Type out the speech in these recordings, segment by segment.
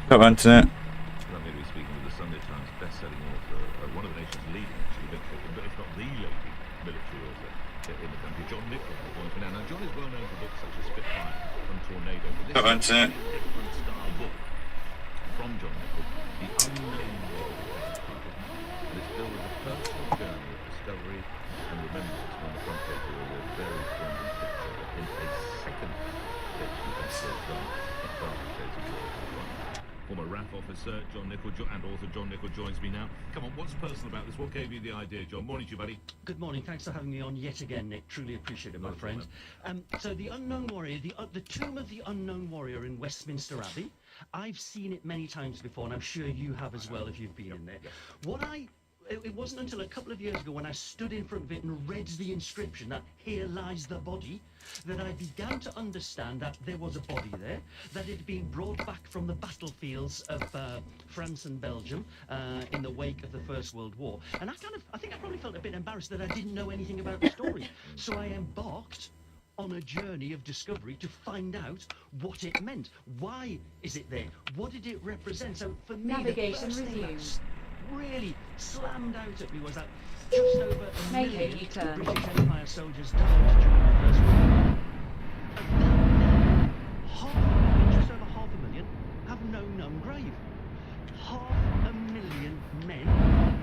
Got internet. I'm going to be speaking with the Sunday Times best-selling author, one of the nation's leading, actually, but if not the leading military author in the country, John Nichol. Now, John is well known for books such as Spitfire and Tornado, but this Got is internet. a different style book from John Nichol, The Unknown World, and it's filled with a personal journey of discovery and remembrance from the front page of a very poignant picture in a second page that's done at Dark Shades of War. Former RAF officer John Nichol and author John Nichol joins me now. Come on, what's personal about this? What gave you the idea, John? Morning to you, buddy. Good morning. Thanks for having me on yet again, Nick. Truly appreciate it, my friend. So the Unknown Warrior, the tomb of the Unknown Warrior in Westminster Abbey. I've seen it many times before, and I'm sure you have as well if you've been in there. It wasn't until a couple of years ago when I stood in front of it and read the inscription that "Here lies the body," that I began to understand that there was a body there, that it had been brought back from the battlefields of France and Belgium in the wake of the First World War. And I think I probably felt a bit embarrassed that I didn't know anything about the story. So I embarked on a journey of discovery to find out what it meant. Why is it there? What did it represent? So for me, Navigation the first thing resumed. that really slammed out at me was that just over a Mayday million U-turn. British Empire soldiers died during the First World War. And then just over 500,000 have no known grave. 500,000 men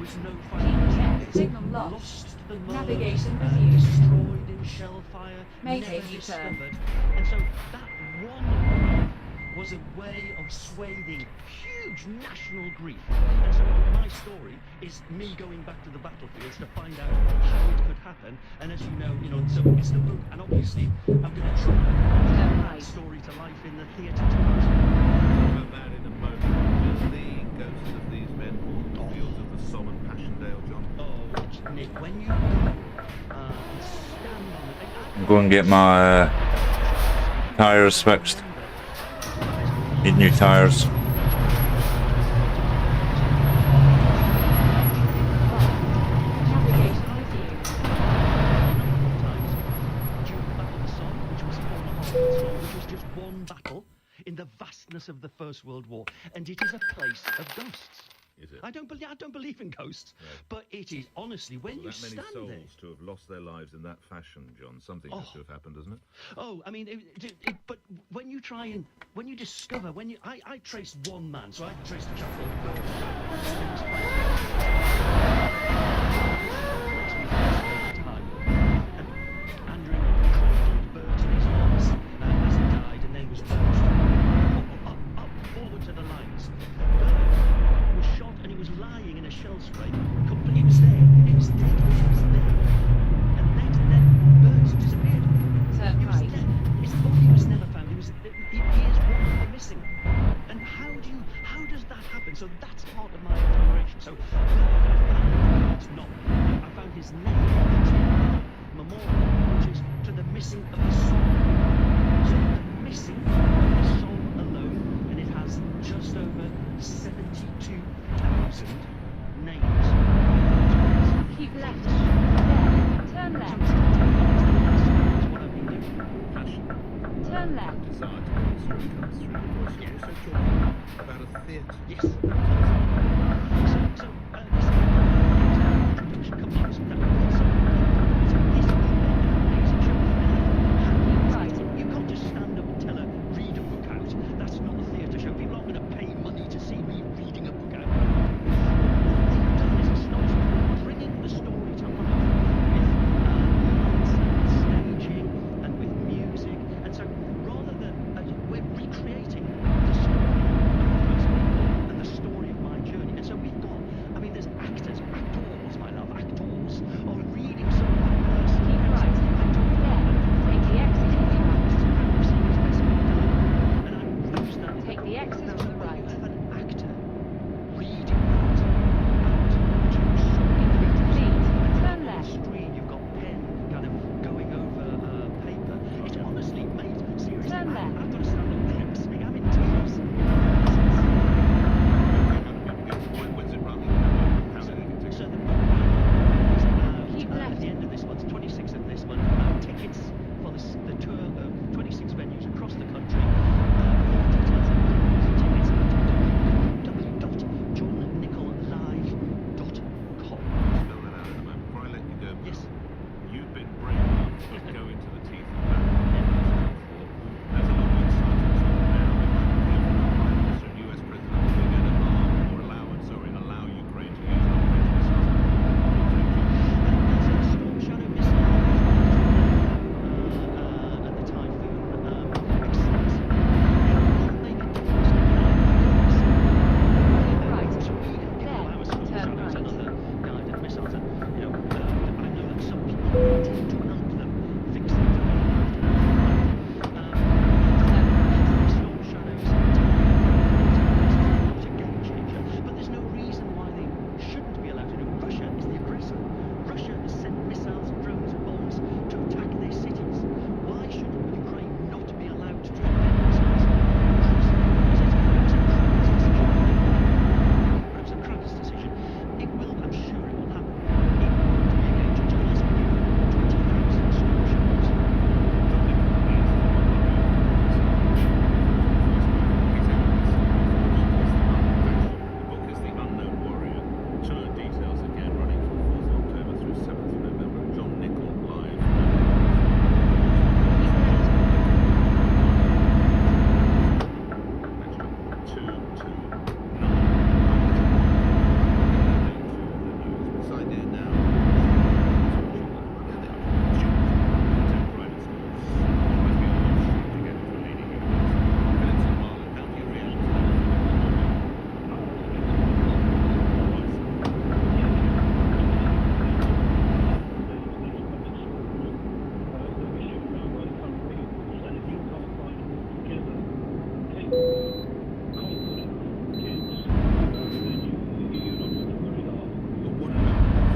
with no final Check. Signal lost. lost to the mud, Navigation resumed. destroyed in shell fire, Mayday never U-turn. discovered. And so that one was a way of swathing huge national grief. And so my story is me going back to the battlefields to find out how it could happen. And as you know, so it's the book, and obviously I'm going to try and Turn bring right. that story to life in the theatre tonight. Talk about that in a moment. Does the ghosts of these men haunt the fields of the Somme and Passchendaele, John? Oh, Nick, when you go and stand on the... Go and get my tires fixed. Need new tires. Navigation resumed. During the Battle of the Somme, which was 4.5 months long, which was just one battle in the vastness of the First World War, and it is a place of ghosts. Is it? I don't believe in ghosts, but it is honestly when you That many stand souls there. to have lost their lives in that fashion, John. Something has to have happened, doesn't it? Oh, I mean, but when you try and when you discover I traced one man, so I traced a chap called Andrew called Bert in his arms as he died, and then was up forward to the lines. Bert was shot and he was lying in a shell scrape. He was there. He was dead. He was there. And then Bert disappeared. Turn He was right. dead. His body was never found. He is one of the missing. And how does that happen? So that's part of my exploration. So I found his name, memorial, which is to the missing of the soul. So the missing of the soul alone, and it has just over 72,000 names. Keep left. There. Turn left. That's what I've been doing. Passion, Turn left. desire to tell the story comes through the voice. You're also talking about a theatre. Yes.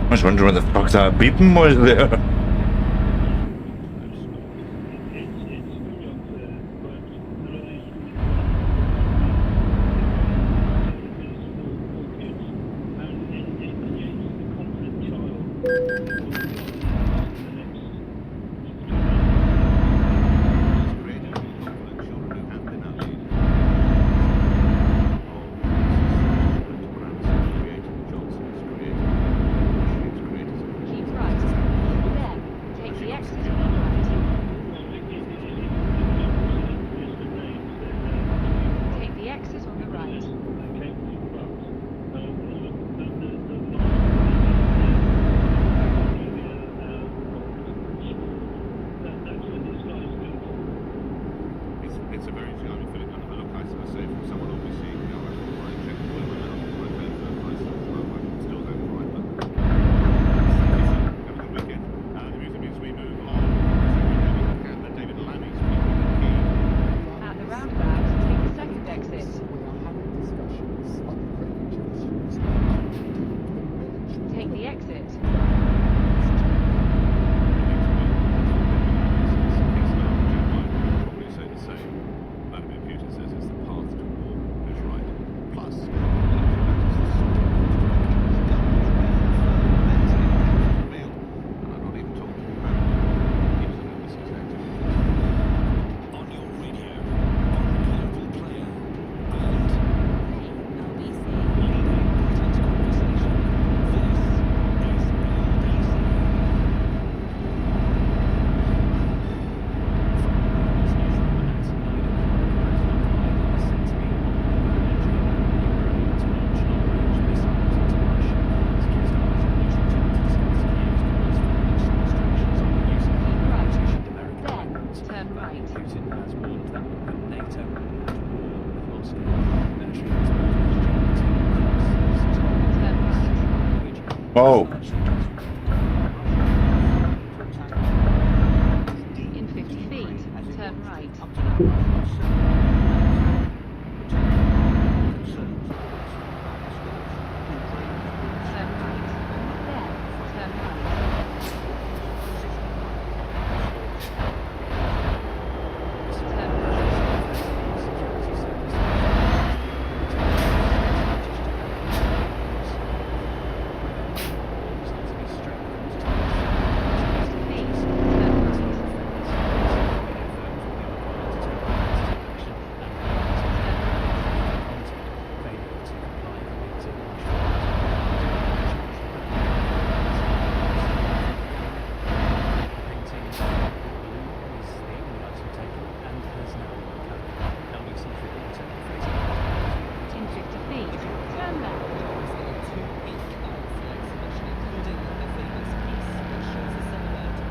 I was wondering what the fuck that beeping was there. Creative and confident children who have been our lead. Creative Johnson's creative. She's creative. Keep right. Then, take the exit on the right. Take the exit on the right. It's a very charming film. And look, I say from someone obviously, you know, I checked all of my license, I still don't drive, but have a good weekend. The music means we move on. David Lammy's At the roundabout, take the second exit. Take the exit. probably say the same. Vladimir Putin says it's the path to war. Who's right? Plus, real. And I'm not even talking about he was an overseas actor. On your radio, on Global Player, and LBC. leading content conversation. This is LBC. Keep right. Then, turn right. Putin has warned that will put NATO at war with Moscow. Military experts Turn right. Oh, In 50 feet, turn right. Turn right. Then, turn right. Turn right. Feet, turn right. In 50 feet, turn left.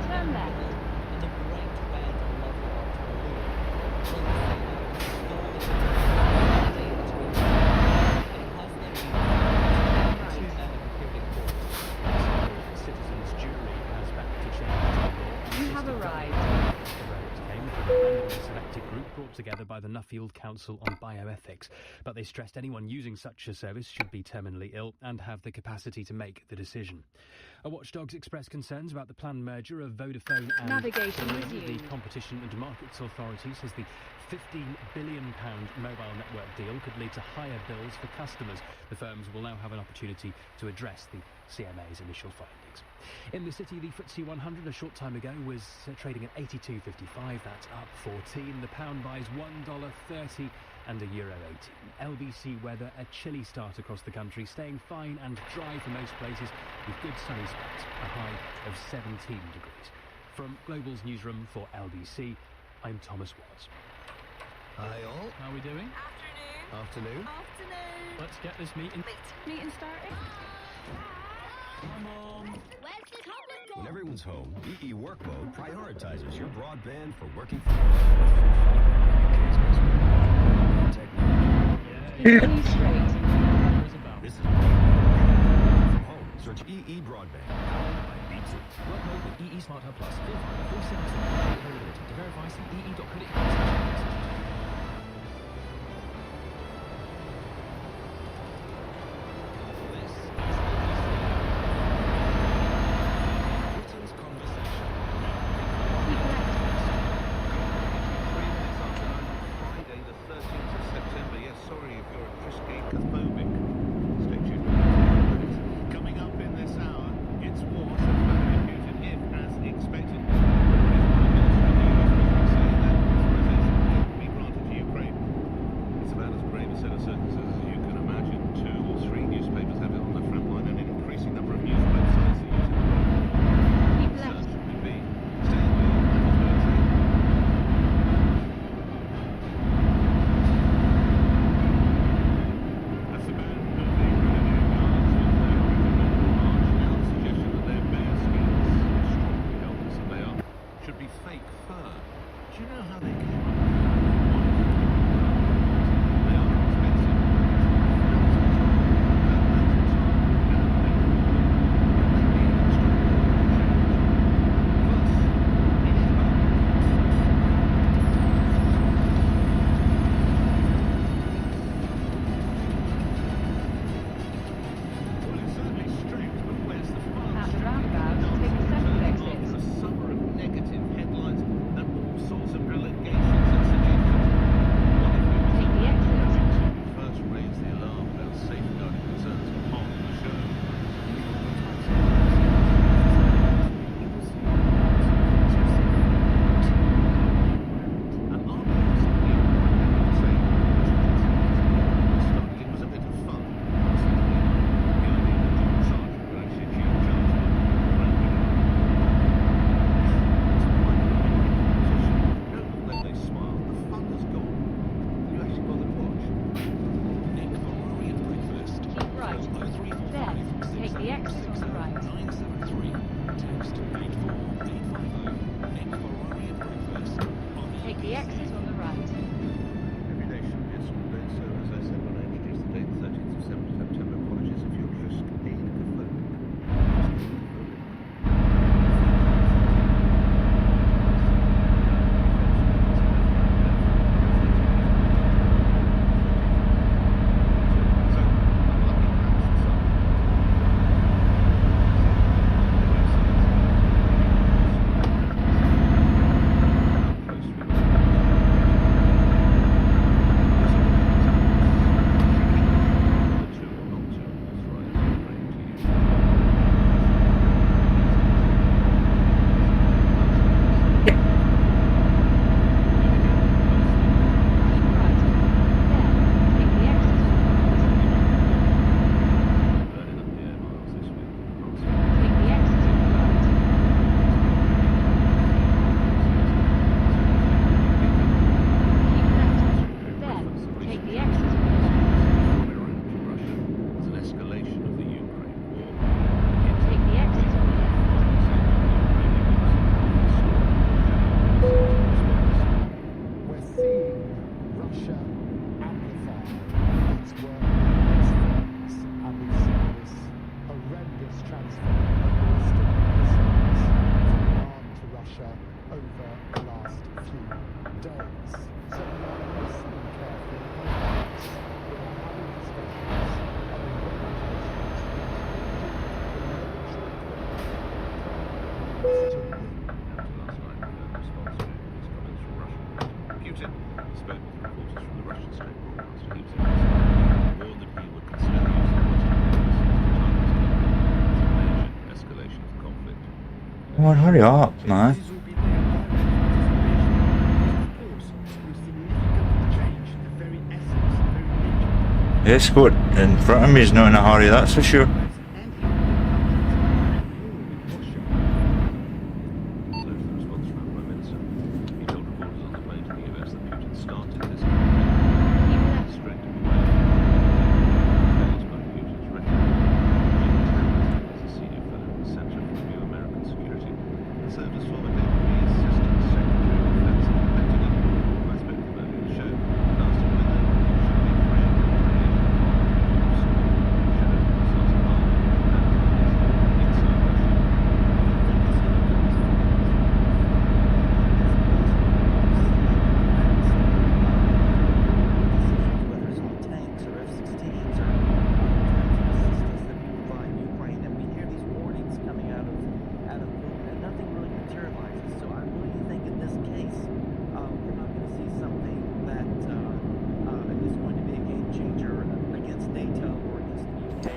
Turn left. Turn right. You have arrived. Selected group brought together by the Nuffield Council on Bioethics, but they stressed anyone using such a service should be terminally ill and have the capacity to make the decision. A watchdogs expressed concerns about the planned merger of Vodafone and Navigation Vodafone. resumed. The Competition and Markets Authority says the £15 billion mobile network deal could lead to higher bills for customers. The firms will now have an opportunity to address the CMA's initial findings. In the city, the FTSE 100 a short time ago was trading at 82.55. That's up 14. The pound buys $1.30 and a euro 18. LBC weather, a chilly start across the country, staying fine and dry for most places with good sunny spots, a high of 17 degrees. From Global's newsroom for LBC, I'm Thomas Watts. Hi all. How are we doing? Afternoon. Let's get this meeting. Meeting started. Come on. When everyone's home, EE Work Mode prioritizes your broadband for working Continue straight. This is from home. Search EE Broadband. Powered by BT. Work mode with EE Smart Hub Plus. Full fiber, full 7 availability. To verify, see ee.credit. last night, we heard a response to these comments from Russian President Putin. He spoke with reporters from the Russian state broadcaster. He was warned that he would consider the use of Western weapons to target his country. It's a major escalation of the conflict. Come on, hurry up, man. This will be their of course, will significantly change the very essence, the very nature The escort in front of me is not in a hurry, that's for sure. So to the response from our Prime Minister, he told reporters on the plane to the US that Putin started this campaign straight to the praised by Putin's record. Jim Townsend is a senior fellow at the Center for New American Security and served as former Deputy Assistant Secretary of Defense in the Pentagon. I spoke to him earlier in the show and asked him whether he should be afraid of the creation of Putin's shadow missiles armed and targets inside Russia. whether it's on tanks or F-16s or assistance that we provide Ukraine, and we hear these warnings coming out of Putin, and nothing really materializes. So I really think in this case, we're not going to see something that is going to be a game changer against NATO or against the UK or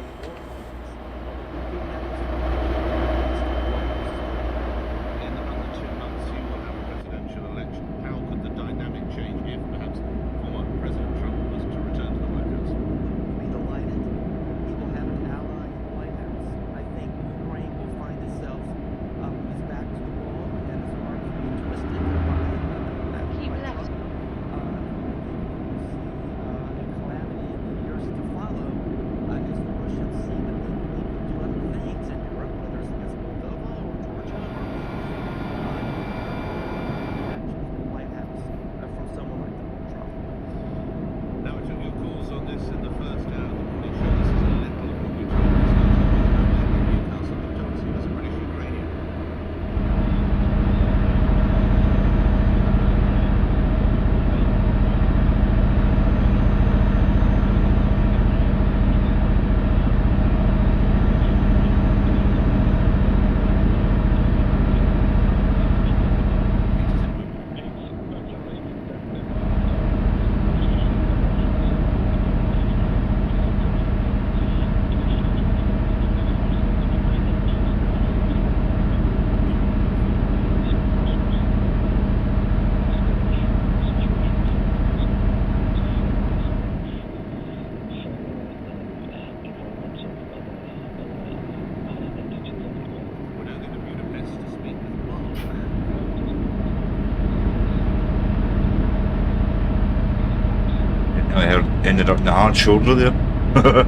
In under 2 months, you will have a presidential election. How could the dynamic change if, perhaps, former President Trump was to return to the White House? be delighted. He will have an ally in the White House. I think Ukraine will find itself with its back to the wall and its arms being twisted by that Keep by left. Trump. I think we'll see a calamity in the years to follow as the Russians see that they can do other things in Europe, whether it's Moldova or Georgia or actions in the White House from someone like Donald Trump. Now, we took your calls on this in the first hour of the morning show. This is a little of what we told you in Newcastle. But Thomas, he was a British Ukrainian. We're now going to Budapest to speak with Mark. I ended up in the hard shoulder there. Let's get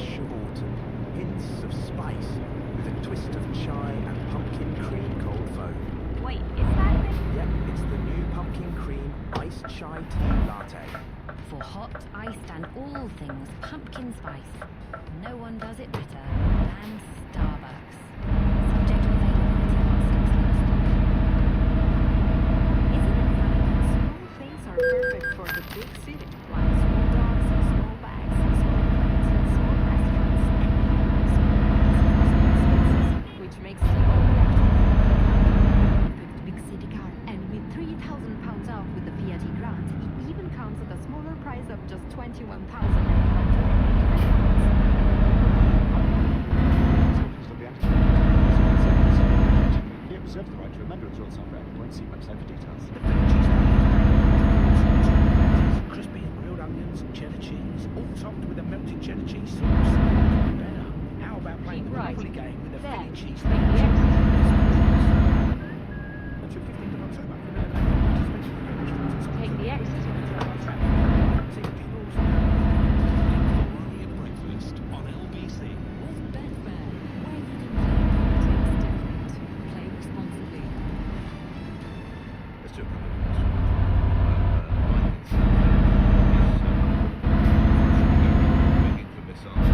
dash of autumn, hints of spice, with a twist of chai and pumpkin cream cold foam. Wait, is that it? Yep, it's the new pumpkin cream iced chai tea latte. For hot, iced and all things pumpkin spice. No one does it better than Starbucks. Subject to availability Isn't it funny that small things are perfect for the big city? Like small dogs and small bags and small planes and small restaurants and small spaces, which makes the perfect big city car. And with 3,000 pounds off with the Fiat Grant, it even comes at a smaller price of just 21,980 Reserve the right to remember results on record. Won't see website for details. Crispy and grilled onions and cheddar cheese, all topped with a melted cheddar cheese sauce. Better. How about playing the right. lovely game with a There, Philly cheese? take the exit. Until 15th of October. Take the exit on the right. See the people's Breakfast on LBC. with Betfair, where you can play politics different. Play responsibly. Let's do a couple of questions. Begging for missiles.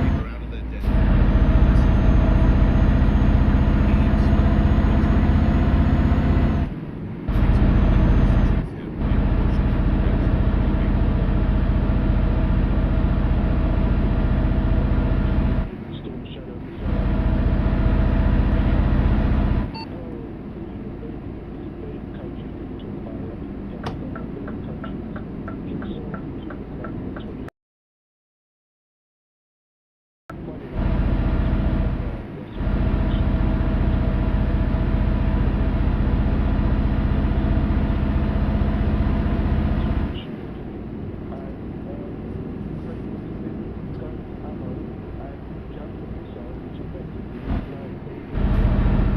People are out of their depth.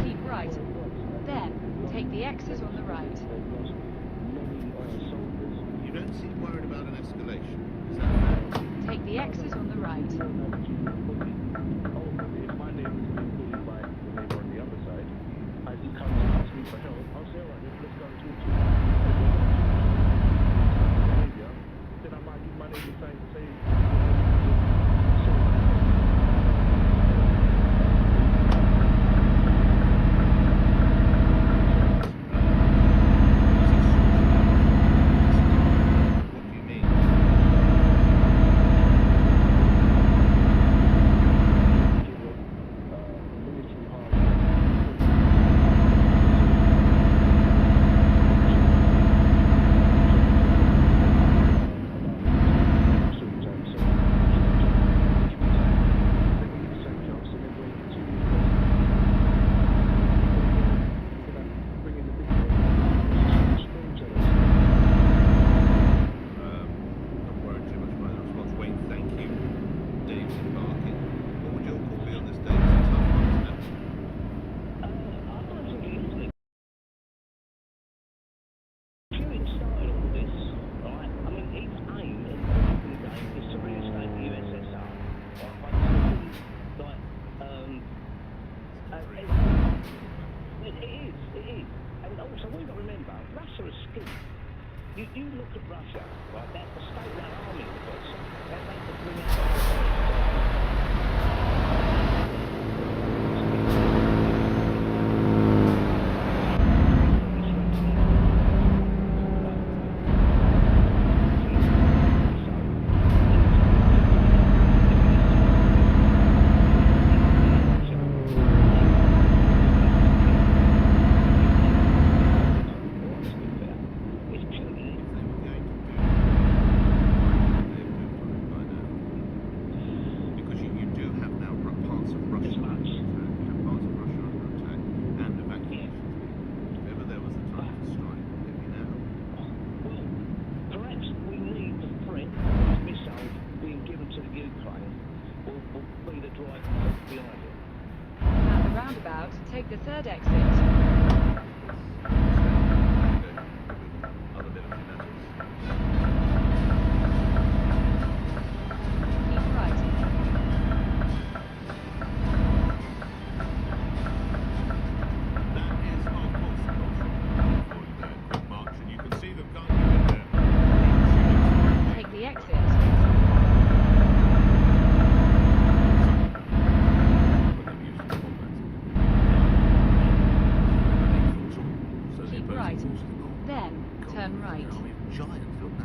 Keep right. There, take the exit on the right. You don't seem worried about an escalation. Is that fair? Take the exit on the right. What do you mean? Not worried too much about the response. Wayne, thank you. Dave's embarking. What would your call be on this day? It's a tough one, isn't it? Putin started all this, right? I mean, his aim in the Putin game is to reinstate the USSR. Right? But it is. And also, we've got to remember, Russia is skint. You look at Russia, right? That's a state-run army, for God's sake. They could bring it It's Putin. If they were going to do it, they've moved on it by now. Because you do have now parts of Russia under attack. You have parts of Russia under attack and evacuation. If ever there was a time to strike, let me know. Well, perhaps we need the threat of missiles being given to the Ukraine will be the driving force behind it. At the roundabout, take the third exit. Other military matters.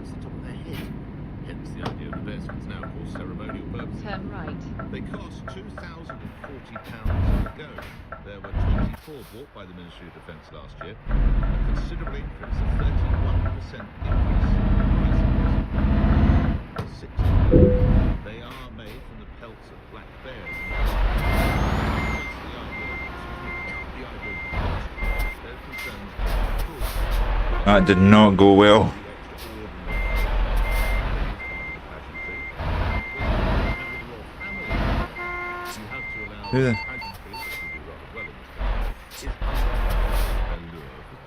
across the top of their head. Hence the idea of the bearskins now for ceremonial purposes. Turn right. They cost £2,040 to go. There were 24 bought by the Ministry of Defence last year, a considerable increase, a 31% increase in price. 60. They are made from the pelts of black bears. That's the idea of the cost. They're concerned with That did not go well. Who the...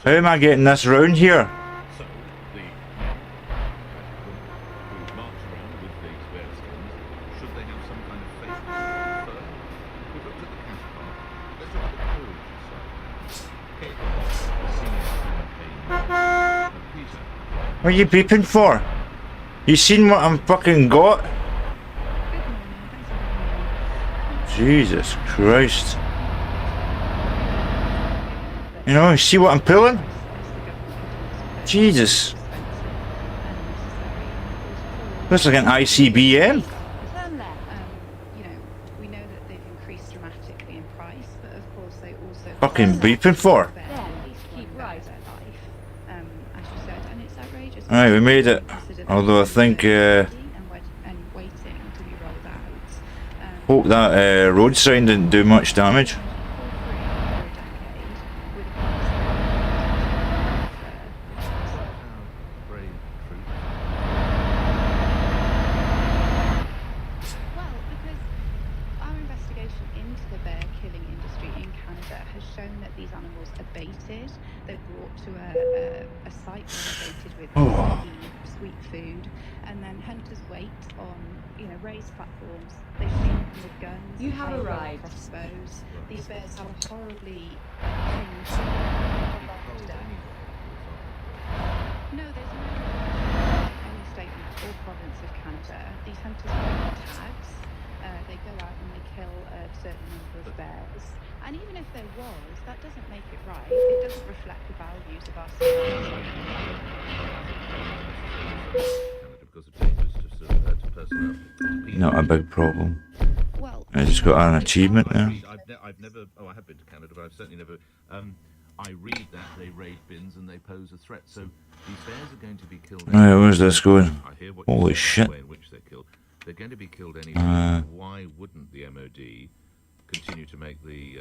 How am I getting this round here? So the men who march around with these bearskins, should they have some kind of faith fur? We've looked at the counterpart. Let's look at the courage side. Kate, the senior campaign. Peter. What are you beeping for? You seen what I'm fucking got? Jesus Christ. You know, see what I'm pulling? Jesus. Looks like an ICBM. Turn left. You know, we know that they've increased dramatically in price, but of course they also Fucking beeping for. keep right. As you said, and it's outrageous. Alright, we made it. Although I think and waiting to be rolled out. hope that road sign didn't do much damage. Sweet food, and then hunters wait on, you know, raised platforms. They shoot them with guns. You have they arrived. Crossbows. These bears have a horribly No, there's no any statement or province of Canada. These hunters wear tags. They go out and they kill a certain number of bears. And even if there was, that doesn't make it right. It doesn't reflect the values of our society. Because of changes to personnel. Not a big problem. Well, I just got an achievement there. I've never. Oh, I have been to Canada, but I've certainly never. I read that they raid bins and they pose a threat. So these bears are going to be killed. Alright, where's this going? I hear what Holy you say, shit. the way in which they're killed. They're going to be killed anyway. Why wouldn't the MOD continue to make the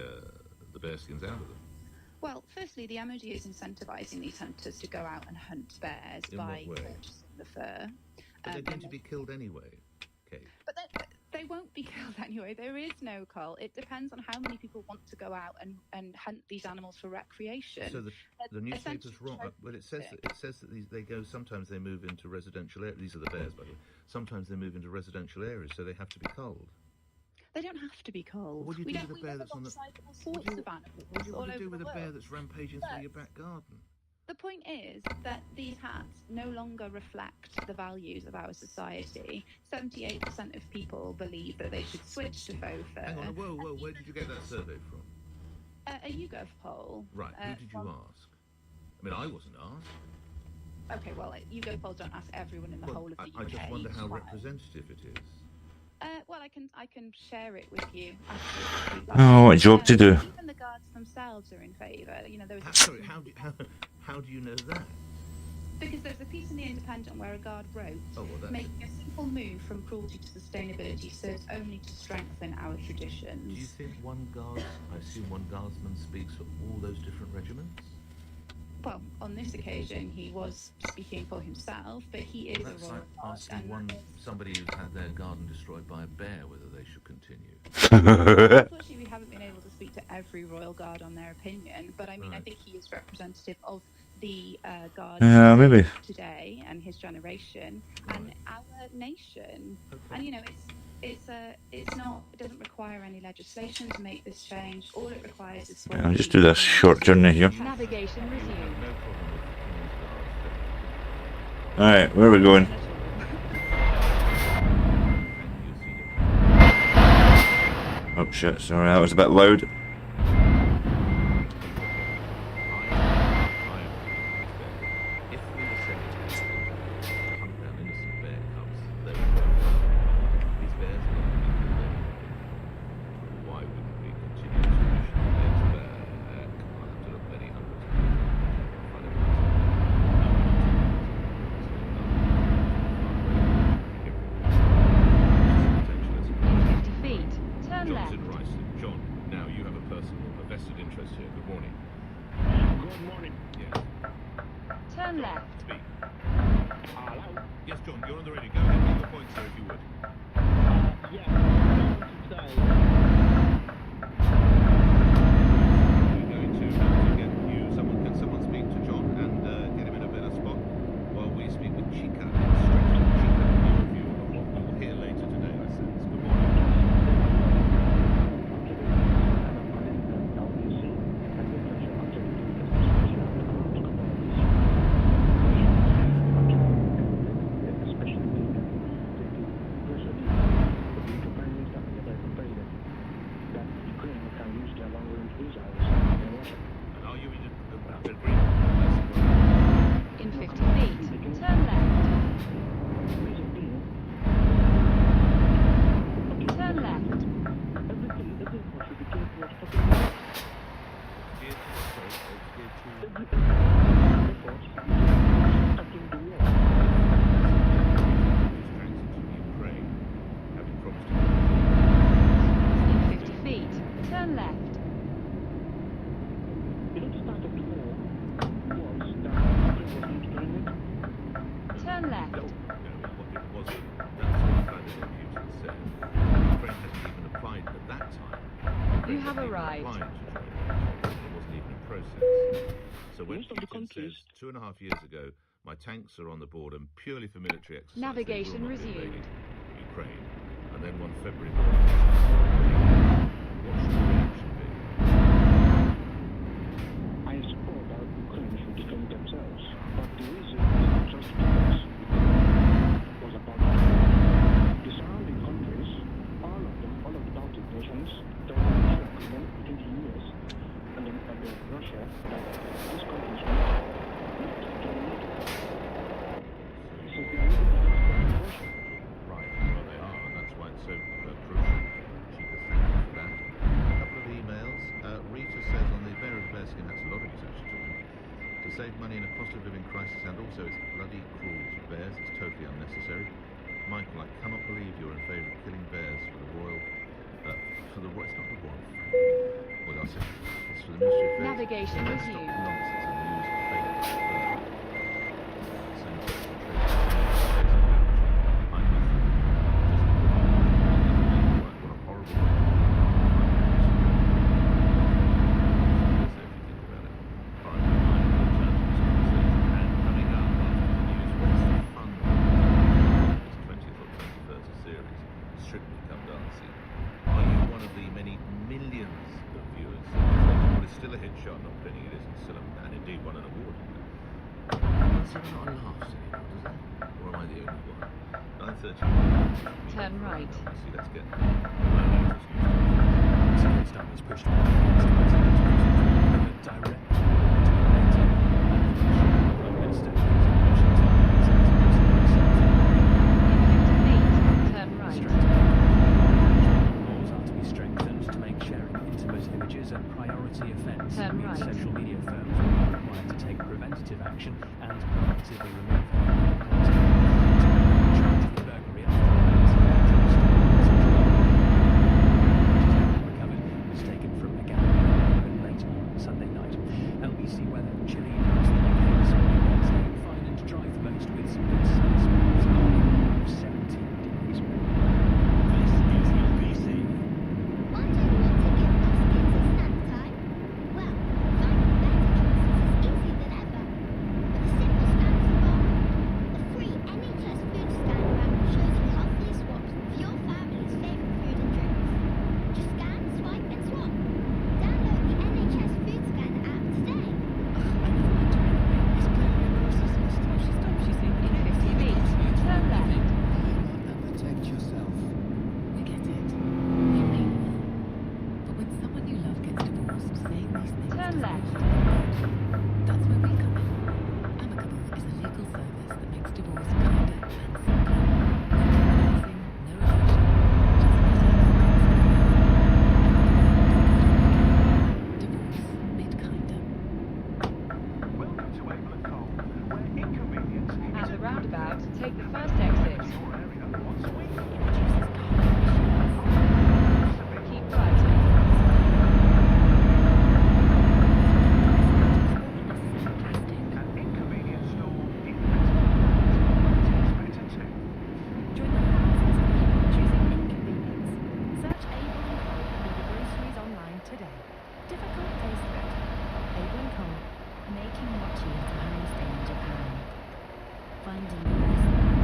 bearskins out of them? Well, firstly, the MOD is incentivising these hunters to go out and hunt bears In by what way? purchasing the fur. But they're going to be killed anyway. Okay. But they won't be killed anyway. There is no call. It depends on how many people want to go out and hunt these animals for recreation. So the newspaper's essentially wrong. But it says that they go. Sometimes they move into residential areas. These are the bears, by the way. Sometimes they move into residential areas, so they have to be culled. They don't have to be culled. What do you do with a bear that's on the? All sorts of animals What do you all want to over do with the a bear world. that's rampaging through your back garden? The point is that these hats no longer reflect the values of our society. 78% of people believe that they should switch to faux fur. Hang on, whoa, where did you get that survey from? A YouGov poll. Right, who did you ask? I mean, I wasn't asked. Okay, well, YouGov polls don't ask everyone in the whole of the UK. I just wonder how representative it is. Well, I can share it with you. After Oh, what a job to do. Even the guards themselves are in favour. You know, there was Sorry, how do you know that? Because there's a piece in The Independent where a guard wrote, making a simple move from cruelty to sustainability serves only to strengthen our traditions. Do you think I assume one guardsman speaks for all those different regiments? Well, on this occasion, he was speaking for himself, but he is That's a like royal guard. asking somebody who's had their garden destroyed by a bear whether they should continue. Unfortunately, we haven't been able to speak to every royal guard on their opinion, but I mean, I think he is representative of the guard maybe. today and his generation and our nation. And you know, it doesn't require any legislation to make this change. All it requires is I'll just do this short journey here. Navigation resumed. Alright, where are we going? Oh shit, sorry, that was a bit loud. If we were sending never have even arrived. applied to join NATO. It wasn't even a process. So when Most of the Putin countries- says 2.5 years ago, my tanks are on the border and purely for military exercise, Navigation they will not be resumed. invading Ukraine, and then 1 February morning, what should the reaction be? I support that Ukraine should defend themselves. But the reason is not just because it was about the surrounding countries, all of them, all of the Baltic nations, there was an agreement between the US and Russia that these countries would not join NATO. So they are looking at Russia. Right, well they are, and that's why it's so crucial. Chica, thank you for that. A couple of emails. Rita says on the Bear of Bearskin, that's a lot of you actually talking, to save money in a cost of living crisis, and also it's bloody cruel to bears, it's totally unnecessary. Michael, I cannot believe you're in favour of killing bears for the royal, it's not the royal family. Well, I'll say, it's for the Ministry of Affairs. Navigation Let's stop resumed. nonsense and use fake still a hit shot, not pretending it isn't, still and indeed won an award. So not laughs anymore, does it? Or am I the only one? 9:30. Turn right. See, let's get Starmer's pushed on against direct Prime Minister Turn right. Laws are to be strengthened to make sharing intimate images a priority offence. Turn It means right. social media firms will be required to take preventative action and proactively remove content. Charged with burglary recovered was taken from a gallery late on Sunday night. LBC weather chilly across the UK this morning, Wednesday, fine and dry for most with some good sunny spots, of 17 degrees. This is LBC. Wonder what to give us kids a snack time? Well, finding better choices is easier than ever. With a simple scan to bar, the free NHS Food Scan app shows you healthier swaps for your family's favourite food and drinks. Just scan, swipe and swap. Download the NHS Food Scan app today. In 50 feet. Turn left. Protect yourself. We get it. You mean well. But when someone you love gets divorced, saying these things Turn doesn't left. feel good. That's where we come in. Amicable is a legal service that makes divorce kinder and simpler. No organizing, no emotion, just letting divorce made kinder. Welcome to Abel & Cole, where inconvenience At is the a roundabout, take the first exit. your area once a week. Keep right. An inconvenience store in better too. Join the thousands of people choosing inconvenience. Search Able & Co. and the groceries online today. Difficult tastes better. Able & Co. Making mochi at a home stay in Japan. Finding the best local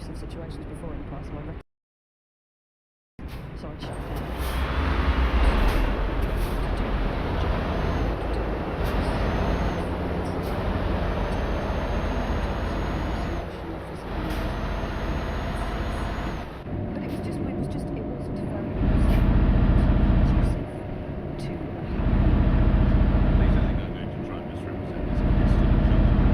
abusive situations before in the past, so I reckon. Sorry, shut But it wasn't very conducive to Please, I think I'm going to try and misrepresent this. It's still a jungle.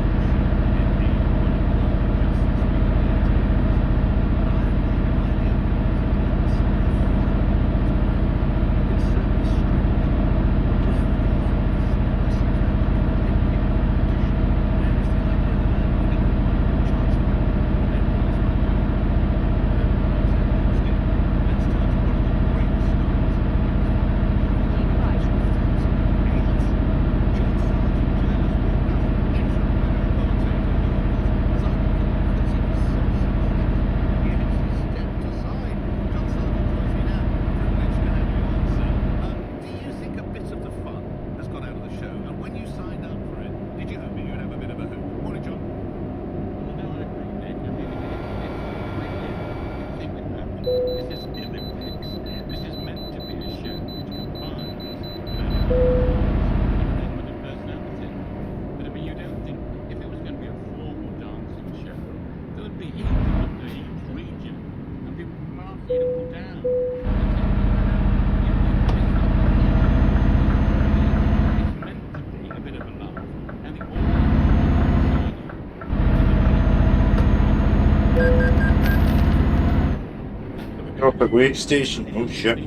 Off a great station. Oh shit.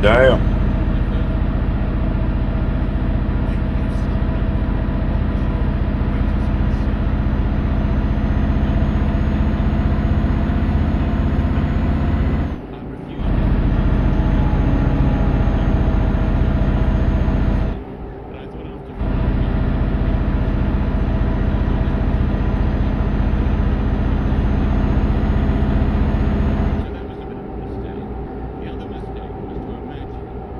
Damn. The other mistake was to imagine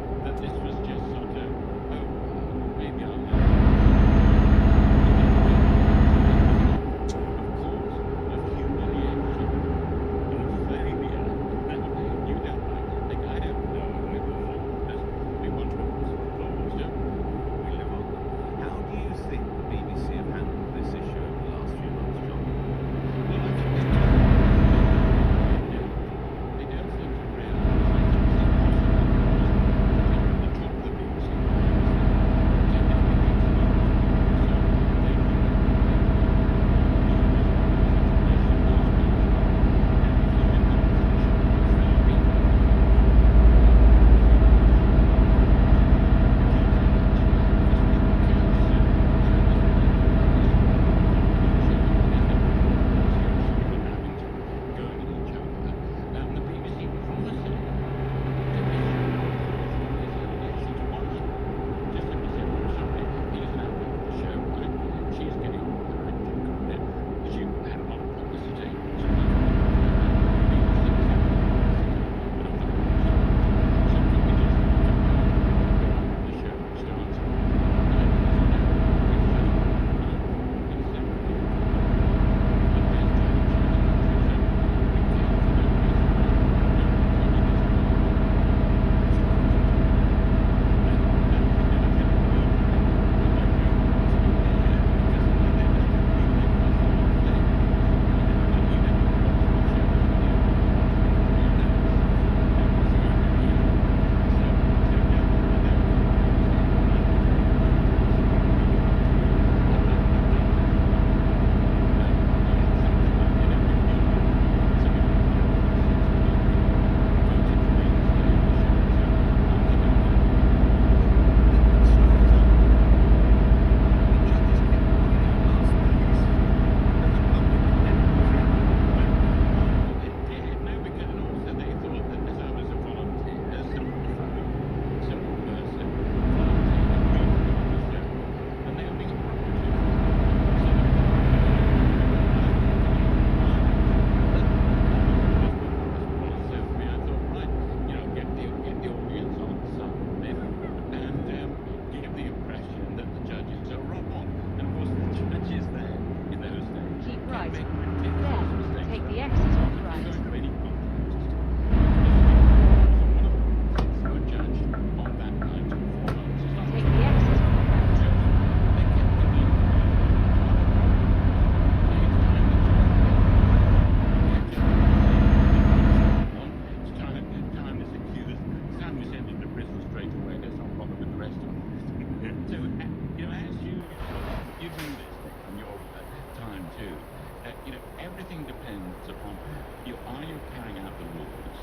carrying out the rules?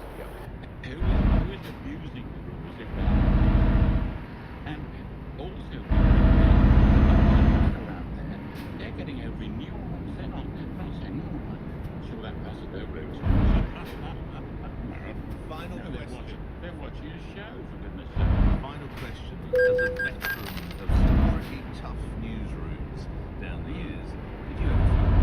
Who is abusing the rules if they're not? And also, around there, they're getting a renewal. They're not saying, sure that passes over every time. Final question. They're watching a show, for goodness sake. Final question. As a veteran of some pretty tough newsrooms down the years, did you ever feel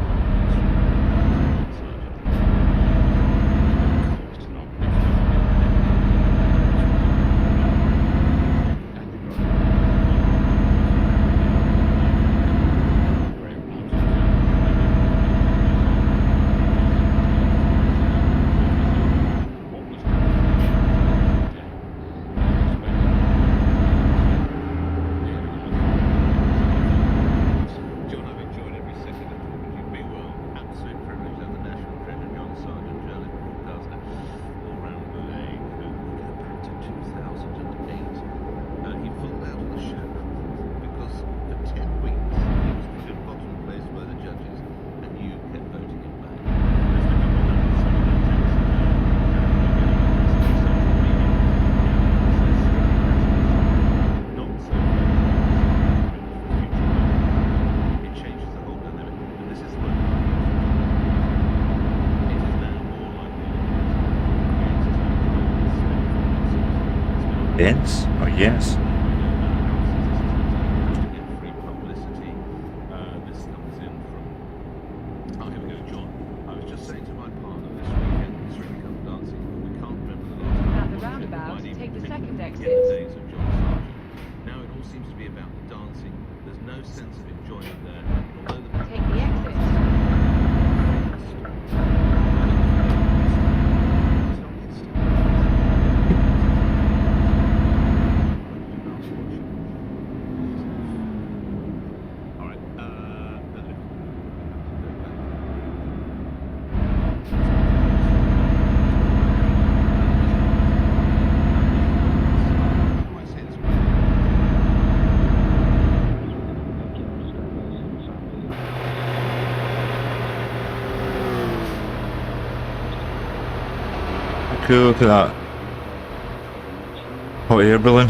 Yes? Oh, yes. free publicity? This comes in from... Oh, here we go, John. I was just saying to my partner this weekend, it's really come dancing, we can't remember the last time... At the roundabout, take the second exit. Days of John Sargent. Now it all seems to be about the dancing. There's no sense of enjoyment there. Although the... Take the exit. Cool, look at that. Hot air balloon.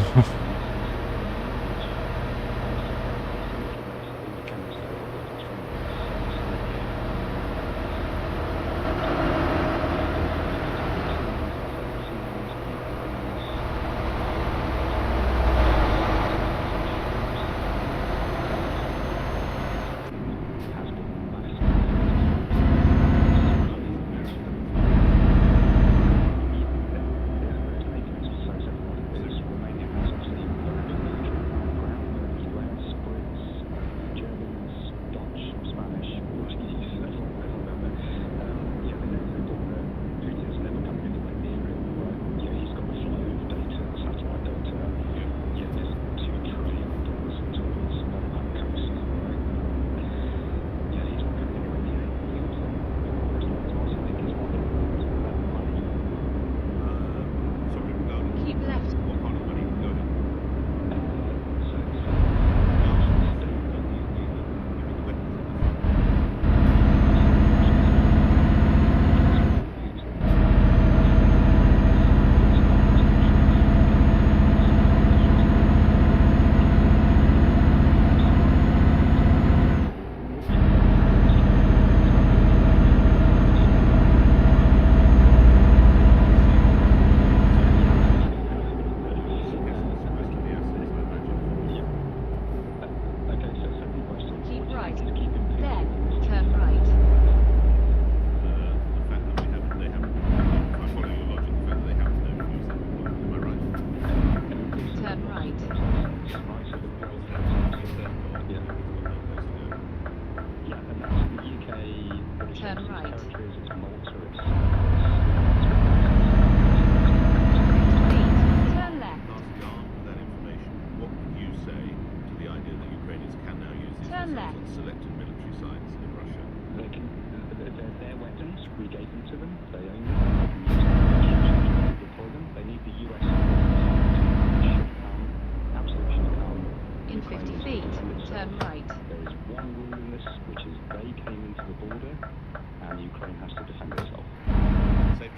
Safe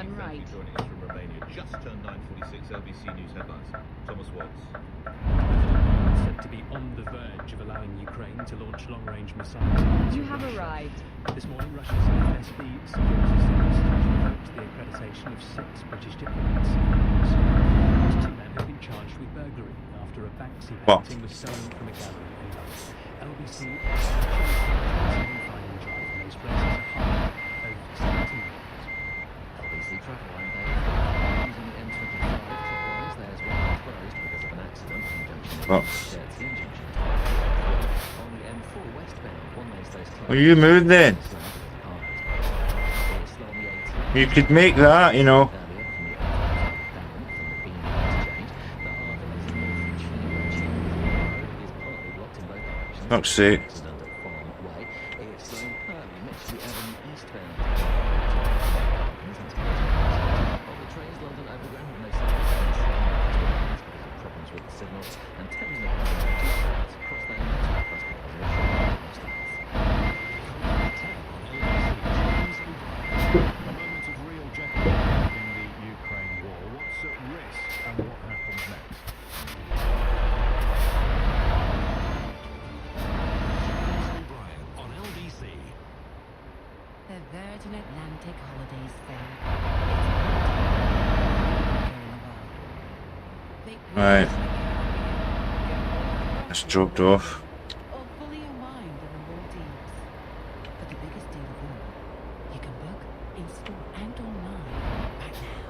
them right. Joining us from Romania. Just turned 9:46. LBC News headlines. Thomas Watts. Said to be on the verge of allowing Ukraine to launch long-range missiles. You have arrived. This morning, Russia's FSB security service has revoked the accreditation of 6 British diplomats. These 2 men have been charged with burglary after a Banksy painting was stolen from a gallery in London. LBC finding drive and those races are high over 70 million. LBC Travel, I'm Dave. Using the M25 clockwise, there's one closed because of an accident in junction What? Chertsey and junction. On the M4 westbound, one lane stays closed. Will you move then? You could make that, you know. Fuck's sake. Virgin Atlantic Holidays fair. Right. It's dropped off. Or fully unwind in the Maldives. But the biggest deal of all, you can book in store and online right now.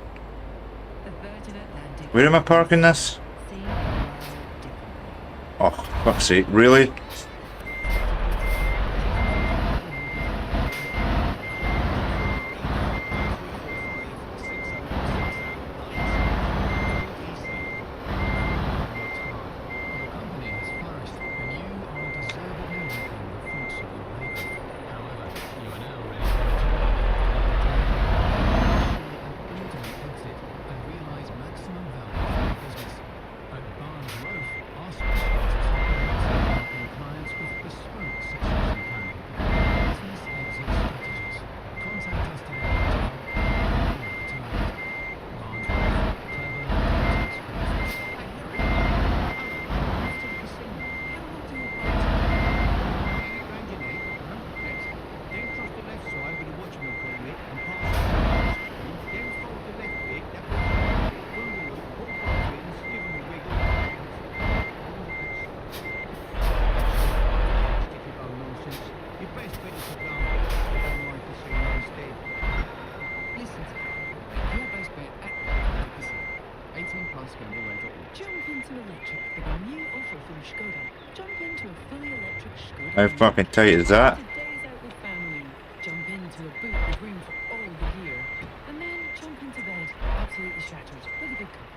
The Virgin Atlantic. Where am I parking this? Oh, fuck's sake, really? How fucking tight is that? Jump into a boot with room for all the gear, and then jump into bed, absolutely shattered, with a good cup.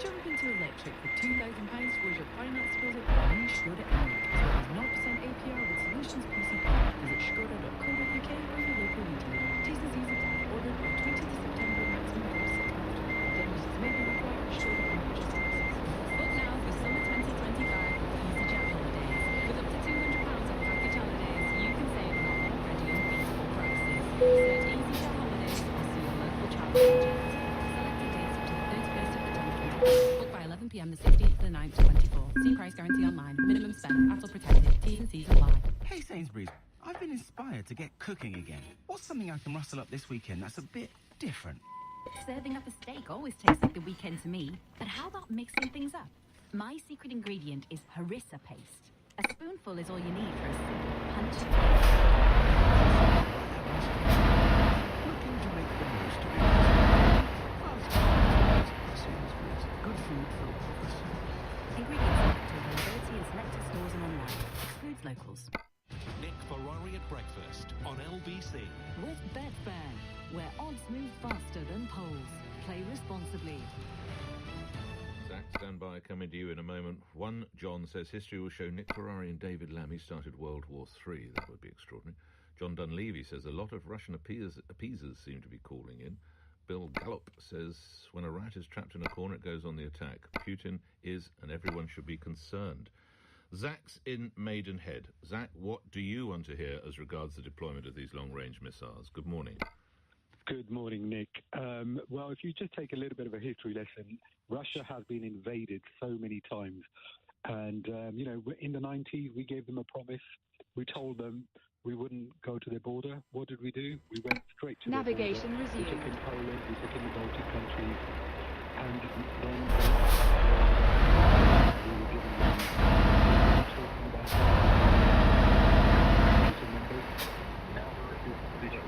Jump into electric for £2,000 towards your finance deposit and you Skoda Enyaq, as well as 0% APR with Solutions PCP. Visit skoda.co.uk or your local retailer. T's and C's apply. Ordered by 20th September, maximum for 6 months. Demonstrations may be required. Skoda and purchase services. Book now for summer 2025 with EasyJet Holidays. With up to £200 off package holidays, you can save on already unbeatable prices. Search EasyJet Holidays or see your local travel agent. Selected dates up to the 31st of September. Book by 11 p.m. the 16th to the 9th, 24. See price guarantee online. Minimum spend. Apple protected. T's and C's apply. Hey Sainsbury's, I've been inspired to get cooking again. What's something I can rustle up this weekend that's a bit different? Serving up a steak always tastes like the weekend to me. But how about mixing things up? My secret ingredient is harissa paste. A spoonful is all you need for a simple punch. Looking to make the most of it. Good food for all of us. Ingredients are availability in selected stores and online. Excludes locals. Nick Ferrari at breakfast on LBC. With Betfair, where odds move faster than polls. Play responsibly. Zach, stand by, coming to you in a moment. One, John says history will show Nick Ferrari and David Lammy started World War III. That would be extraordinary. John Dunleavy says a lot of Russian appeasers seem to be calling in. Bill Gallup says when a rat is trapped in a corner, it goes on the attack. Putin is, and everyone should be concerned. Zach's in Maidenhead. Zach, what do you want to hear as regards the deployment of these long-range missiles? Good morning. Good morning, Nick. Well, if you just take a little bit of a history lesson, Russia has been invaded so many times. And, you know, in the 90s, we gave them a promise. We told them we wouldn't go to their border. What did we do? We went straight to Navigation their border. We took resumed. in Poland, we took in the Baltic countries, and then we were giving them talking about numbers. Now we're in this position.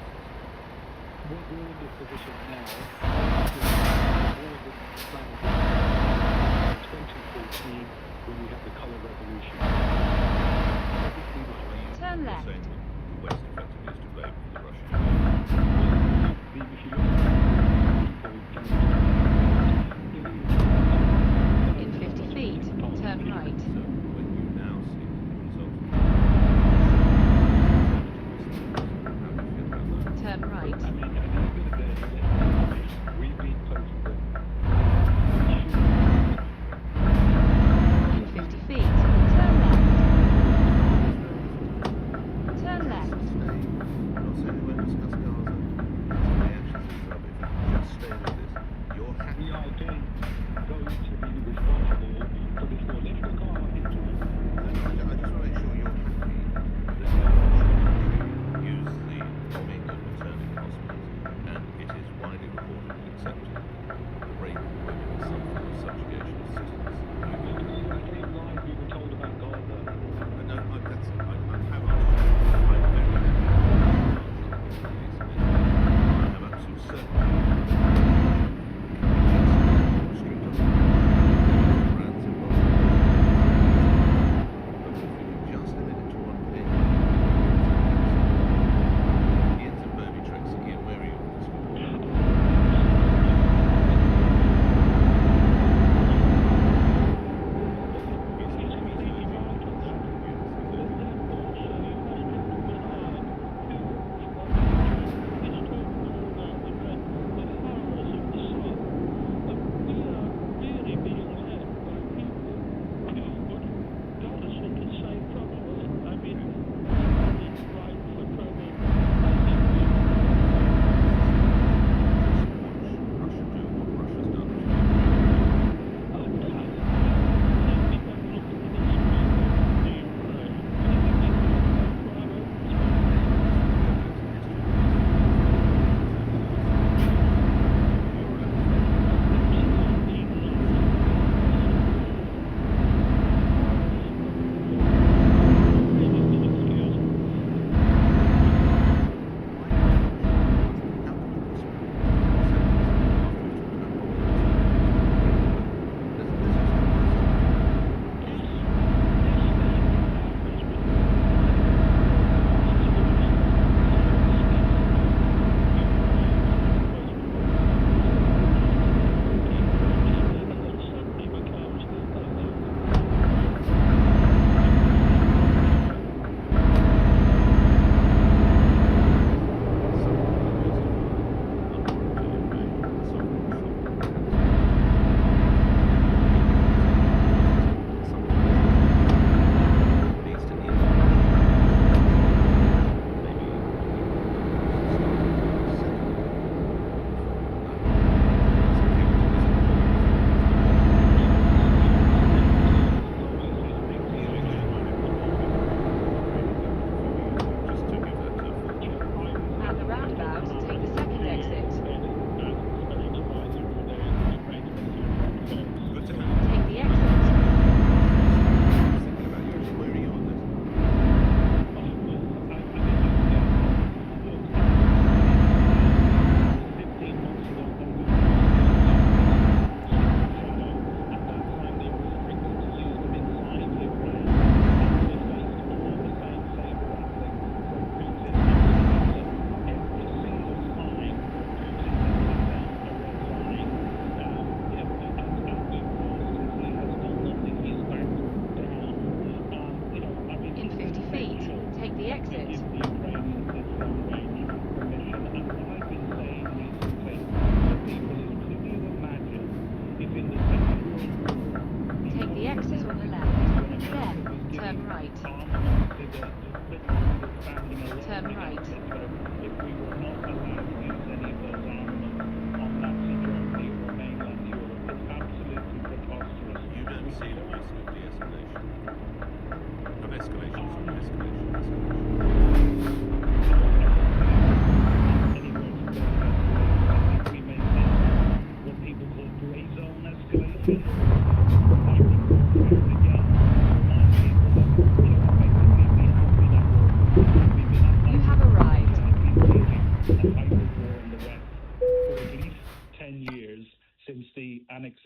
What we're in this position now was the plan of 2014 when we had the colour revolution. Turn left. Saying that the West effectively is to blame for the Russian In 50 feet, turn right. when you now see the result Turn right. We've been close to them. In 50 feet, turn left. Turn left. I'm not saying we won't discuss Gaza. The actions is that if you can just stay with this, you're happy. We are again going to be responsible for this war. Let's look at our history. I just want to make sure you're happy that you use the bombing of maternity hospitals, and it is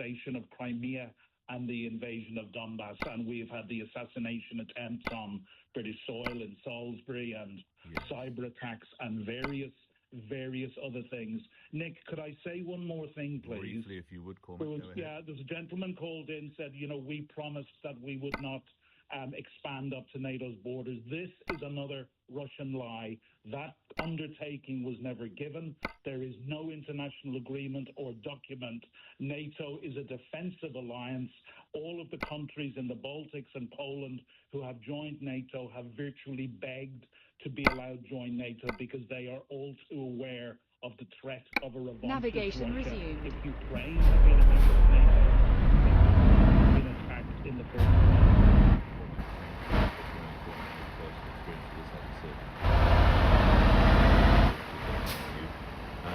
invasion of Crimea and the invasion of Donbass, and we've had the assassination attempts on British soil in Salisbury and cyber attacks and various other things. Nick, could I say one more thing, please? Briefly, if you would, Cormac. There was, go ahead. yeah, there's a gentleman called in, said, you know, we promised that we would not expand up to NATO's borders. This is another Russian lie. That undertaking was never given. There is no international agreement or document. NATO is a defensive alliance. All of the countries in the Baltics and Poland who have joined NATO have virtually begged to be allowed to join NATO because they are all too aware of the threat of a revanchist Navigation Russia. resumed. If Ukraine had been a member of NATO, it would have been attacked in the first place.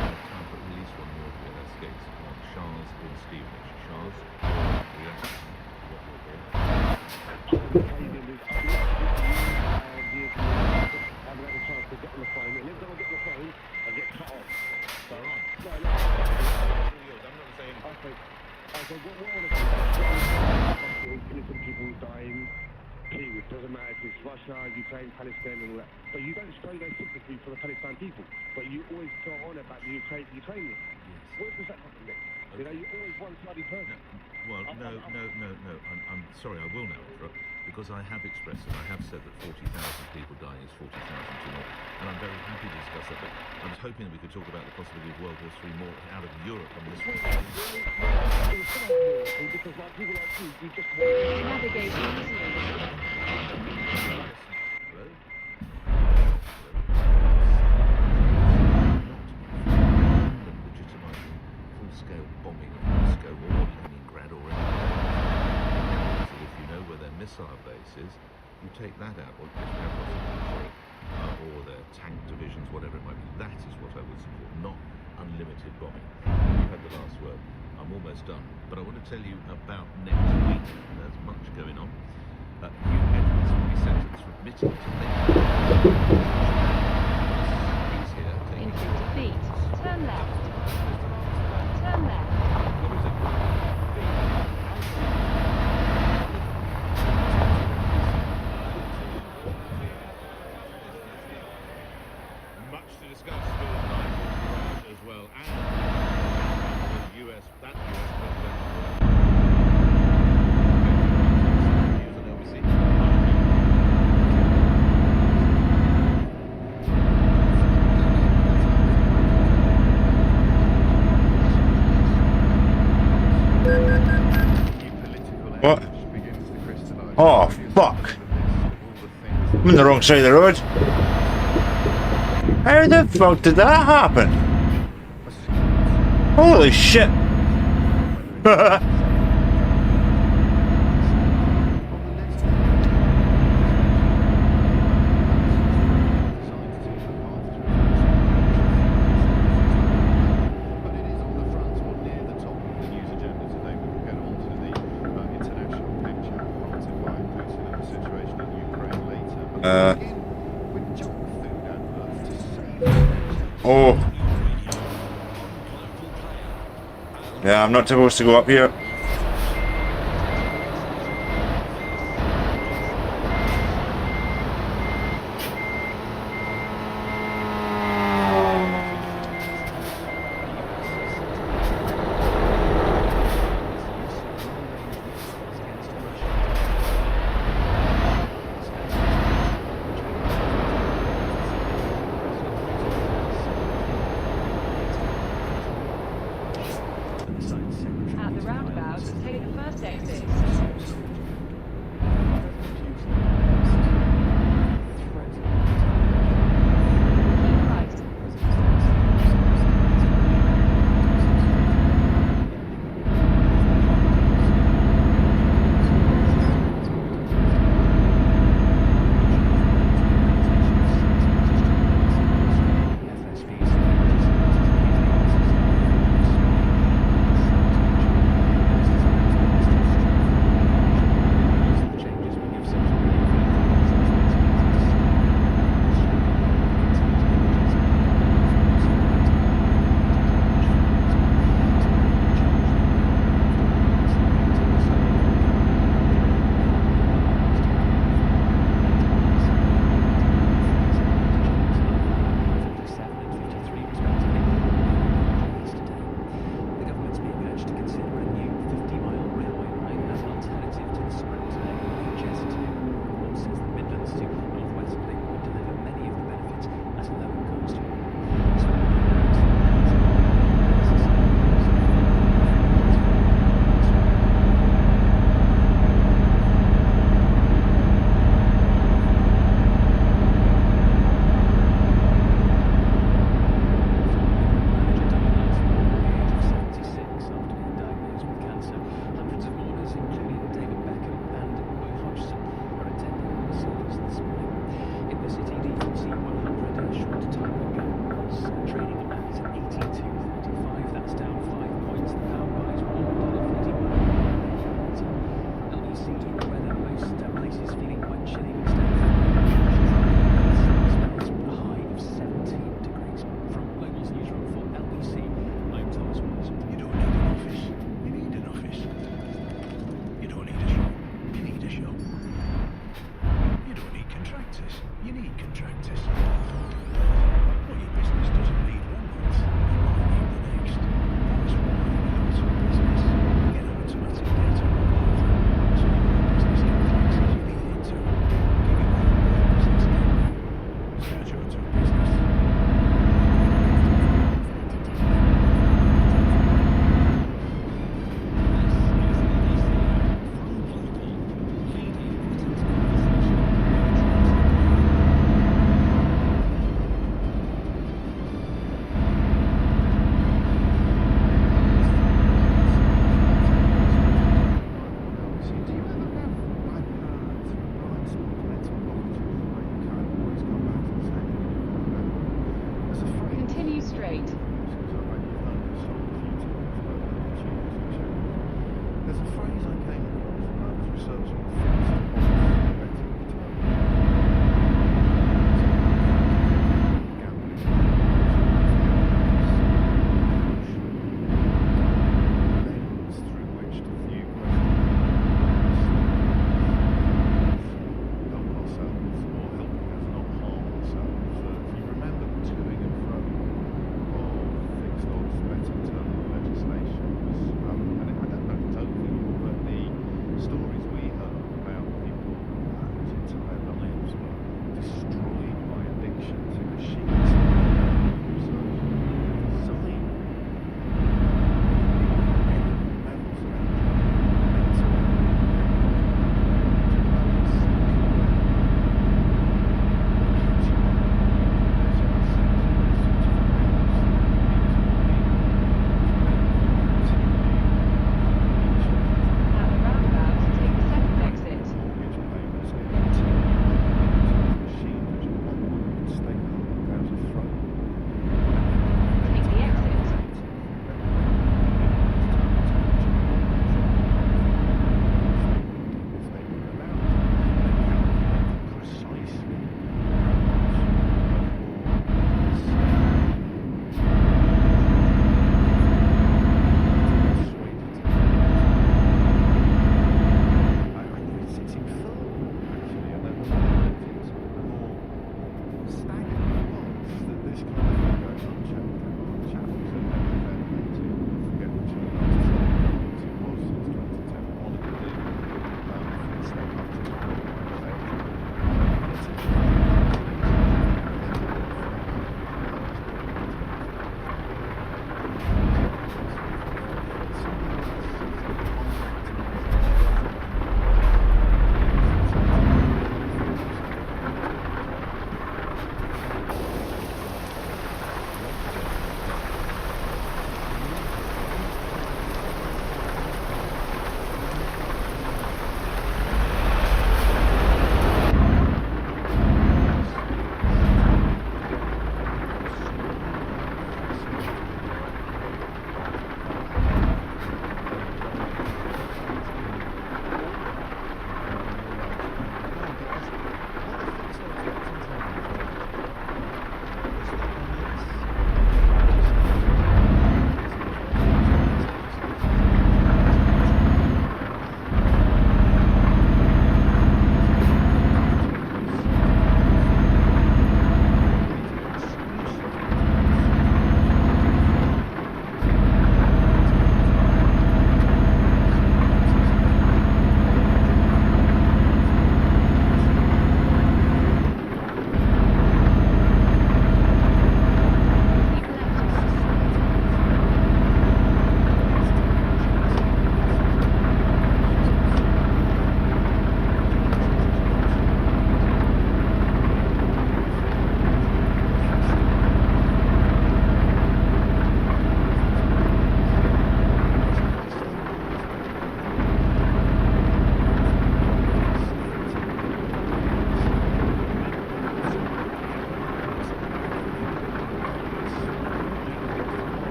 Time for at least one more of the escapes on Charles in Stevenage. Charles, reaction to what we're hearing. I haven't had a chance to get on the phone, and every time I get on the phone, I get cut off. So, All right. no, I'm not saying anything. Okay, what I want to do is innocent people dying, period. Doesn't matter if it's Russia, Ukraine, Palestine, and all that. But you don't show no sympathy for the Palestine people. But you always go on about the Ukrainians. Where does that come from then? You know, you're always one-sided person. Well, no. I'm sorry, I will now interrupt, because I have expressed and I have said that 40,000 people dying is 40,000 too many. And I'm very happy to discuss that, but I was hoping that we could talk about the possibility of World War III more out of Europe on this one. Because like people like you just Navigation resumed. Hello? Legitimising full-scale bombing of Moscow or Leningrad or anything. So if you know where their missile base is, you take that out, or their tank divisions, whatever it might be. That is what I would support, not unlimited bombing. You had the last word. I'm almost done, but I want to tell you about next week. There's much going on. Hugh Edwards will be sentenced for admitting to NATO. He's here. In 50 feet. Turn left. Turn left. Much to discuss still tonight as well, and the US president. What? Oh, fuck. I'm on the wrong side of the road. How the fuck did that happen? Holy shit. Oh. Yeah, I'm not supposed to go up here. At the roundabout,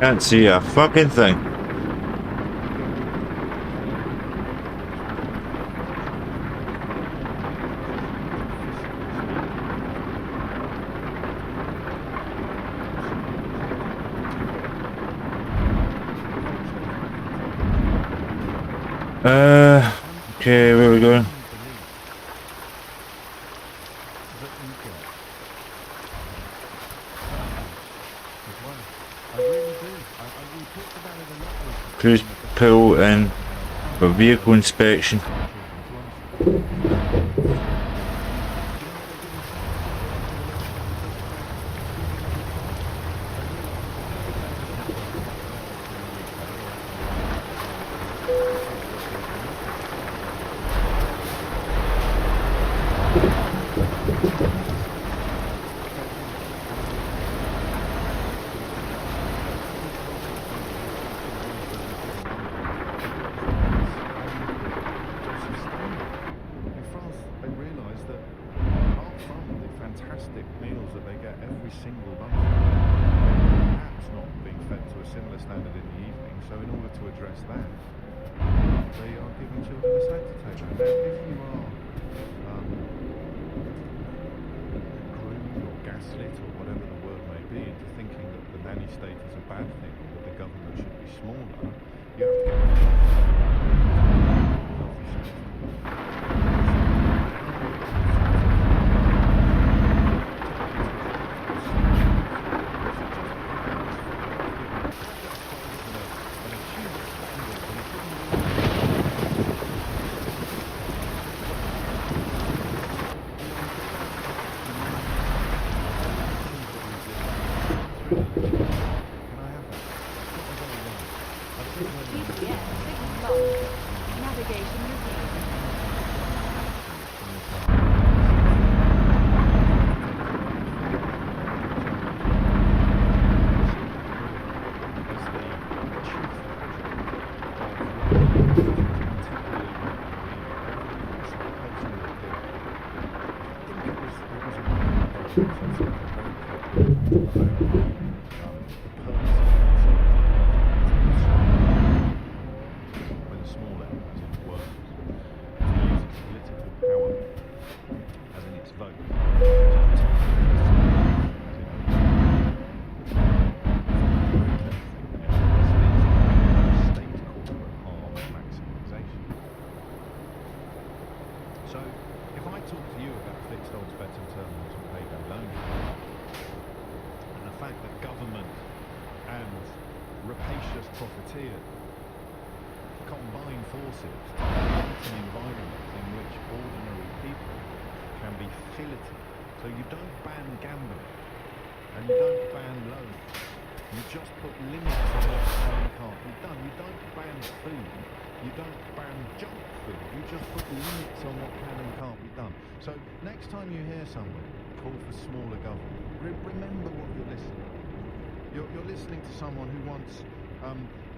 Can't see a fucking thing. Okay, where are we going? Cruise pull in for vehicle inspection.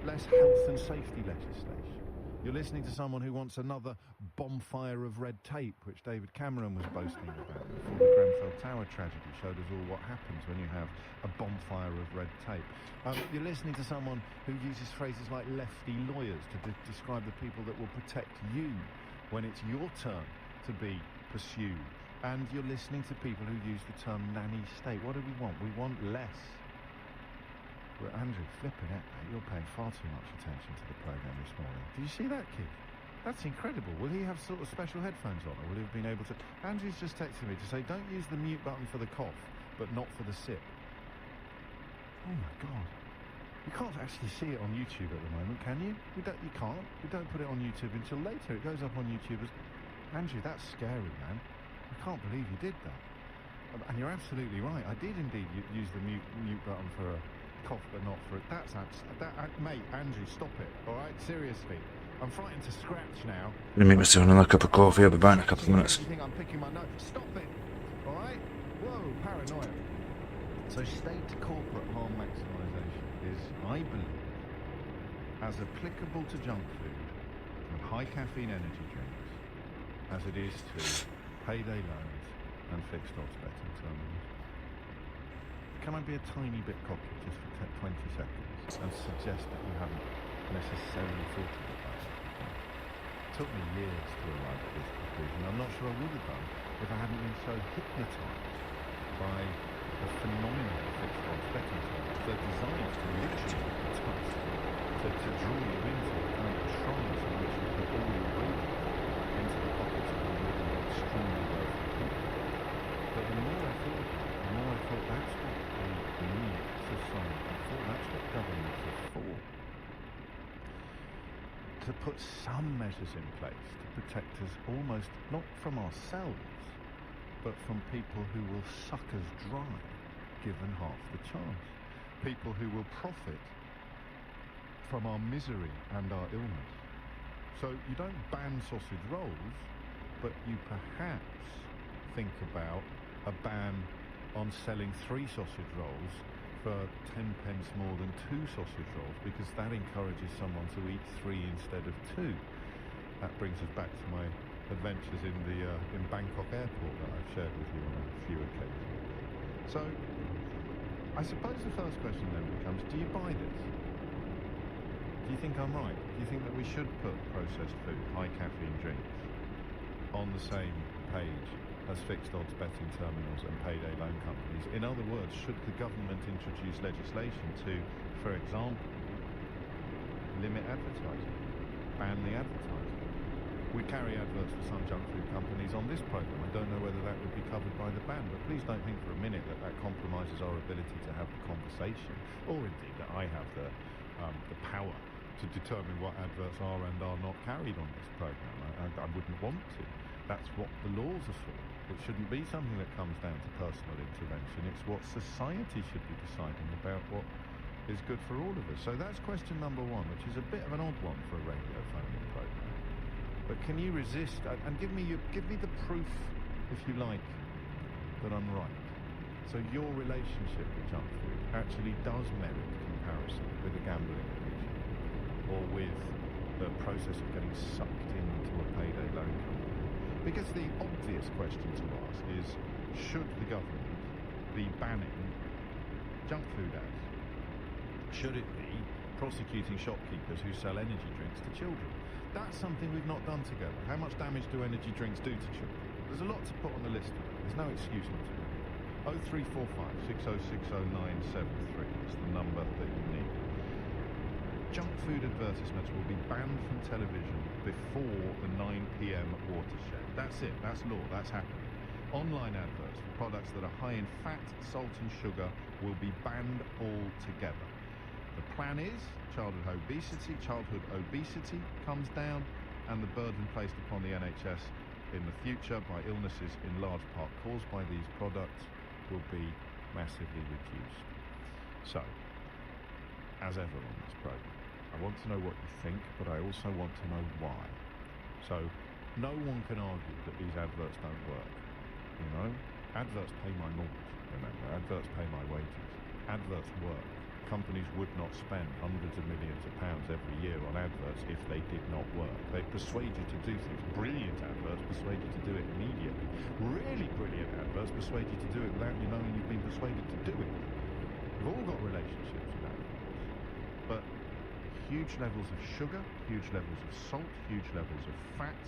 Less health and safety legislation. You're listening to someone who wants another bonfire of red tape, which David Cameron was boasting about before the Grenfell Tower tragedy showed us all what happens when you have a bonfire of red tape. You're listening to someone who uses phrases like lefty lawyers to describe the people that will protect you when it's your turn to be pursued. And you're listening to people who use the term nanny state. What do we want? We want less. Well, Andrew, flipping it, mate. You're paying far too much attention to the programme this morning. Did you see that kid? That's incredible. Will he have sort of special headphones on, or will he have been able to... Andrew's just texted me to say, don't use the mute button for the cough, but not for the sip. Oh my God. You can't actually see it on YouTube at the moment, can you? You can't. We don't put it on YouTube until later. It goes up on YouTube as... Andrew, that's scary, man. I can't believe you did that. And you're absolutely right. I did indeed use the mute button for a... cough, but not for it. Mate, Andrew, stop it. All right, seriously. I'm frightened to scratch now. Let me make myself another cup of coffee. I'll be back in a couple of minutes. You think I'm picking my nose? Stop it. All right. Whoa, paranoia. So, state corporate harm maximisation is, I believe, as applicable to junk food and high caffeine energy drinks as it is to payday loans and fixed odds betting terminals. can I be a tiny bit cocky just for 20 seconds and suggest that you haven't necessarily thought of it that way? It took me years to arrive at this conclusion. I'm not sure I would have done if I hadn't been so hypnotised by the phenomenon of fixed odds betting terms. They're designed to literally entice you, to draw you into a kind of trance in which you put all your weight into the pockets of already extremely wealthy people. But the more I thought, that's what we need society for. That's what governments are for. To put some measures in place to protect us almost not from ourselves, but from people who will suck us dry given half the chance. People who will profit from our misery and our illness. So you don't ban sausage rolls, but you perhaps think about a ban on selling 3 sausage rolls for 10 pence more than 2 sausage rolls, because that encourages someone to eat 3 instead of 2. That brings us back to my adventures in Bangkok airport that I've shared with you on a few occasions. So I suppose the first question then becomes, do you buy this? Do you think I'm right? Do you think that we should put processed food, high caffeine drinks, on the same page as fixed odds betting terminals and payday loan companies? In other words, should the government introduce legislation to, for example, limit advertising, ban the advertising? We carry adverts for some junk food companies on this programme. I don't know whether that would be covered by the ban, but please don't think for a minute that that compromises our ability to have the conversation, or indeed that I have the power to determine what adverts are and are not carried on this programme. I wouldn't want to. That's what the laws are for. It shouldn't be something that comes down to personal intervention. It's what society should be deciding about what is good for all of us. So that's question number 1, which is a bit of an odd one for a radio phone-in programme. But can you resist, and give me the proof, if you like, that I'm right. So your relationship with junk food actually does merit comparison with a gambling addiction, or with the process of getting sucked into a payday loan company. Because the obvious question to ask is, should the government be banning junk food ads? Should it be prosecuting shopkeepers who sell energy drinks to children? That's something we've not done together. How much damage do energy drinks do to children? There's a lot to put on the list of it. There's no excuse not to. 0345 6060973 is the number that you need. Junk food advertisements will be banned from television before the 9 p.m. watershed. That's it. That's law. That's happening. Online adverts for products that are high in fat, salt and sugar will be banned altogether. The plan is childhood obesity comes down, and the burden placed upon the NHS in the future by illnesses in large part caused by these products will be massively reduced. So, as ever on this programme, I want to know what you think, but I also want to know why. So, no one can argue that these adverts don't work. You know, adverts pay my mortgage, remember, adverts pay my wages, adverts work. Companies would not spend hundreds of millions of pounds every year on adverts if they did not work. They persuade you to do things. Brilliant adverts persuade you to do it immediately. Really brilliant adverts persuade you to do it without you knowing you've been persuaded to do it. We've all got relationships with adverts. But huge levels of sugar, huge levels of salt, huge levels of fat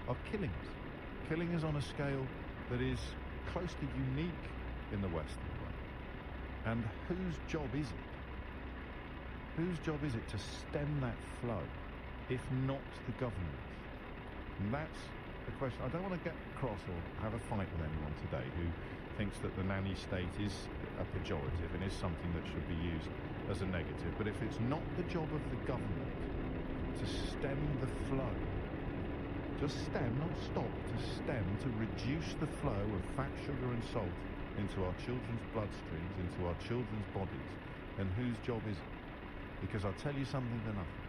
are killing us. Killing us on a scale that is close to unique in the Western world. And whose job is it? Whose job is it to stem that flow, if not the government? And that's the question. I don't want to get across or have a fight with anyone today who thinks that the nanny state is a pejorative and is something that should be used as a negative. But if it's not the job of the government to stem the flow, just stem, not stop, to stem, to reduce the flow of fat, sugar and salt into our children's bloodstreams, into our children's bodies, then whose job is it? Because I'll tell you something to nothing.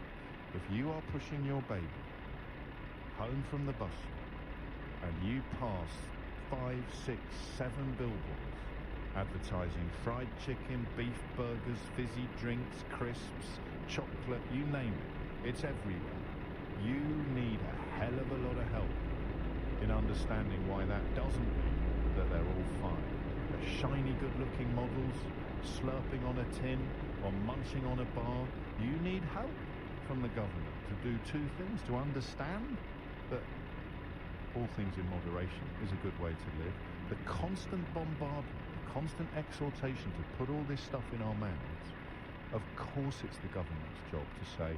If you are pushing your baby home from the bus stop and you pass 5, 6, 7 billboards advertising fried chicken, beef burgers, fizzy drinks, crisps, chocolate, you name it, it's everywhere. You need a hell of a lot of help in understanding why that doesn't mean that they're all fine. shiny, good-looking models slurping on a tin or munching on a bar. You need help from the government to do two things: to understand that all things in moderation is a good way to live. The constant bombardment, the constant exhortation to put all this stuff in our mouths, of course it's the government's job to say,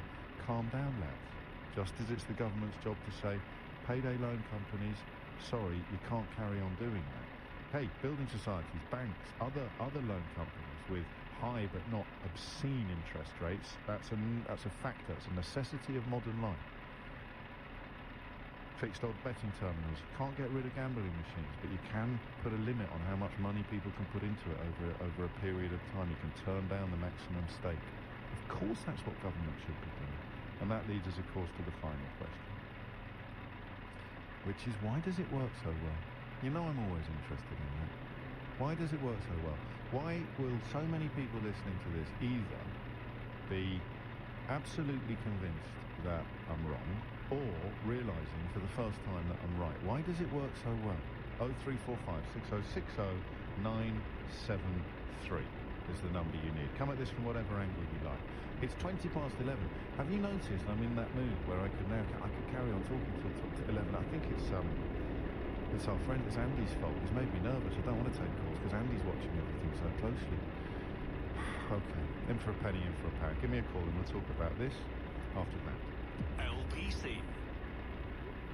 calm down lads, just as it's the government's job to say, payday loan companies, sorry, you can't carry on doing that. Hey, building societies, banks, other loan companies with high but not obscene interest rates, that's a factor, it's a necessity of modern life. Fixed odd betting terminals, can't get rid of gambling machines, but you can put a limit on how much money people can put into it over a period of time. You can turn down the maximum stake. Of course that's what government should be doing. And that leads us, of course, to the final question, which is, why does it work so well? You know I'm always interested in that. Why does it work so well? Why will so many people listening to this either be absolutely convinced that I'm wrong, or realising for the first time that I'm right? Why does it work so well? 0345 6060 973 is the number you need. Come at this from whatever angle you like. It's 20 past 11. Have you noticed I'm in that mood where I could carry on talking till 11? I think it's our friend, it's Andy's fault. He's made me nervous. I don't want to take calls because Andy's watching everything so closely. Okay, in for a penny, in for a pound. Give me a call and we'll talk about this after that. LBC.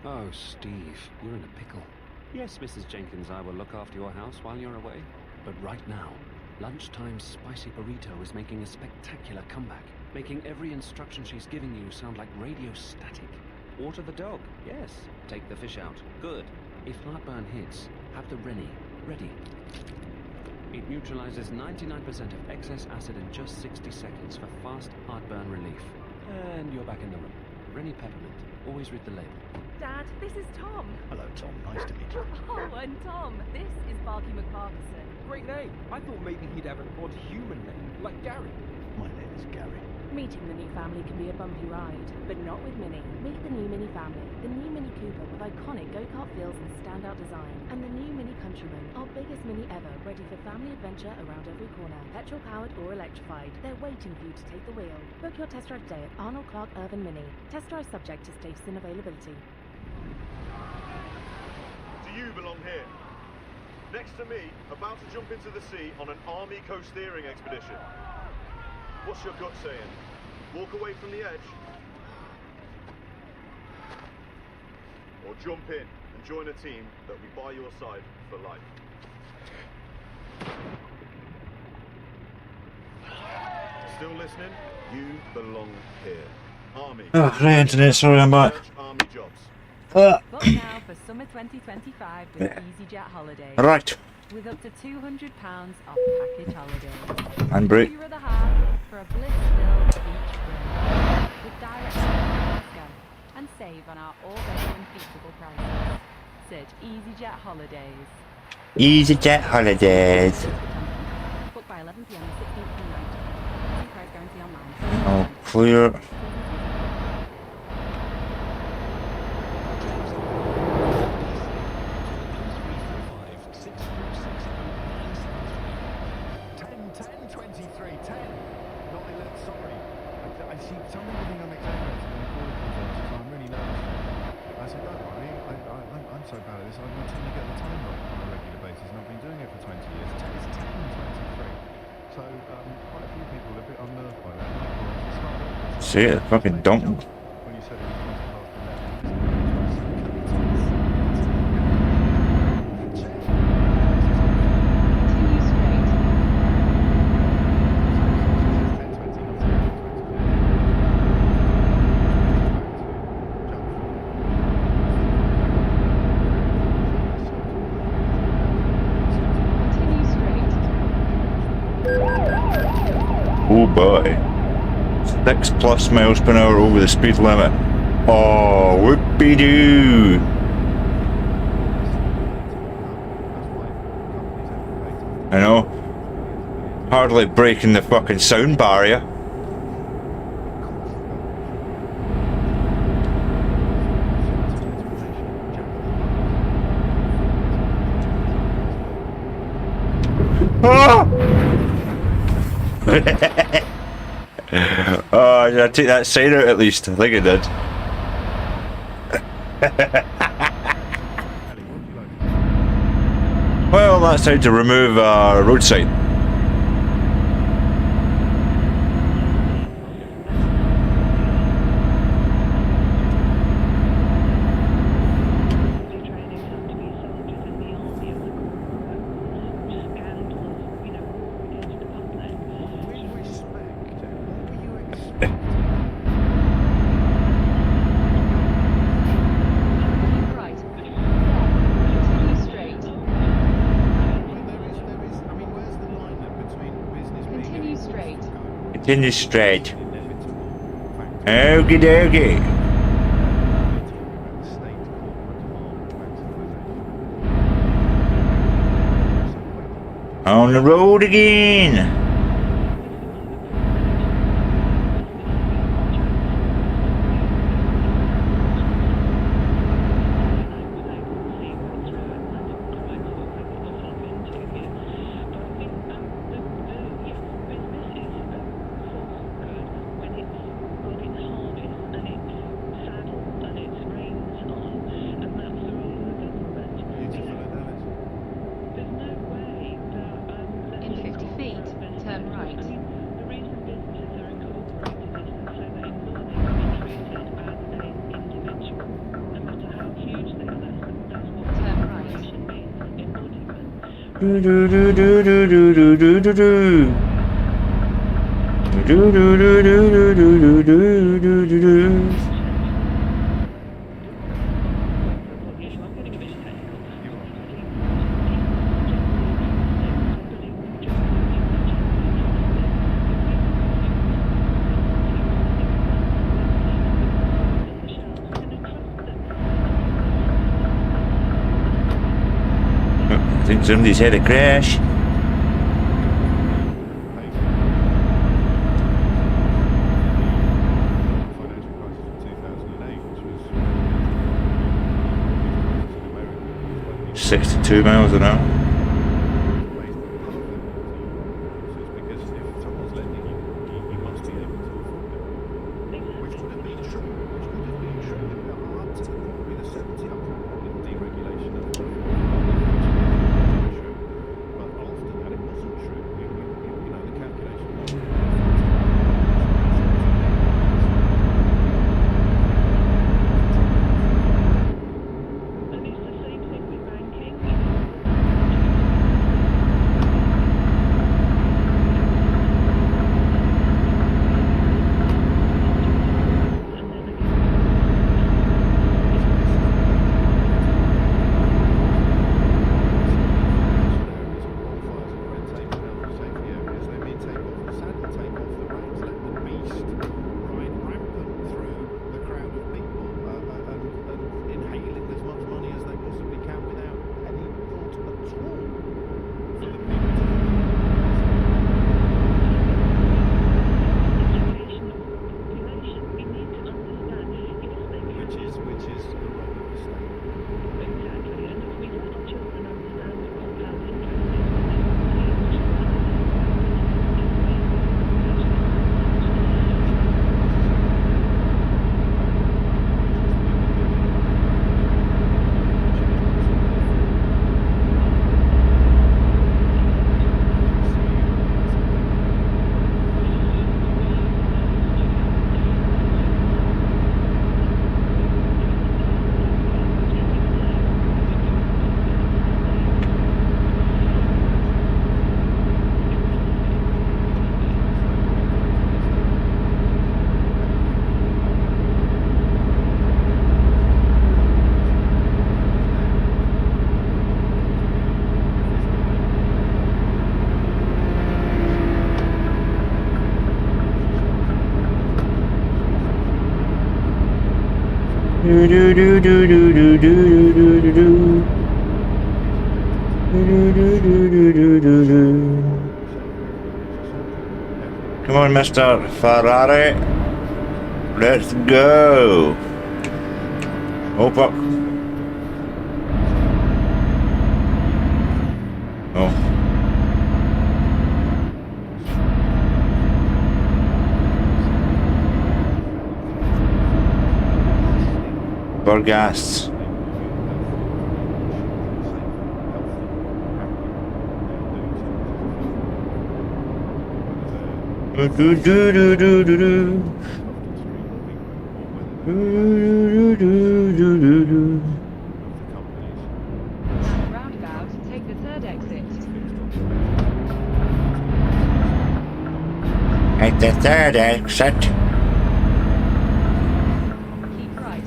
Oh, Steve, you're in a pickle. Yes, Mrs. Jenkins, I will look after your house while you're away. But right now, Lunchtime's Spicy Burrito is making a spectacular comeback, making every instruction she's giving you sound like radio static. Water the dog, yes. Take the fish out, good. If heartburn hits, have the Rennie ready. It neutralizes 99% of excess acid in just 60 seconds for fast heartburn relief. And you're back in the room. Rennie Peppermint. Always read the label. Dad, this is Tom. Hello, Tom. Nice to meet you. Oh, and Tom, this is Barky McParkinson. Great name. I thought maybe he'd have an odd human name, like Gary. My name is Gary. Meeting the new family can be a bumpy ride, but not with Mini. Meet the new Mini family. The new Mini Cooper with iconic go-kart feels and standout design. And the new Mini Countryman, our biggest Mini ever, ready for family adventure around every corner. Petrol-powered or electrified. They're waiting for you to take the wheel. Book your test drive today at Arnold Clark Irvin Mini. Test drive subject to status and availability. Do you belong here? Next to me, about to jump into the sea on an army coast-steering expedition. What's your gut saying? Walk away from the edge? Or jump in and join a team that will be by your side for life? Still listening? You belong here. Army. Oh, right, internet, sorry, I'm back. Army jobs. Book now for summer 2025 with EasyJet Holidays. Right. With up to £200 off package holidays. And break. You're the half for a bliss-filled beach trip. With direct flights to Glasgow. And save on our all-day unbeatable prices. Search EasyJet Holidays. EasyJet Holidays. Book by 11 p.m. the 16th of night. See price guarantee online. Oh, clear. See it, fucking dump. Oh boy. 6+ miles per hour over the speed limit. Oh, whoopie-doo! I know. Hardly breaking the fucking sound barrier. Oh! Oh, did I take that sign out at least? I think I did. Well, that's how to remove a road sign. Right. Continue straight. Continue straight. Continue straight. Okie dokie. On the road again. In 50 feet, turn right. Turn right. Do do do do do do do do do do. Do do do do do do do do do do. I think somebody's had a crash. $62 miles an hour. Do do do do do do do do do do. Do do do do do do do. Come on, Mr. Ferrari. Let's go. Open up. Oh. Burgasts. Do do do do do do. Do do do do do. Roundabout, take the third exit. At the third exit. Keep right.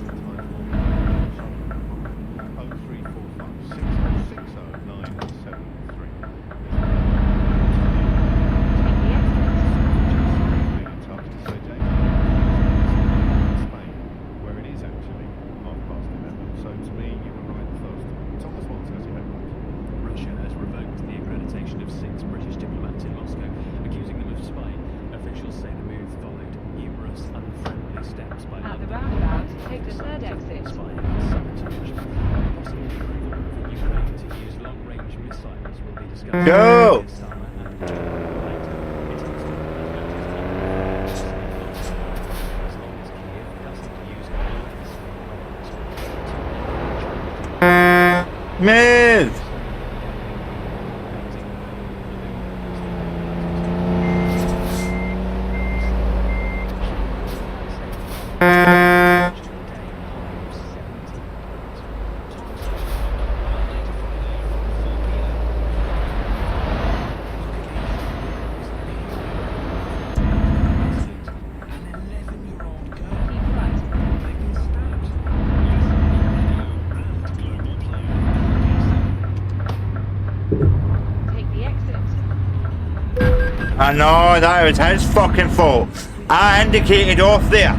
Russia has revoked the accreditation of 6 British diplomats in Moscow, accusing them of spying. Officials say the move followed numerous unfriendly steps by At the London. roundabout, take the third exit. Spying and sabotage. Possible approval for Ukraine to use long-range missiles will be discussed Go! this summer and later. It's also as long as Kiev doesn't use Move! Take the exit. I know, that was his fucking fault. I indicated off there.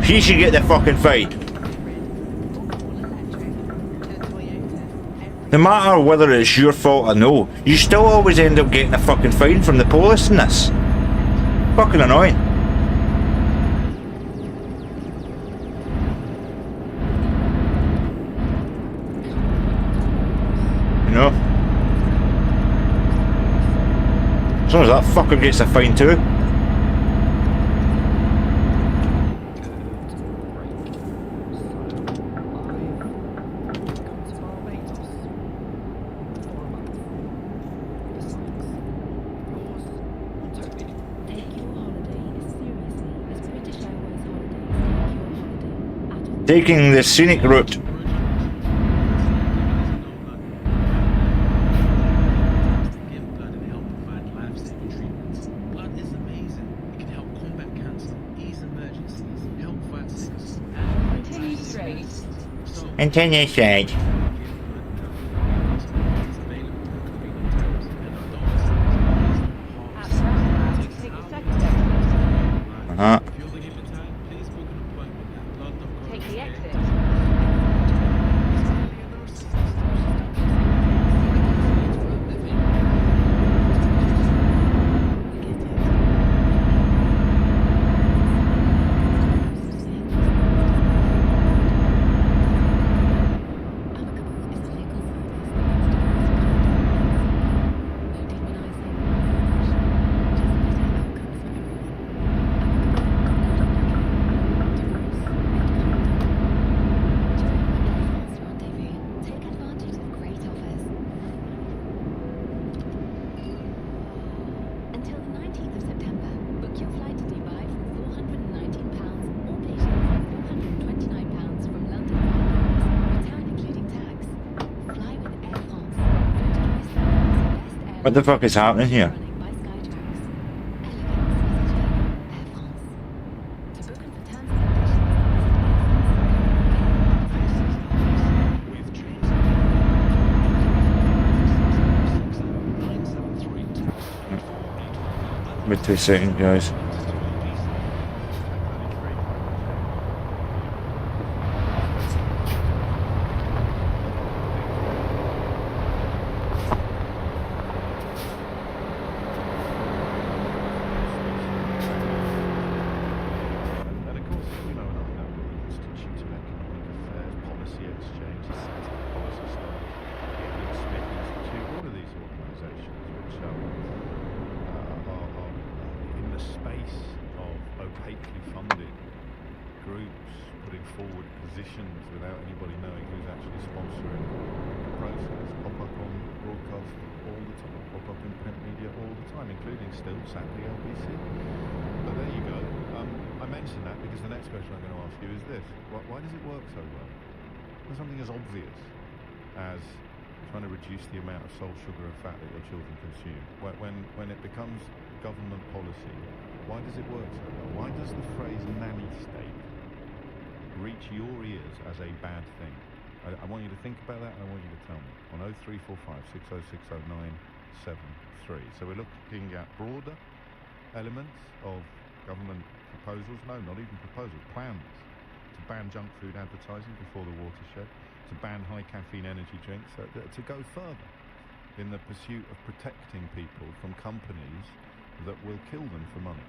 He should get the fucking fight. No matter whether it's your fault or no, you still always end up getting a fucking fine from the police in this. Fucking annoying. You know? As long as that fucker gets a fine too. Taking the scenic route. Continue straight. Continue straight. At the roundabout, take the second exit. Uh-huh. Take the exit. Until the 19th of September, book your flight to Dubai from £419 or pay £429 from London via Paris, return including tax. Fly with Air France, voted by Stanley's best airline What the fuck is happening here? running by Skytrax. Elegance is a journey, Air France. To book and for terms and Wait 2 seconds, guys. And of course, you know, another member of the Institute of Economic Affairs Policy Exchange, the Centre for Policy Study, Ian Smith Institute, all of these organisations which are in the space forward positions without anybody knowing who's actually sponsoring the process pop up on broadcast all the time, pop up in print media all the time, including still, sadly, LBC. But there you go. I mention that because the next question I'm going to ask you is this. Why does it work so well? When something as obvious as trying to reduce the amount of salt, sugar and fat that your children consume, when it becomes government policy, why does it work so well? Why does the phrase nanny state reach your ears as a bad thing? I want you to think about that and I want you to tell me on 0345 6060 973. So we're looking at broader elements of government proposals, no, not even proposals, plans to ban junk food advertising before the watershed, to ban high caffeine energy drinks, to go further in the pursuit of protecting people from companies that will kill them for money.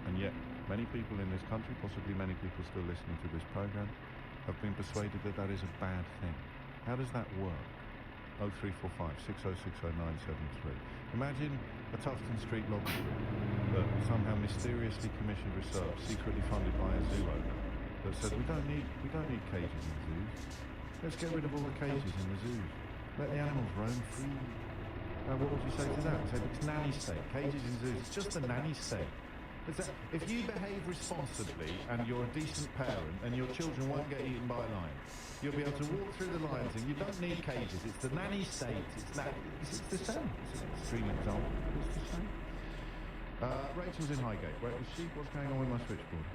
And yet many people in this country, possibly many people still listening to this programme, have been persuaded that that is a bad thing. How does that work? 0345 6060 973. Imagine a Tufton Street lobby that somehow mysteriously commissioned research secretly funded by a zoo owner that said we don't need cages in zoos. Let's get rid of all the cages in the zoos. Let the animals roam free. What would you say to that? Say it's nanny state. Cages in zoos. It's just a nanny state. If you behave responsibly and you're a decent parent and your children won't get eaten by a lion, you'll be able to walk through the lions and you don't need cages. It's the nanny state. It's the same. It's an extreme example. It's the same. Rachel's in Highgate. What's going on with my switchboard?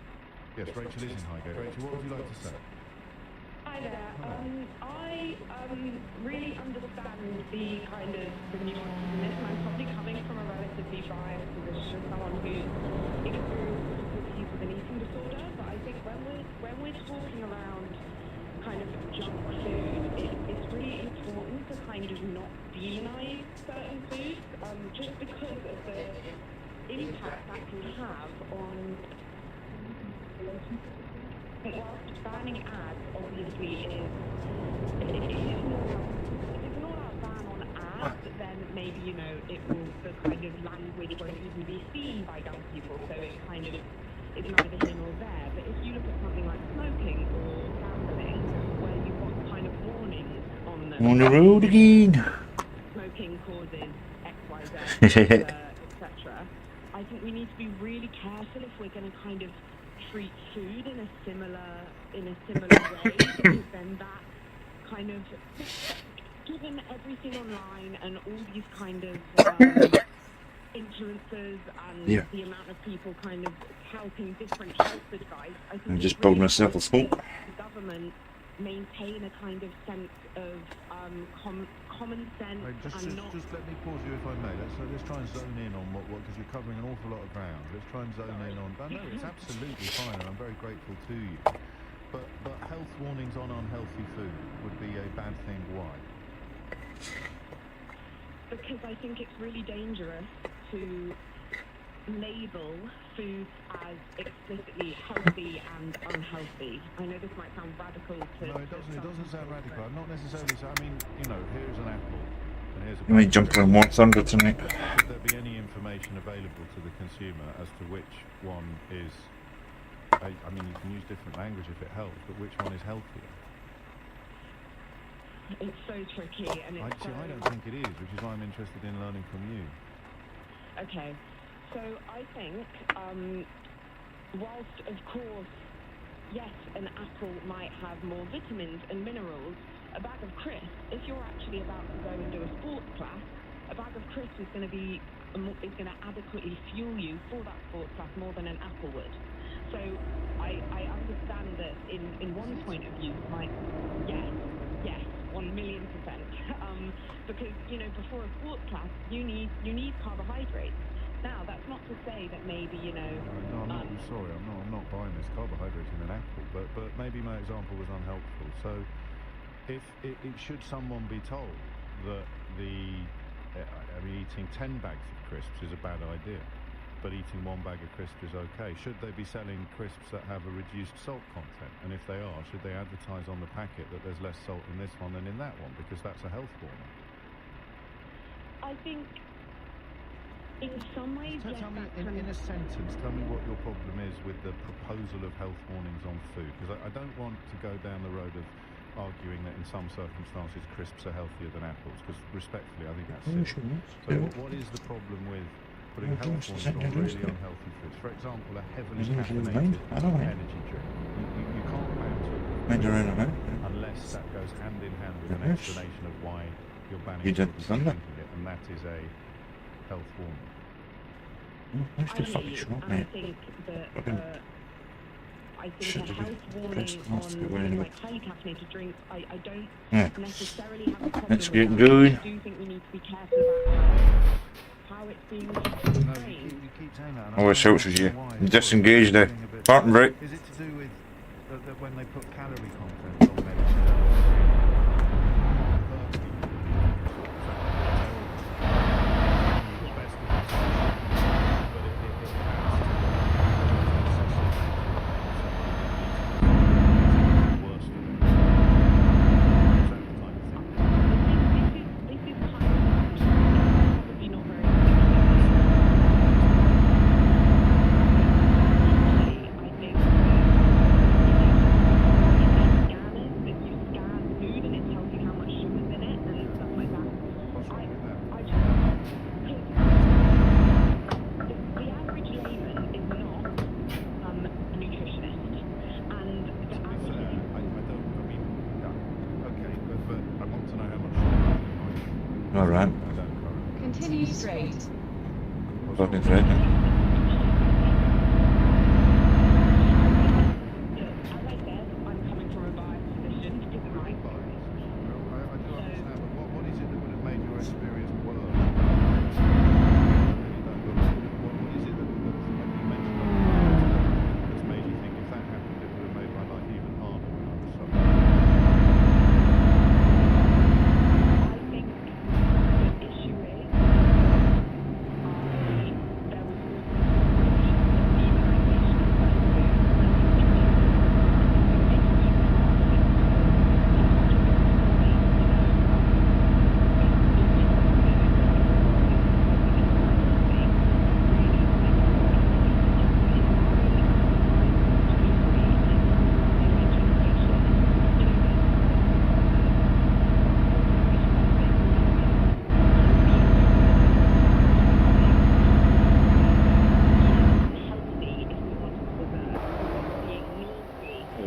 Yes, Rachel is in Highgate. Rachel, what would you like to say? Hi there. I really understand the kind of the nuances in this, and I'm probably coming from a relatively biased position, someone who's experienced difficulties with an eating disorder. But I think when we're talking around kind of junk food, it's really important to kind of not demonize certain foods, just because of the impact that can have on. Whilst banning ads obviously is, if it's an all-out ban on ads, then maybe, you know, the kind of language won't even be seen by young people, so it kind of is neither here nor there. But if you look at something like smoking or gambling, where you've got kind of warnings on them. On the road again. Smoking causes X, Y, Z, etc. I think we need to be really careful if we're going to kind of treat food in a similar way, because then that kind of, given everything online and all these kind of influencers and the amount of people kind of helping different health advice, I think I'm just building myself a smoke. The government maintain a kind of sense of common sense. Right, just let me pause you if I may. Let's try and zone in on what because you're covering an awful lot of ground. Let's try and zone in on. No, it's absolutely fine, and I'm very grateful to you. But health warnings on unhealthy food would be a bad thing. Why? Because I think it's really dangerous to label foods as explicitly healthy and unhealthy. I know this might sound radical to... No, it doesn't sound radical. I'm not necessarily saying, I mean, you know, here's an apple, and here's a... You may jump on War Thunder tonight. Should there be any information available to the consumer as to which one is... I mean, you can use different language if it helps, but which one is healthier? It's so tricky, and it's I don't think it is, which is why I'm interested in learning from you. Okay. So I think, whilst of course, yes, an apple might have more vitamins and minerals, a bag of crisps, if you're actually about to go and do a sports class, a bag of crisps is going to adequately fuel you for that sports class more than an apple would. So I understand that in one point of view, like, yes, 1,000,000%. Because, you know, before a sports class, you need carbohydrates. Now, that's not to say that maybe, you know... No, I'm sorry, I'm not buying this carbohydrates in an apple, but maybe my example was unhelpful. So, if should someone be told that eating 10 bags of crisps is a bad idea, but eating 1 bag of crisps is okay? Should they be selling crisps that have a reduced salt content? And if they are, should they advertise on the packet that there's less salt in this one than in that one, because that's a health warning? I think In some ways, yes, Tell me, that in a sentence, tell me what your problem is with the proposal of health warnings on food. Because I don't want to go down the road of arguing that in some circumstances crisps are healthier than apples. Because respectfully, I think that's silly. So what is the problem with putting health warnings on really unhealthy foods? For example, a heavily caffeinated energy drink. You can't ban to unless that goes hand in hand with an explanation of why you're banning children from drinking it, and that is a health warning. That's the fucking short, mate. I think a health warning on like highly caffeinated drinks, I don't necessarily have a problem Let's with get that. going. I do think we need to be careful about how it's being framed. You keep saying that. Oh, it helps with you. Disengage now. Parting break. Is it to do with that when they put calorie content on medicine? Alright. Continue straight. Fucking threatening.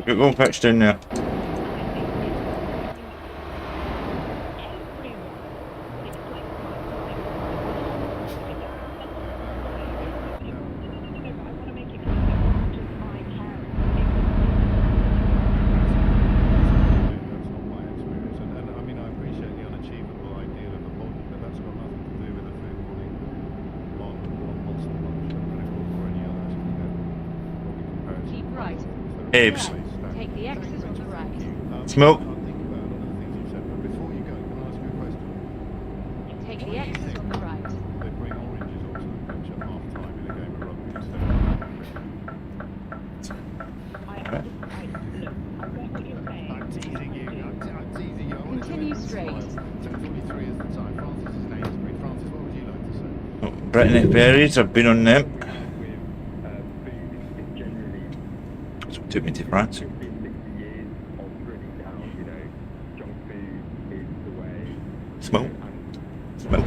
Get one patched in there. Abe's. Take the exit on the right. Smoke. Take the exit on the right. They bring oranges onto the pitch at half time in a game of rugby instead of I'm teasing you. I'm teasing you. Continue straight. 10:43 is the time. Francis is Amesbury. Francis, what would you like to say? Brittany Berries, I've been on them. That's what took me to France. Smoke. Smoke.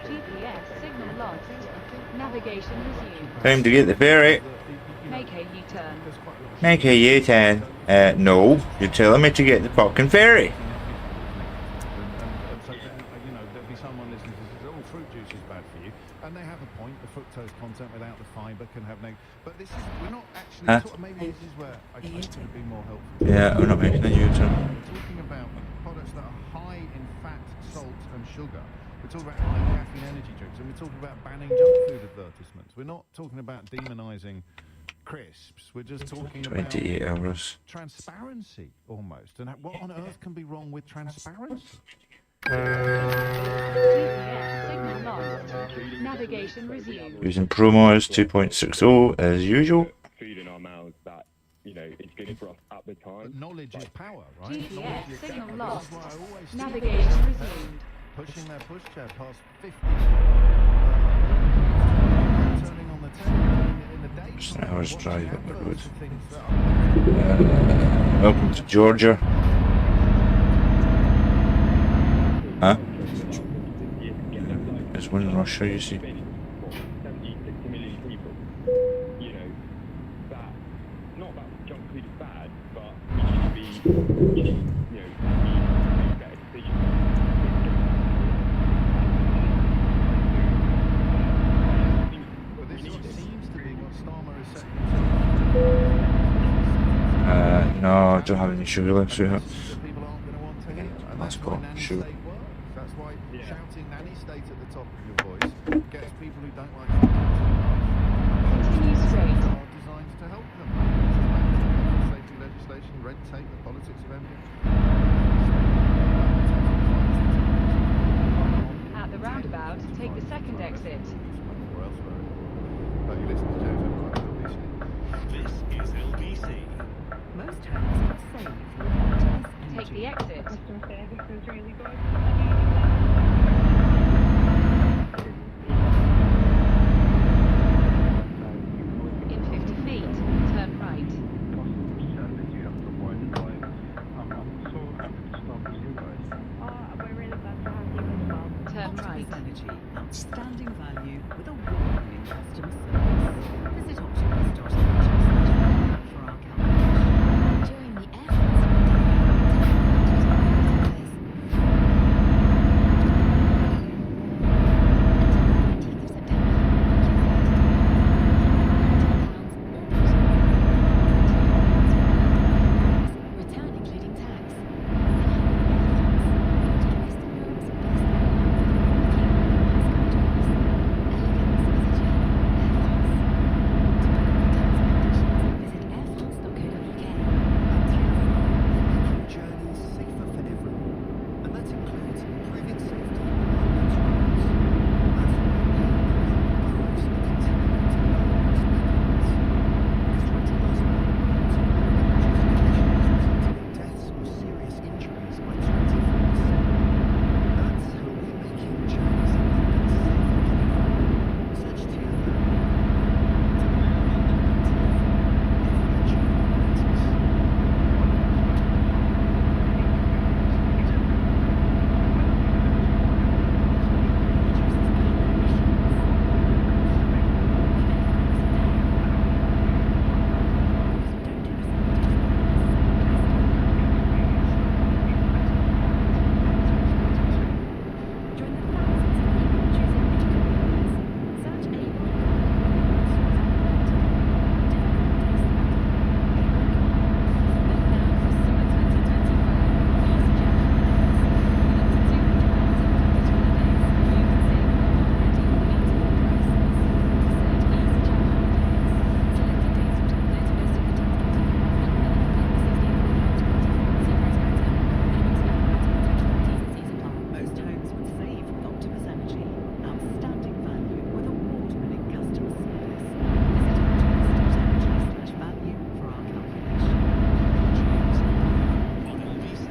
GPS signal lost. Navigation resumed. Time to get the ferry. Make a U-turn. Make a U-turn. No, you're telling me to get the fucking ferry. So, you know, there'll be someone listening who says, oh, fruit juice is bad for you. And they have a point. The fructose content without the fibre can have But this is, we're not actually, maybe this is where I should have been more helpful. Yeah, we're not making a U-turn. We're talking about products that are high in fat, salt and sugar. We're talking about high caffeine energy drinks, and we're talking about banning junk food advertisements. We're not talking about demonising crisps. We're just talking 28 about hours. transparency, almost. And what on earth can be wrong with transparency? GPS signal lost. Navigation resumed. Using promos 2.60 as usual. Food in our mouths that you know, it's good for us at the time. But knowledge is power, right? GPS signal This lost. is why I always see Navigation people resumed. pushing their pushchair past 50. Turning on the tail in the day. Just an hour's drive up the road. Welcome to Georgia. Huh? It's one in Russia, you see. 70, 60 million people. You know, that, not that junk food is bad, but we should be, you know, we make better decisions. But this seems to be what Starmer is saying. No, I don't have any sugar left, sweetheart. People aren't going to want to hear. And Let's that's go. why nanny Sugar. state works. That's why shouting nanny state at the top of your voice gets people who don't like it. Continue straight. Are designed to help them. Health safety legislation, red tape, the politics of MPs. At the roundabout, take the second exit. Or elsewhere. You listen to James O'Brien, obviously. This is LBC. Most homes are safe with Optimus Take Energy. the exit. Customer service is really good. In 50 feet, turn right. We're really glad to have you as well. Turn Optimus right. Energy, outstanding value with award-winning customer service. Visit optimus.energy/for our calculation. During the Air Force return including tax. Journeys safer for everyone, and that includes improving safety and maintenance routes. That's why boroughs are continuing to lower experience. Because 20 miles per hour resulting in deaths or serious injuries by 2040. That's how we're making journeys in London safer for everyone. Search TfL. Every journey matters. Most homes would save with Optimus Energy. Outstanding value with award-winning customer service. Visit optimus.energy/value for our calculation. On LBC.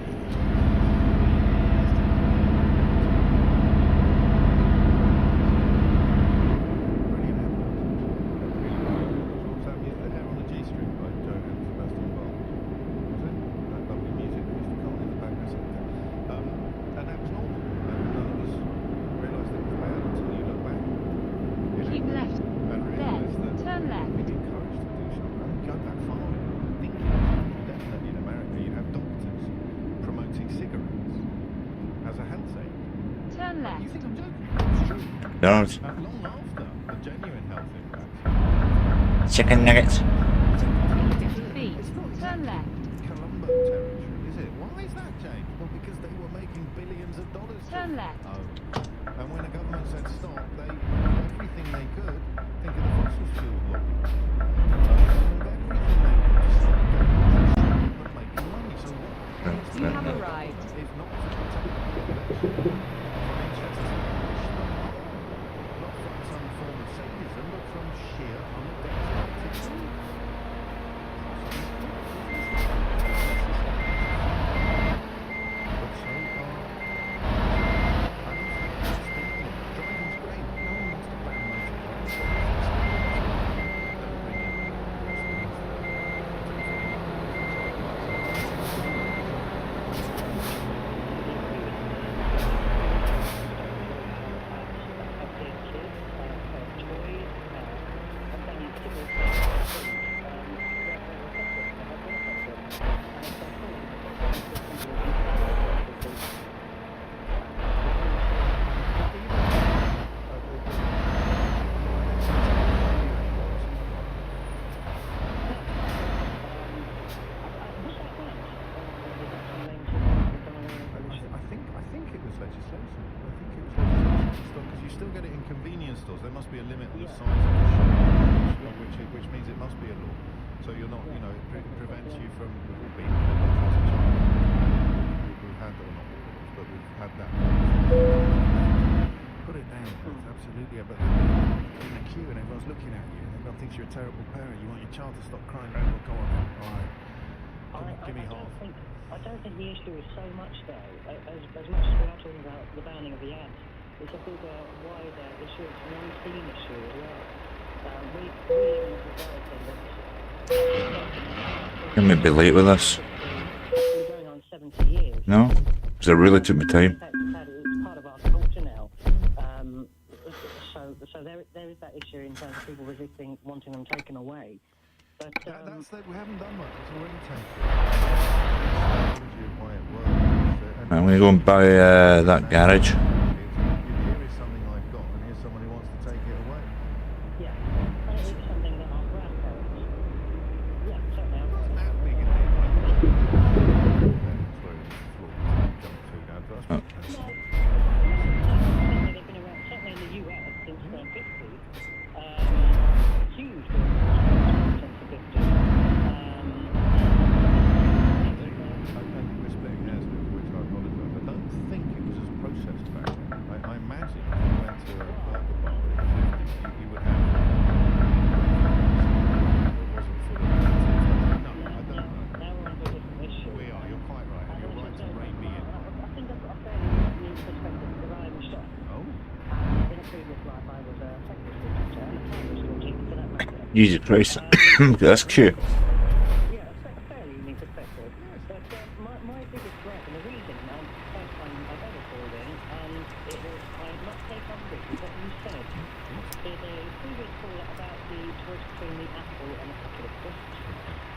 That music, the hair on the G string by Joe and Sebastian Bach. Was it? That lovely music that used to come on in the back of something. And that was normal. And none of us realised it was bad until you look back. You know, Keep left. and realise that Turn left. we're encouraged to do something. And go back far. Think definitely in America you have doctors promoting cigarettes as a health aid. Turn left. You think I'm joking? It's true. Don't. Long after the genuine health impact. Chicken nuggets. 50 feet, turn left. Colombo territory, is it? Why is that, James? Well, because they were making billions of dollars. Turn left. Oh. And when the government said stop, they did everything they could. Think of the fossil fuel lobby. Everything they could to stop government from making money. So what? You have arrived. If not to protect the population, from interest to push them hard. Not from some form of sadism, but from sheer unadulterated greed. I think it was legislation. I think it was legislation because you still get it in convenience stores. There must be a limit on the size of the shop, which means it must be a law. So you're not, you know, it prevents you from being. We've had that, or not, but we've had that. Put it down. Absolutely. Yeah, but in the queue and everyone's looking at you, and everyone thinks you're a terrible parent. You want your child to stop crying. Well, go on, then. All right. Give me half. I don't think the issue is so much, though, as much as we are talking about the banning of the ads, it's a bigger, wider issue. It's an unseen issue as well. We live in a society Can we be late with this? that's going on 70 years. No? Because I really took my time. It's part of our culture now. So there is that issue in terms of people resisting wanting them taken away. But That's we haven't done much. It's already taken. I'm going to go and buy that garage. Here is something I've got, and here's someone who wants to take it away. Yeah, and it is something that our grandparents, yeah, certainly our That big a deal. Junk food adverts. They've been around, certainly in the US, since the 50s. Huge since the 50s. We're splitting hairs, which I apologise. I don't think it was as processed back then. I imagine if you went to a burger bar in the 50s, you would have. It wasn't full of additives. No, I don't know. Now we're on to a different issue. We are. You're quite right. And you're right to rein me in. I think I've got a fairly new perspective because I am a chef. Oh. In a previous life, I was a secondary school teacher and a primary school teacher for that matter. Jesus Christ. That's cute. Yeah, a fairly unique perspective. But my biggest gripe, and the reason, first time I've ever called in, and it was, I must take umbrage with what you said, is a previous call about the choice between the apple and a packet of crisps.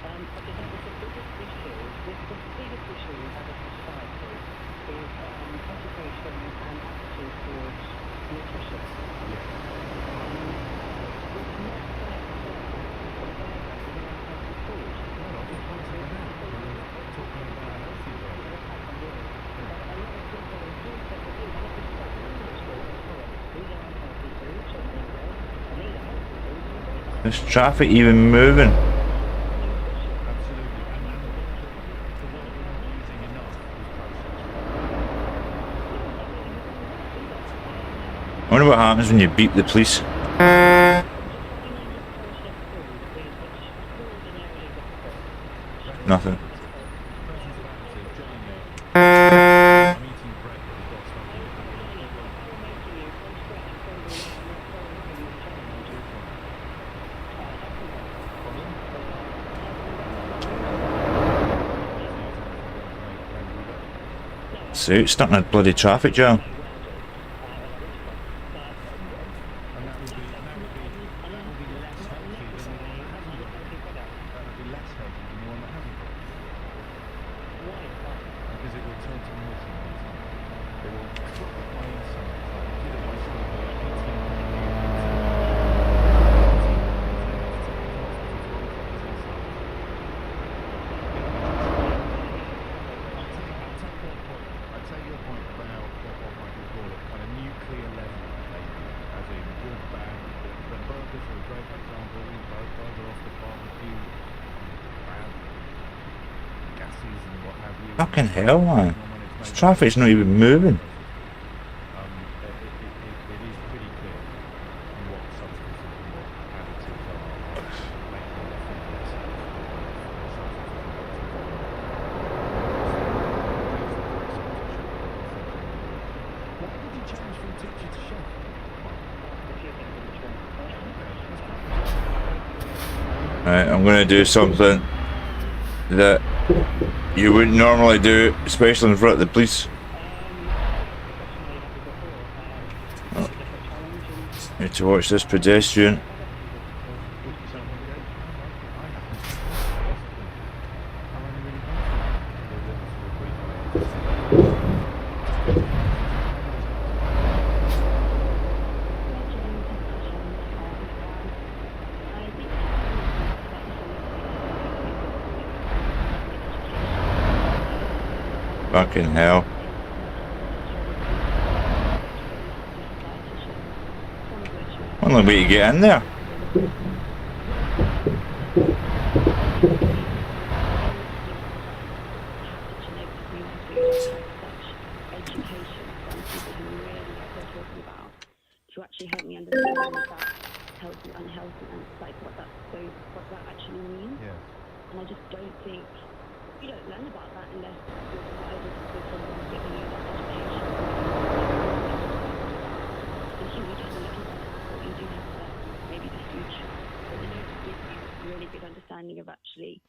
Because that was the biggest issue, the biggest issue we have as a society is education and attitude towards nutrition. Is traffic even moving? I wonder what happens when you beat the police. Nothing. So it's stuck in a bloody traffic jam. Fucking hell, man. This traffic's not even moving. Right, I'm going to do something that you wouldn't normally do, especially in front of the police. Oh. Need to watch this pedestrian. Fucking hell. Only way to get in there. To actually help me understand that healthy, unhealthy, and like what that actually means. Yeah. And I just don't think you don't learn about that unless you're provided with someone giving you that education. And you would have a look at that, but you do have to maybe the future. But you know, to give you a really good understanding of actually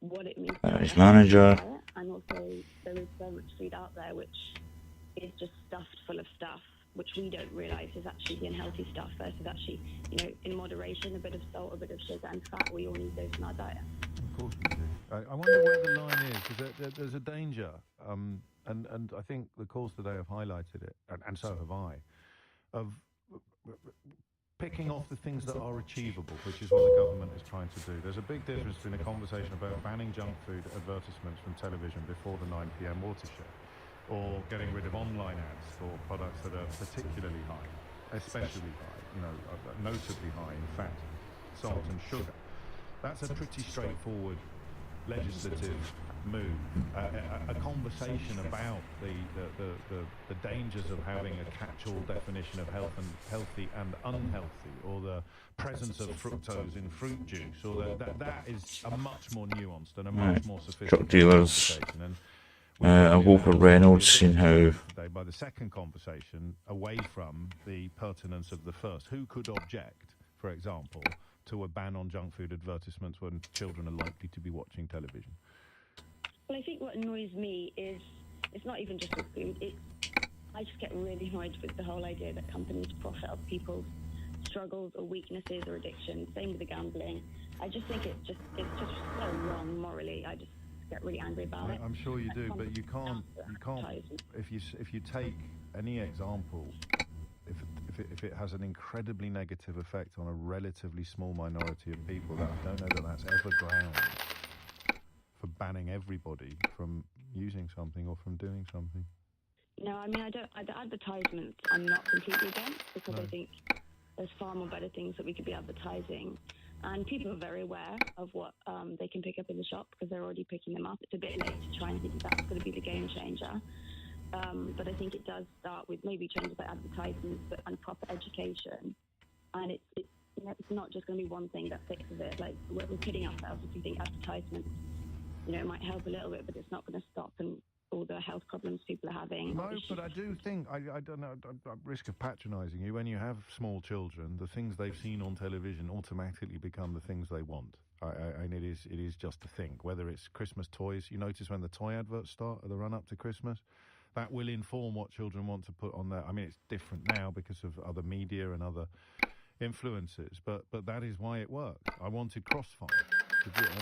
what it means. His manager. And also, there is so much food out there which is just stuffed full of stuff which we don't realise is actually the unhealthy stuff versus actually, you know, in moderation, a bit of salt, a bit of sugar and fat. We all need those in our diet. Of course we do. I wonder where the line is, because there's a danger, and I think the calls today have highlighted it, and so have I, of picking off the things that are achievable, which is what the government is trying to do. There's a big difference between a conversation about banning junk food advertisements from television before the 9 p.m. watershed, or getting rid of online ads for products that are particularly high, especially high, you know, notably high in fat, salt and sugar. That's a pretty straightforward legislative move. A conversation about the dangers of having a catch-all definition of healthy and unhealthy, or the presence of fructose in fruit juice, or that is a much more nuanced and a much more sophisticated Truck dealers. conversation. A Walker Reynolds seen how By the second conversation, away from the pertinence of the first. Who could object, for example, to a ban on junk food advertisements when children are likely to be watching television? Well, I think what annoys me is it's not even just with food. I just get really annoyed with the whole idea that companies profit off people's struggles or weaknesses or addictions. Same with the gambling. I just think it's just so wrong morally. I just get really angry about it. I'm sure you do, but you can't. If you take any example, if it has an incredibly negative effect on a relatively small minority of people, I don't know that that's ever ground for banning everybody from using something or from doing something. No, I mean, the advertisements I'm not completely against, because I think there's far more better things that we could be advertising. And people are very aware of what they can pick up in the shop because they're already picking them up. It's a bit late to try and think that's going to be the game changer. But I think it does start with maybe changes like advertisements and proper education. And it's not just going to be one thing that fixes it. Like, we're kidding ourselves if we think advertisements, you know, it might help a little bit, but it's not going to stop and all the health problems people are having. No, but I do think, I don't know, at risk of patronising you, when you have small children, the things they've seen on television automatically become the things they want. And it is just a thing. Whether it's Christmas toys, you notice when the toy adverts start at the run-up to Christmas, that will inform what children want to put on there. I mean, it's different now because of other media and other influences, but that is why it worked. I wanted Crossfire,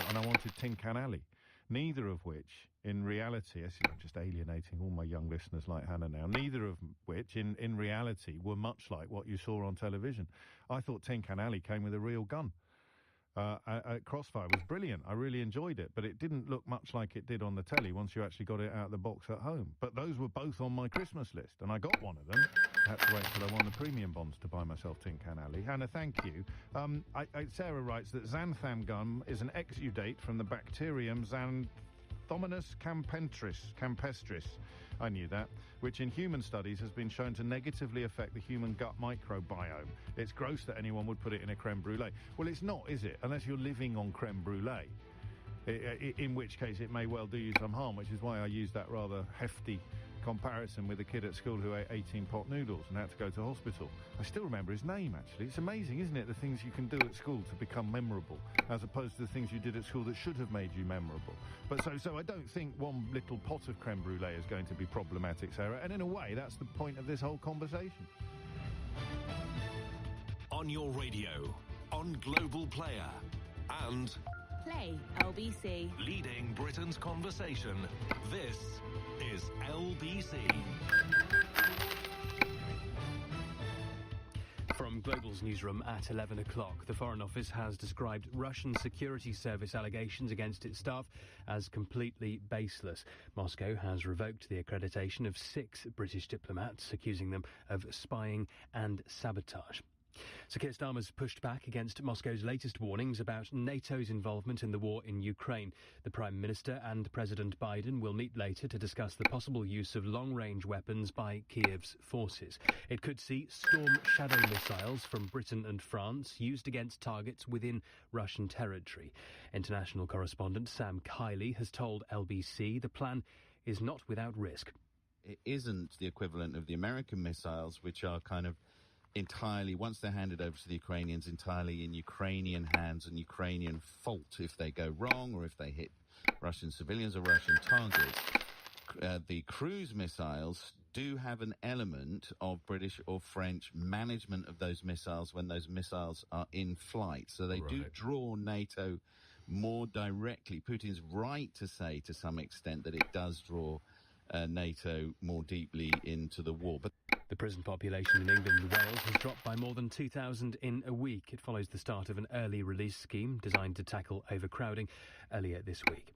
and I wanted Tin Can Alley. Neither of which, in reality, I'm just alienating all my young listeners like Hannah now, neither of which, in reality, were much like what you saw on television. I thought Tin Can Alley came with a real gun. Crossfire was brilliant. I really enjoyed it, but it didn't look much like it did on the telly once you actually got it out of the box at home. But those were both on my Christmas list, and I got one of them. I had to wait till I won the premium bonds to buy myself Tin Can Alley. Hannah, thank you. Sarah writes that xanthan gum is an exudate from the bacterium Xanthomonas campestris. I knew that, which in human studies has been shown to negatively affect the human gut microbiome. It's gross that anyone would put it in a creme brulee. Well, it's not, is it? Unless you're living on creme brulee, in which case it may well do you some harm, which is why I used that rather hefty comparison with a kid at school who ate 18 pot noodles and had to go to hospital. I still remember his name, actually. It's amazing, isn't it, the things you can do at school to become memorable, as opposed to the things you did at school that should have made you memorable. But so I don't think one little pot of creme brulee is going to be problematic, Sarah, and in a way, that's the point of this whole conversation. On your radio, on Global Player, and Play LBC. leading Britain's conversation, this is LBC. From Global's newsroom at 11 o'clock, the Foreign Office has described Russian security service allegations against its staff as completely baseless. Moscow has revoked the accreditation of 6 British diplomats, accusing them of spying and sabotage. Sir Keir Starmer's pushed back against Moscow's latest warnings about NATO's involvement in the war in Ukraine. The Prime Minister and President Biden will meet later to discuss the possible use of long-range weapons by Kiev's forces. It could see Storm Shadow missiles from Britain and France used against targets within Russian territory. International correspondent Sam Kiley has told LBC the plan is not without risk. It isn't the equivalent of the American missiles, which are kind of entirely, once they're handed over to the Ukrainians, entirely in Ukrainian hands and Ukrainian fault if they go wrong or if they hit Russian civilians or Russian targets. The cruise missiles do have an element of British or French management of those missiles when those missiles are in flight. So they do draw NATO more directly. Putin's right to say to some extent that it does draw NATO more deeply into the war. But the prison population in England and Wales has dropped by more than 2,000 in a week. It follows the start of an early release scheme designed to tackle overcrowding earlier this week.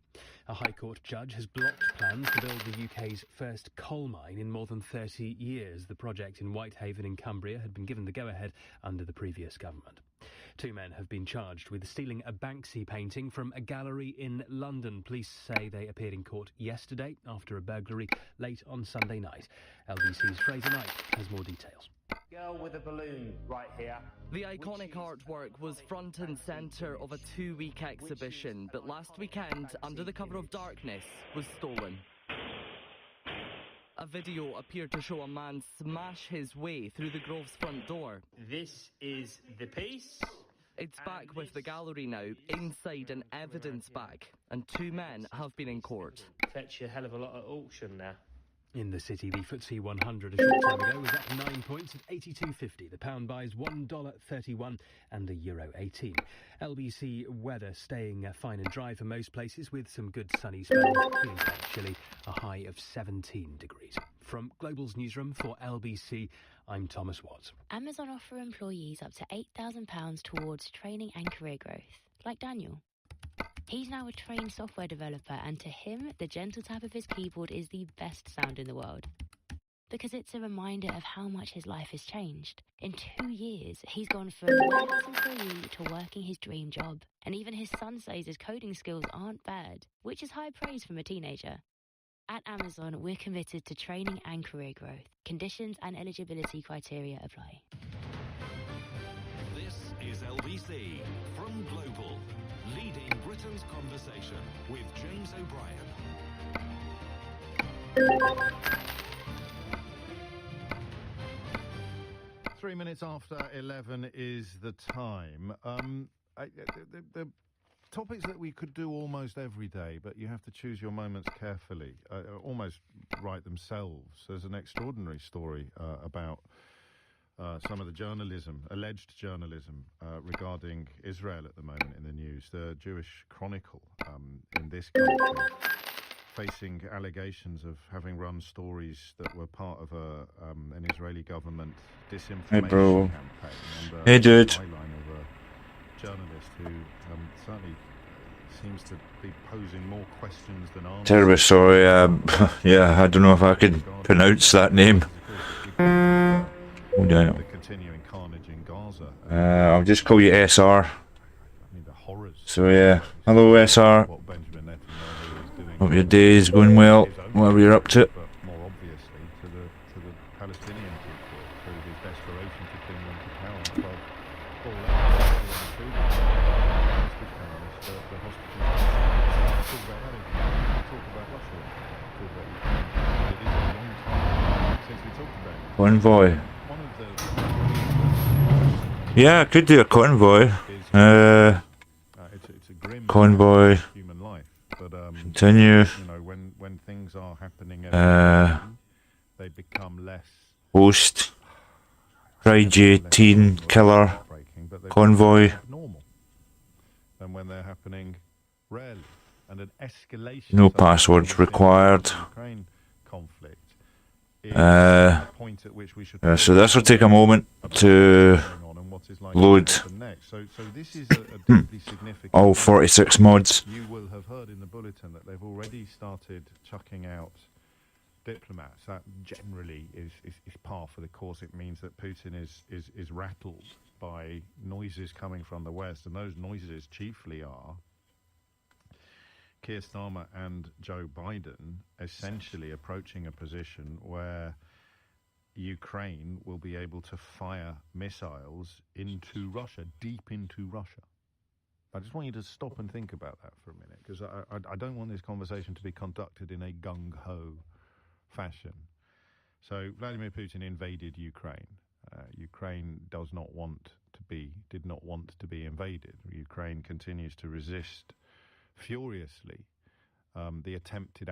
A High Court judge has blocked plans to build the UK's first coal mine in more than 30 years. The project in Whitehaven in Cumbria had been given the go-ahead under the previous government. 2 men have been charged with stealing a Banksy painting from a gallery in London. Police say they appeared in court yesterday after a burglary late on Sunday night. LBC's Fraser Knight has more details. Girl with a balloon right here. The iconic artwork was front and centre of a 2-week exhibition, but last weekend, under the cover of darkness, was stolen. A video appeared to show a man smash his way through the Grove's front door. This is the piece. It's back with the gallery now, inside an evidence bag, and 2 men have been in court. Fetch you a hell of a lot at auction now. In the city, the FTSE 100 a short time ago was up 9 points at 82.50. The pound buys $1.31 and the euro 18. LBC weather staying fine and dry for most places with some good sunny spells. Feeling quite chilly, a high of 17 degrees. From Global's newsroom for LBC, I'm Thomas Watts. Amazon offer employees up to £8,000 towards training and career growth, like Daniel. He's now a trained software developer, and to him, the gentle tap of his keyboard is the best sound in the world. Because it's a reminder of how much his life has changed. In 2 years, he's gone from warehouse employee to working his dream job. And even his son says his coding skills aren't bad, which is high praise from a teenager. At Amazon, we're committed to training and career growth. Conditions and eligibility criteria apply. This is LBC from Global, leading Britain's conversation with James O'Brien. 3 minutes after 11 is the time. The topics that we could do almost every day, but you have to choose your moments carefully, almost write themselves. There's an extraordinary story about some of the journalism, alleged journalism, regarding Israel at the moment in the news. The Jewish Chronicle in this country facing allegations of having run stories that were part of an Israeli government disinformation campaign. Hey, dude. Of a journalist who certainly seems to be posing more questions than answers. Terribly sorry. Yeah, I don't know if I can pronounce that name. Oh, yeah. The continuing carnage in Gaza. I'll just call you SR. I mean, the horrors. So yeah, hello SR. What Benjamin Netanyahu is doing. Hope your day is going well, whatever you're up to. But more obviously to the Palestinian people through his desperation to bring them to power. Above all else, the hostages. Talk about that. Talk about Russia. Talk about Ukraine. It is a long time since we talked about it. Convoy. Yeah, I could do a convoy. It's a grim Convoy. Human life, but Continue. you know, when things are happening, they become less. Host. Friday teen killer. Convoy. Normal. And when they're happening, rarely, and an escalation. No passwords required. Ukraine conflict point at which we should So this will take a moment to load so this is a deeply significant all 46 mods. You will have heard in the bulletin that they've already started chucking out diplomats. That generally is par for the course. It means that Putin is rattled by noises coming from the West, and those noises chiefly are Keir Starmer and Joe Biden essentially approaching a position where Ukraine will be able to fire missiles into Russia, deep into Russia. I just want you to stop and think about that for a minute, because I don't want this conversation to be conducted in a gung-ho fashion. So Vladimir Putin invaded Ukraine. Ukraine did not want to be invaded. Ukraine continues to resist furiously the attempted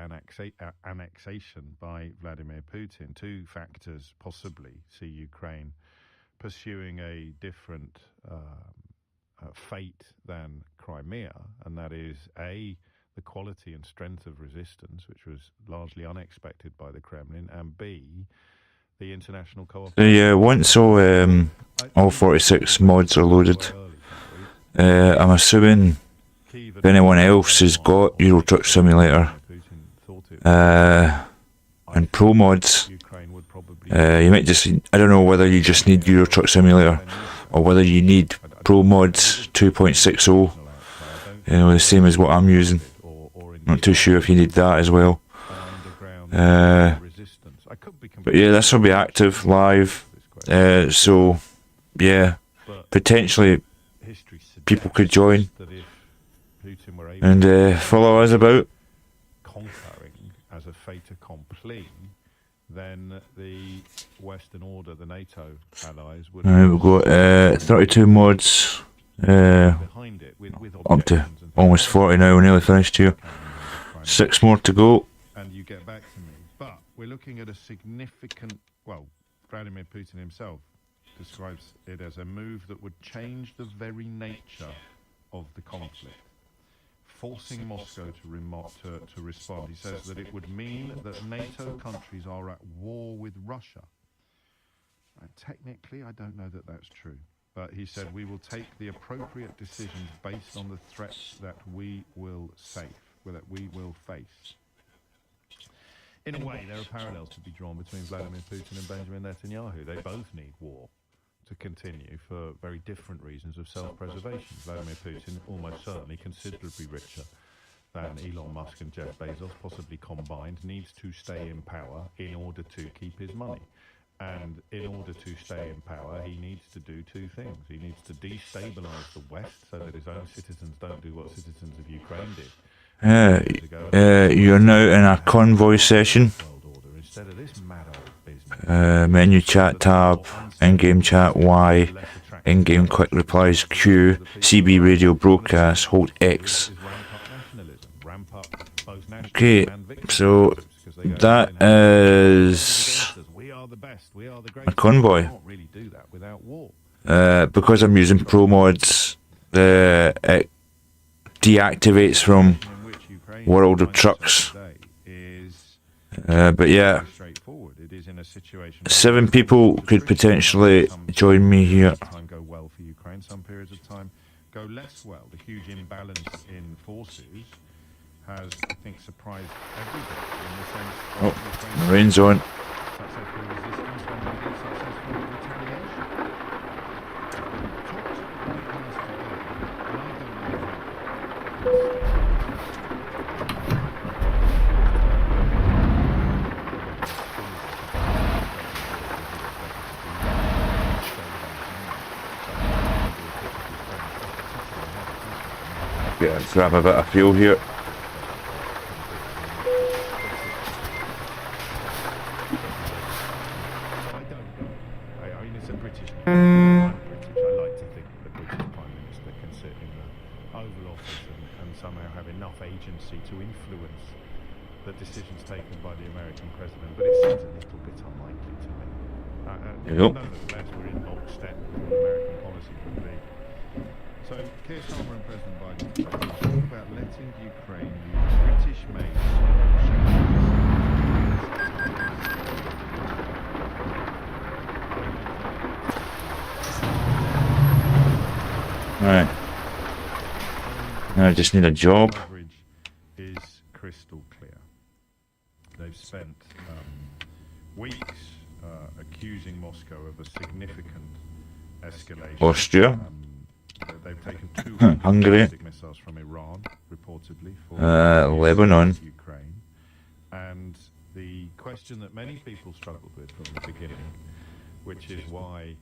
annexation by Vladimir Putin. Two factors possibly see Ukraine pursuing a different fate than Crimea, and that is A, the quality and strength of resistance, which was largely unexpected by the Kremlin, and B, the international cooperation. Once all 46 mods are loaded, I'm assuming if anyone else has got Euro Truck Simulator and Pro mods, you might just, I don't know whether you just need Euro Truck Simulator or whether you need Pro mods 2.60, the same as what I'm using. Not too sure if you need that as well. But yeah, this will be active live, so yeah, potentially people could join and follow us about. Conquering as a fait accompli, then the Western Order, the NATO allies, would. We've got 32 mods, up to almost 40 now. We're nearly finished here. 6 more to go. And you get back to me. But we're looking at a significant. Well, Vladimir Putin himself describes it as a move that would change the very nature of the conflict, forcing Moscow to respond. He says that it would mean that NATO countries are at war with Russia. Technically, I don't know that that's true. But he said, we will take the appropriate decisions based on the threats that we will face. In a way, there are parallels to be drawn between Vladimir Putin and Benjamin Netanyahu. They both need war to continue for very different reasons of self-preservation. Vladimir Putin, almost certainly considerably richer than Elon Musk and Jeff Bezos, possibly combined, needs to stay in power in order to keep his money. And in order to stay in power, he needs to do two things. He needs to destabilize the West so that his own citizens don't do what citizens of Ukraine did. You're now in a convoy session. Menu chat tab, in-game chat Y, in-game quick replies Q, CB radio broadcast, hold X. Okay, so that is a convoy. Because I'm using Pro mods, it deactivates from World of Trucks. But yeah, 7 people could potentially join me here. Go well for Ukraine. Some periods of time go less well. The huge imbalance in forces has, I think, surprised everybody in the sense of Oh, rain's on. successful resistance and maybe successful retaliation. Yeah, grab a bit of fuel here. I mean, it's a British. I'm British. I like to think that the British Prime Minister can sit in the Oval Office and somehow have enough agency to influence the decisions taken by the American president. But it seems a little bit unlikely to me. Nonetheless, we're in lockstep with what American policy would be. So, Keir Starmer and President Biden talk about letting Ukraine use British-made Right. Now I just need a job. Coverage is crystal clear. They've spent weeks accusing Moscow of a significant escalation. Austria. They've taken Hungary. 2 missiles from Iran, reportedly, for Lebanon. Ukraine. And the question that many people struggled with from the beginning, which is why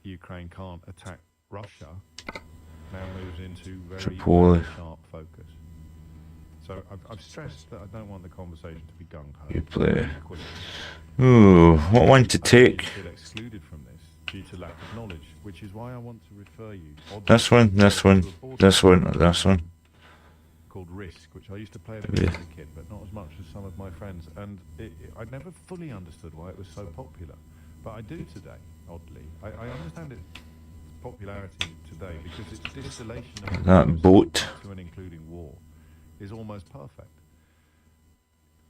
Ukraine can't attack Russia, now moves into very, Tripoli. very sharp focus. So I've stressed that I don't want the conversation to be gung-ho. You play. Ooh, what one to take? Feel excluded from this due to lack of knowledge, which is why I want to refer you. This one, this one, this one, this one. Called Risk, which I used to play a bit as a kid, but not as much as some of my friends. And I never fully understood why it was so popular, but I do today. Oddly, I understand its popularity today because its distillation of That boat. to and including war is almost perfect.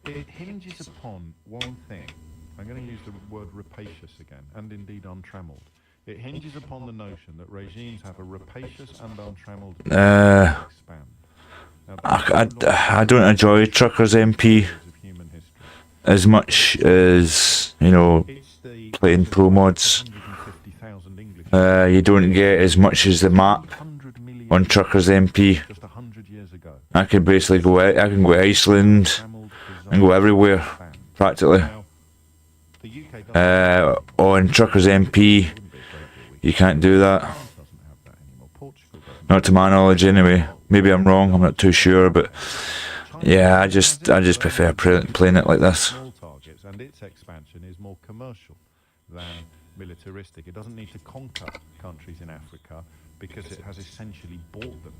It hinges upon one thing. I'm going to use the word rapacious again, and indeed untrammeled. It hinges upon the notion that regimes have a rapacious and untrammeled expand. I don't enjoy Truckers MP as much as, you know, playing pro mods. You don't get as much as the map on Truckers MP. I could basically go. I can go to Iceland and go everywhere practically. On Truckers MP, you can't do that. Not to my knowledge, anyway. Maybe I'm wrong. I'm not too sure, but yeah, I just prefer playing it like this. Targets, and its expansion is more commercial than militaristic. It doesn't need to conquer countries in Africa because it has essentially bought them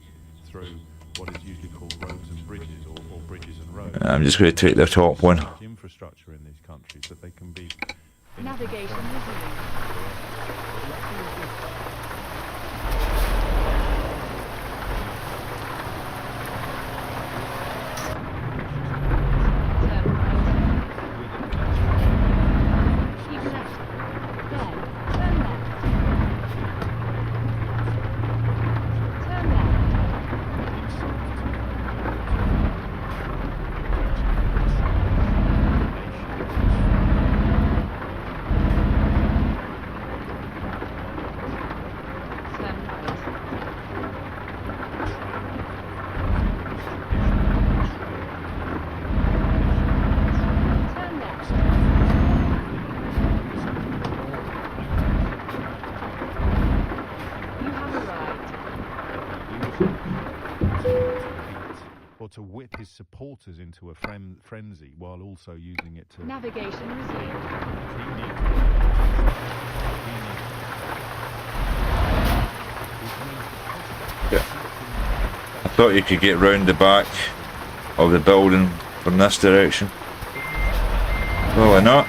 through what is usually called roads and bridges, or bridges and roads. I'm just going to take the top one. Infrastructure in these countries that they can be. Navigation Or to whip his supporters into a frenzy while also using it to. Navigation resumed. Yeah. I thought you could get round the back of the building from this direction. Probably not.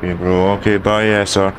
Okay, bro. Okay, bye, yeah, sir.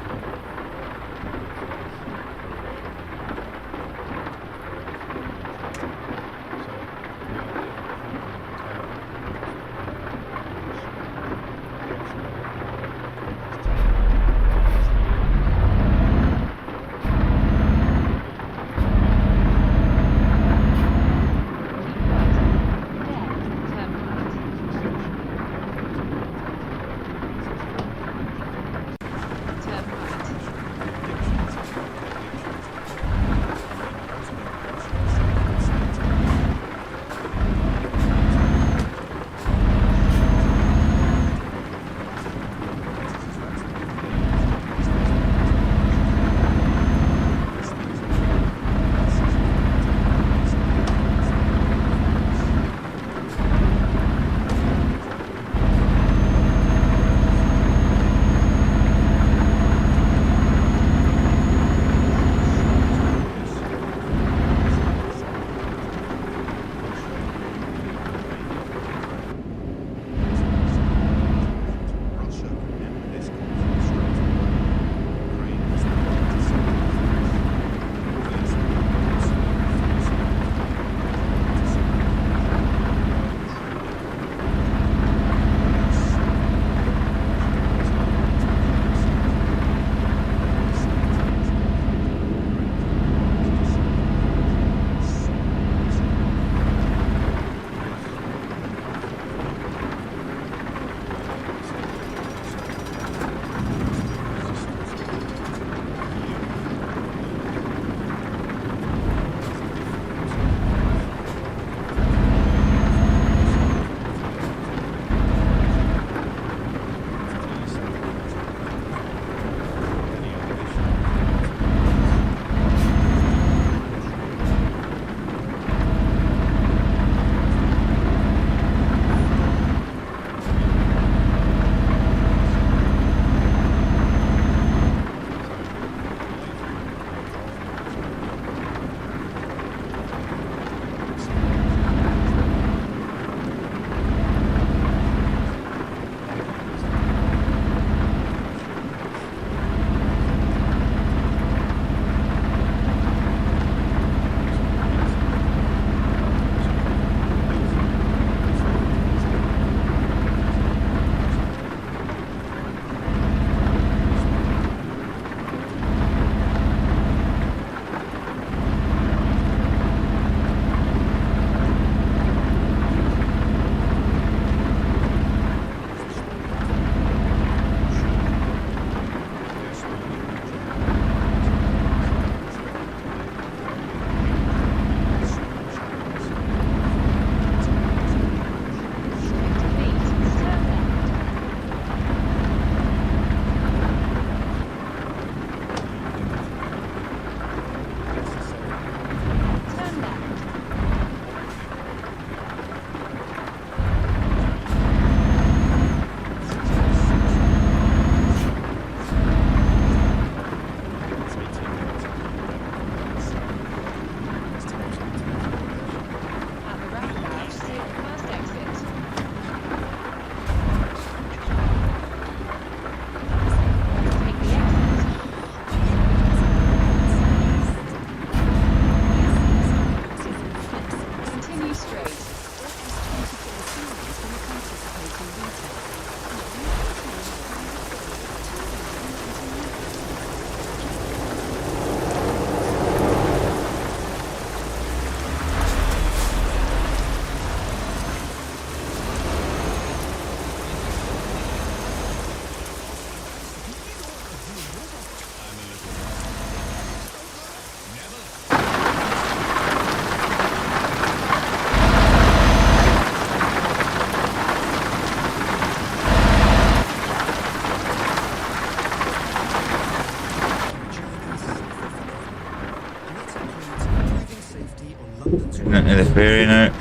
into the ferry now.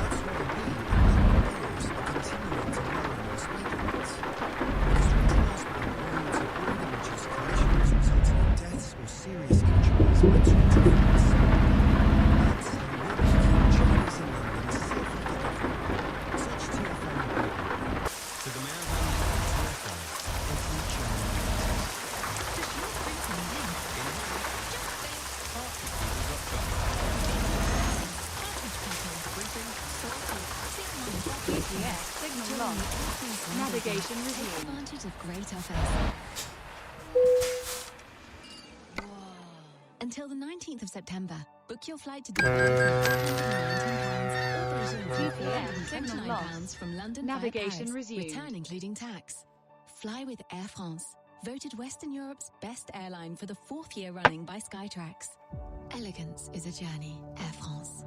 Deaths or serious injuries by two drivers. Signal lost. Navigation resumed. Advantage of great office. Until the 19th of September, book your flight to Dubai for £119 from London Navigation via Paris. resumed. Return including tax. Fly with Air France, voted Western Europe's best airline for the 4th year running by Skytrax. Elegance is a journey. Air France.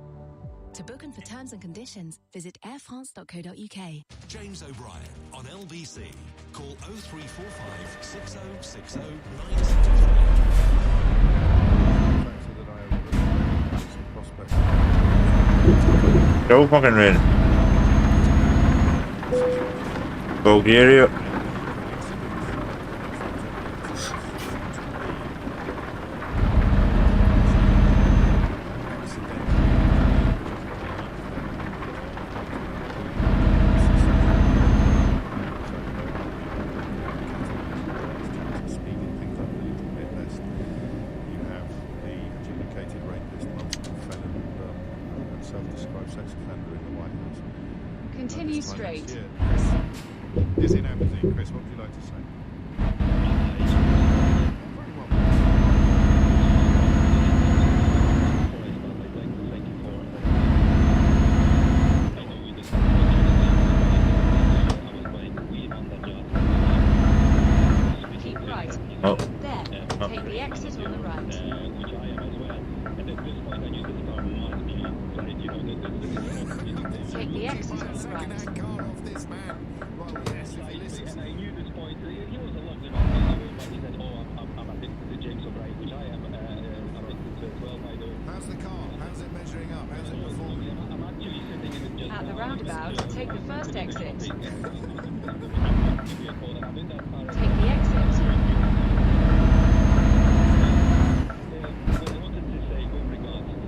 To book and for terms and conditions, visit airfrance.co.uk. James O'Brien on LBC. Call 0345 6060 963. So fucking rain. Bulgaria. Continue straight. Is in Aberdeen. Chris, what would you like to say? Keep right. Oh. There. Oh. Take the exit on the right. Take the exit on the right. And I knew this point. He was a lovely man anyway, but he said, I'm addicted to James O'Brien, which I am addicted to as well, by the way. How's the car? How's it measuring up? How's it performing? I'm actually sitting in it just At the roundabout, take the first exit. Take the exit. What I wanted to say with regards to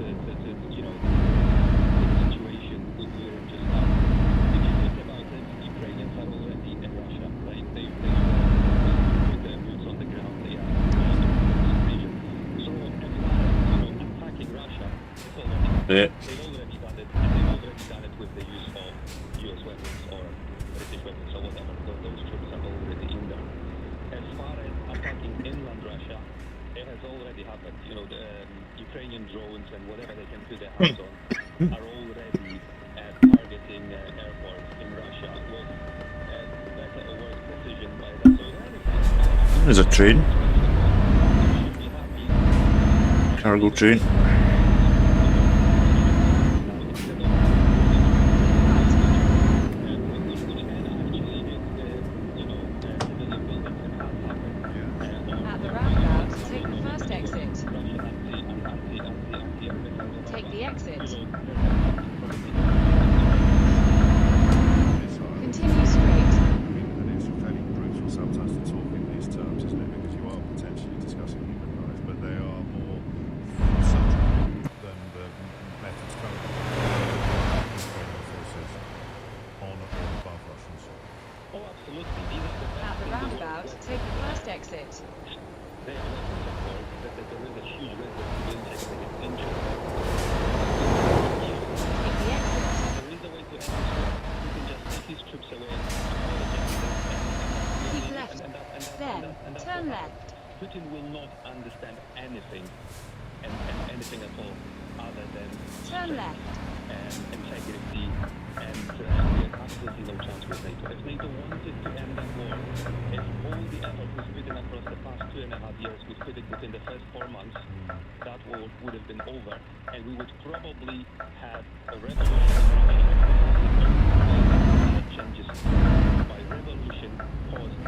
you know, the situation we're in just now. If you think about it, Ukrainians are already in Russia, right? They put their boots on the ground. They are invasion. So everyone, attacking Russia, it's already Yeah. they've already done it, and they've already done it with the use of US weapons or British weapons or whatever. Those troops are already in there. As far as attacking inland Russia, it has already happened. You know, the Ukrainian drones and whatever they can put their hands on are already targeting airports in Russia with better or worse precision by them. So There's a train. Cargo train. At the roundabout, take the first exit. Take the exit. Continue straight. And it's fairly brutal sometimes to talk in these terms, isn't it? Because you are potentially discussing human life, but they are more subtle than the methods currently Ukrainian forces on or above Russian soil. Oh, absolutely. These are the At the roundabout, take the first exit. They are weapons, of course, that there is a huge risk of being taken injured. Take the exit. There is a way to end this war. You can just take these troops away. Keep left. Then, turn left. Putin will not understand anything and anything at all other than Turn left. integrity and we have absolutely no chance with NATO. If NATO wanted to end that war, if all the effort was put in across the past 2.5 years was put in within the first 4 months, that war would have been over and we would probably have a revolution that changes by revolution caused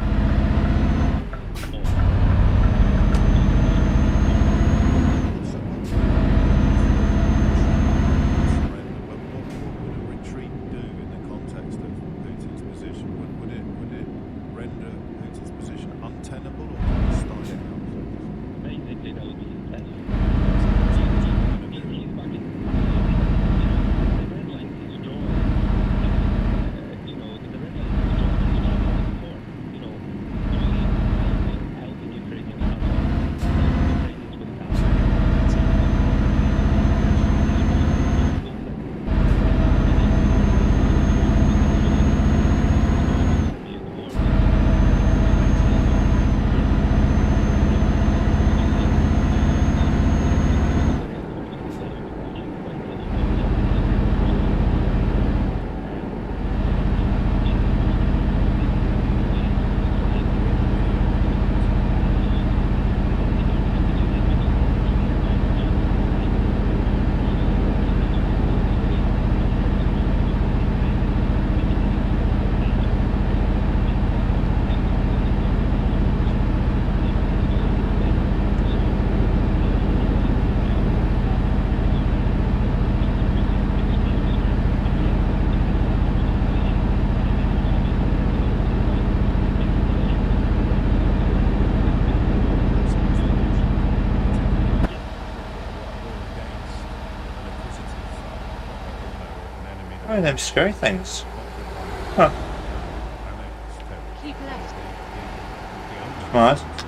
of them scary things. Huh. Keep left. Mad.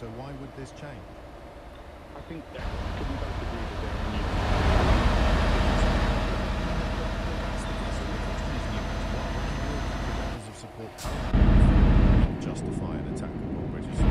So why would this change? I think that could we both agree that there are new levels of support currently justify an attack upon British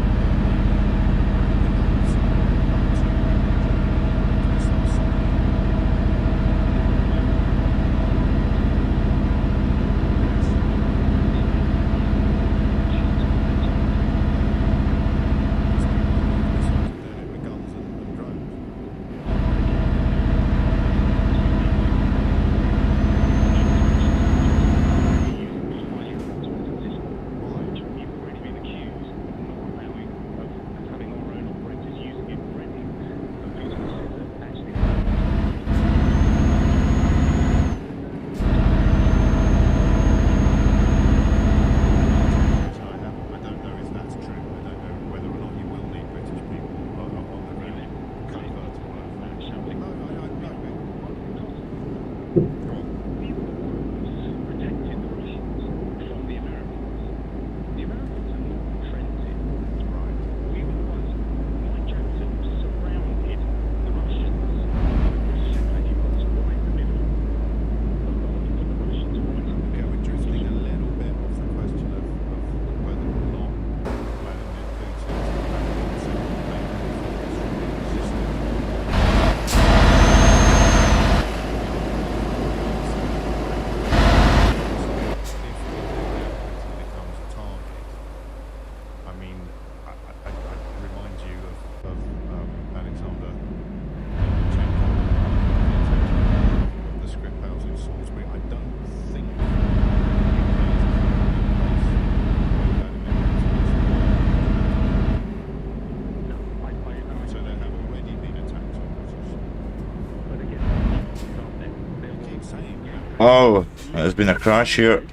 Oh, there's been a crash here.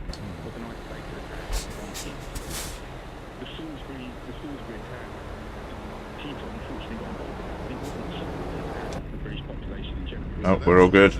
Oh, we're all good.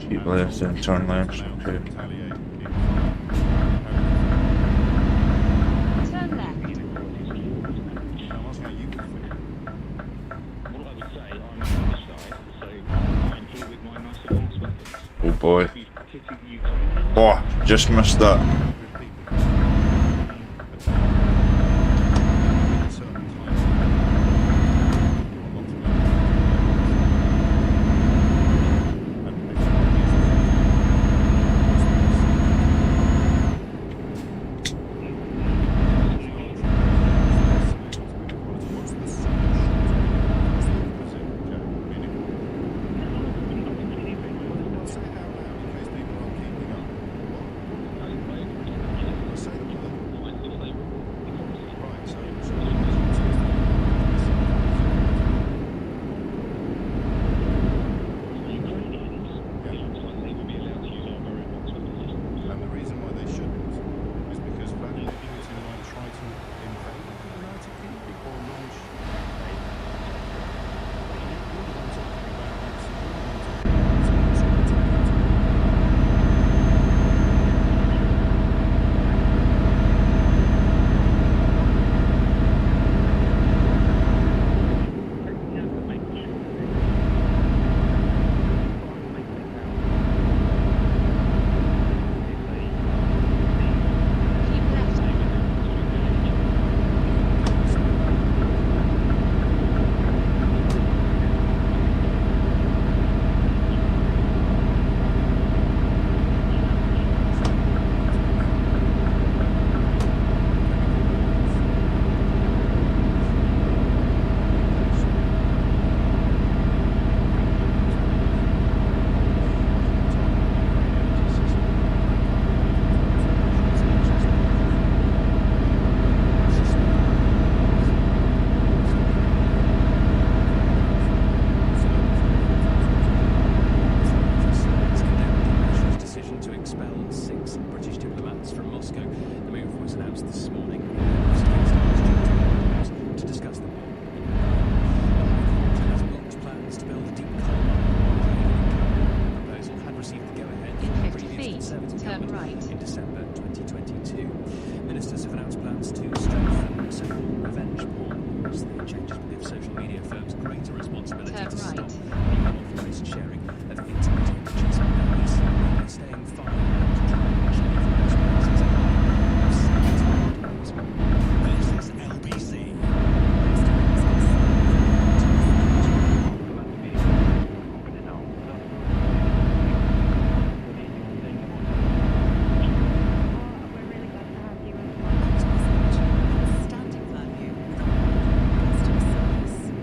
Keep left and turn left. Okay. Turn left. Oh boy. Oh, just missed that.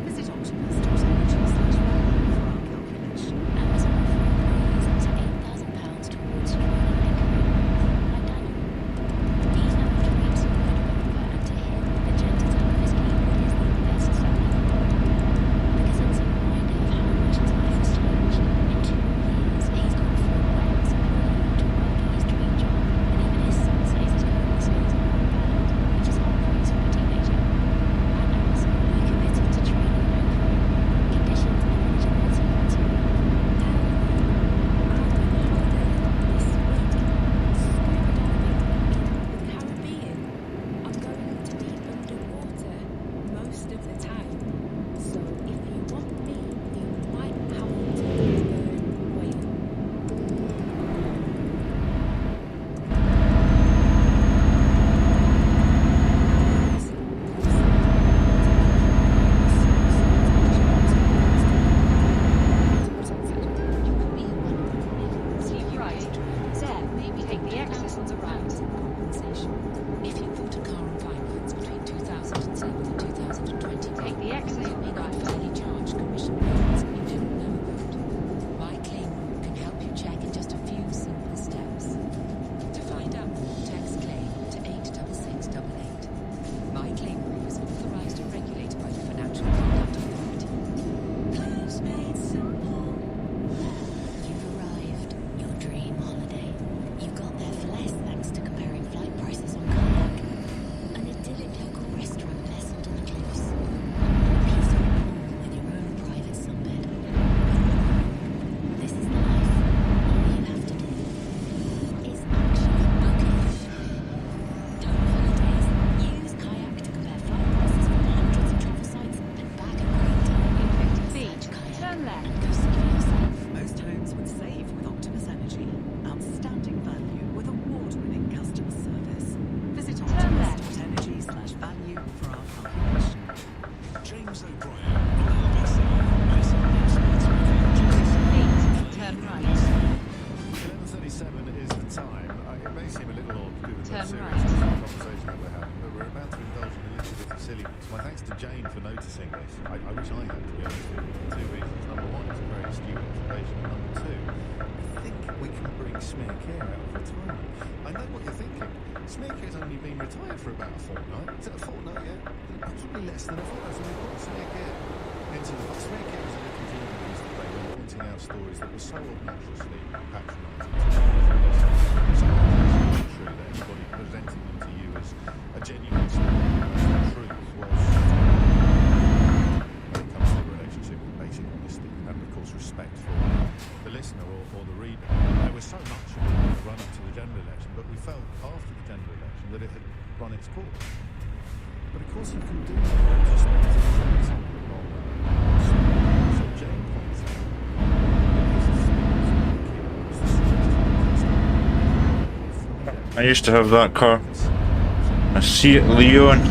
Visit Optimus.energy/value. Smearcare's only been retired for about a fortnight. Is it a fortnight yet? Possibly less than a fortnight. So we brought Smearcare into the box. Smearcare was a little journal we used to play when pointing out stories that were so obnoxiously patronising to you. So it's true that anybody presenting them to you as a genuine story, as the truth, was, when it comes to the relationship with basic honesty and, of course, respect for the listener or the reader. There was so much of it in the run-up to the general election, but we felt after the general election that it had run its course. But of course you can do that retrospectively. So Jane points out I used to have that car. I see it, Leon.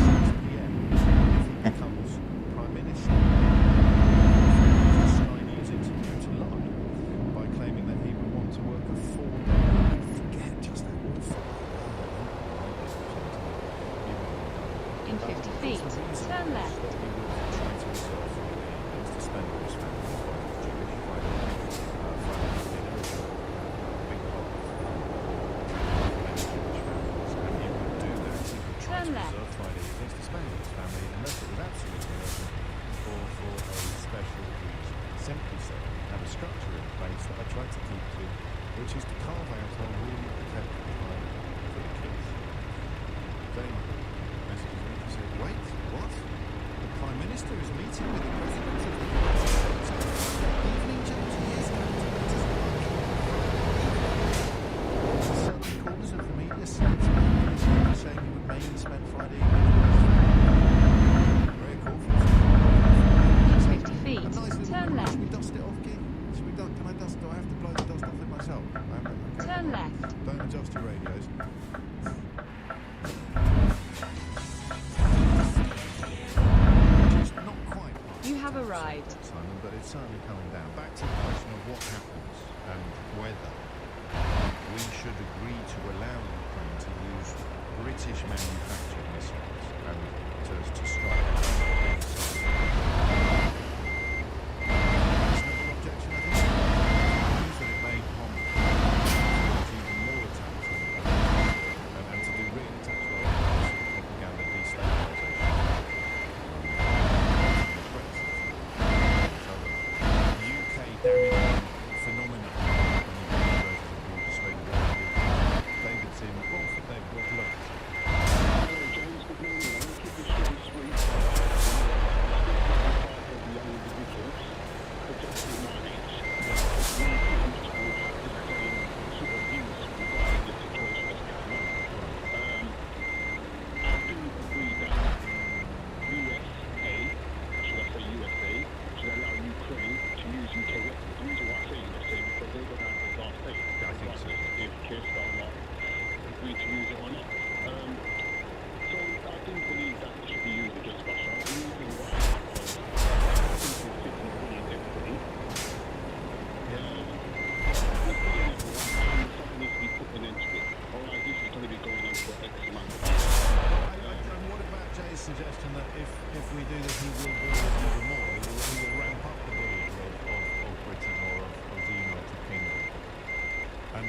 In 50 feet, turn left. Turn left. Simply said, have a structure in place that I try to keep to, which is to carve out a really protected time for the kids. Jane messages me and said, wait, what? The Prime Minister is meeting with the President of the United States. Evening, James, yes, certain corners of the media saying he would mainly spend Friday evening. Very cool. 50 feet, turn left. Should we dust it off, Gig? Should we do I dust? Do I have to blow the dust off it myself? Turn left. Don't adjust your radios. Just not quite right. You have arrived. Simon, but it's certainly coming down. Back to the question of what happens and whether we should agree to allow Ukraine to use British manufactured missiles and to strike. Suggestion that if we do this, he will bully us even more. He will ramp up the bullying of Britain or of the United Kingdom and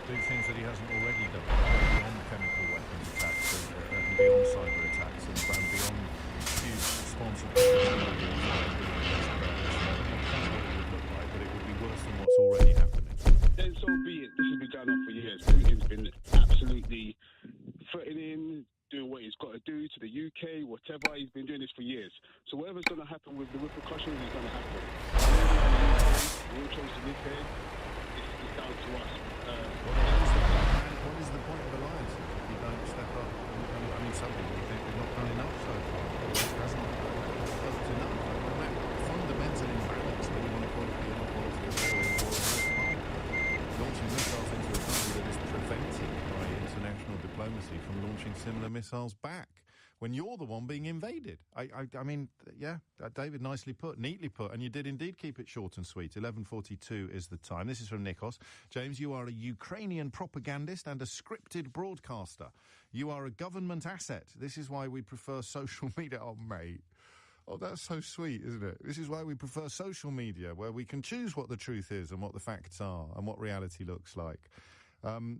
do things that he hasn't already done beyond chemical weapons attacks and beyond cyber attacks and beyond huge sponsored but it would be worse than what's already happening. Then so be it. This has been going on for years. Putin's been absolutely threatening, doing what he's got to do to the UK, whatever. He's been doing this for years. So whatever's going to happen with the repercussions is going to happen. We all chose to live here. It's down to us. What is the point of alliance if you don't step up? I mean, some people think we've not done enough so far. It hasn't helped enough. And that fundamental imbalance, whether you want to call it the inequality of war or launching missiles into a country that is prevented by international diplomacy from launching similar missiles back when you're the one being invaded. I mean, yeah, David, nicely put, neatly put, and you did indeed keep it short and sweet. 11:42 is the time. This is from Nikos. James, you are a Ukrainian propagandist and a scripted broadcaster. You are a government asset. This is why we prefer social media. Oh, mate. Oh, that's so sweet, isn't it? This is why we prefer social media, where we can choose what the truth is and what the facts are and what reality looks like.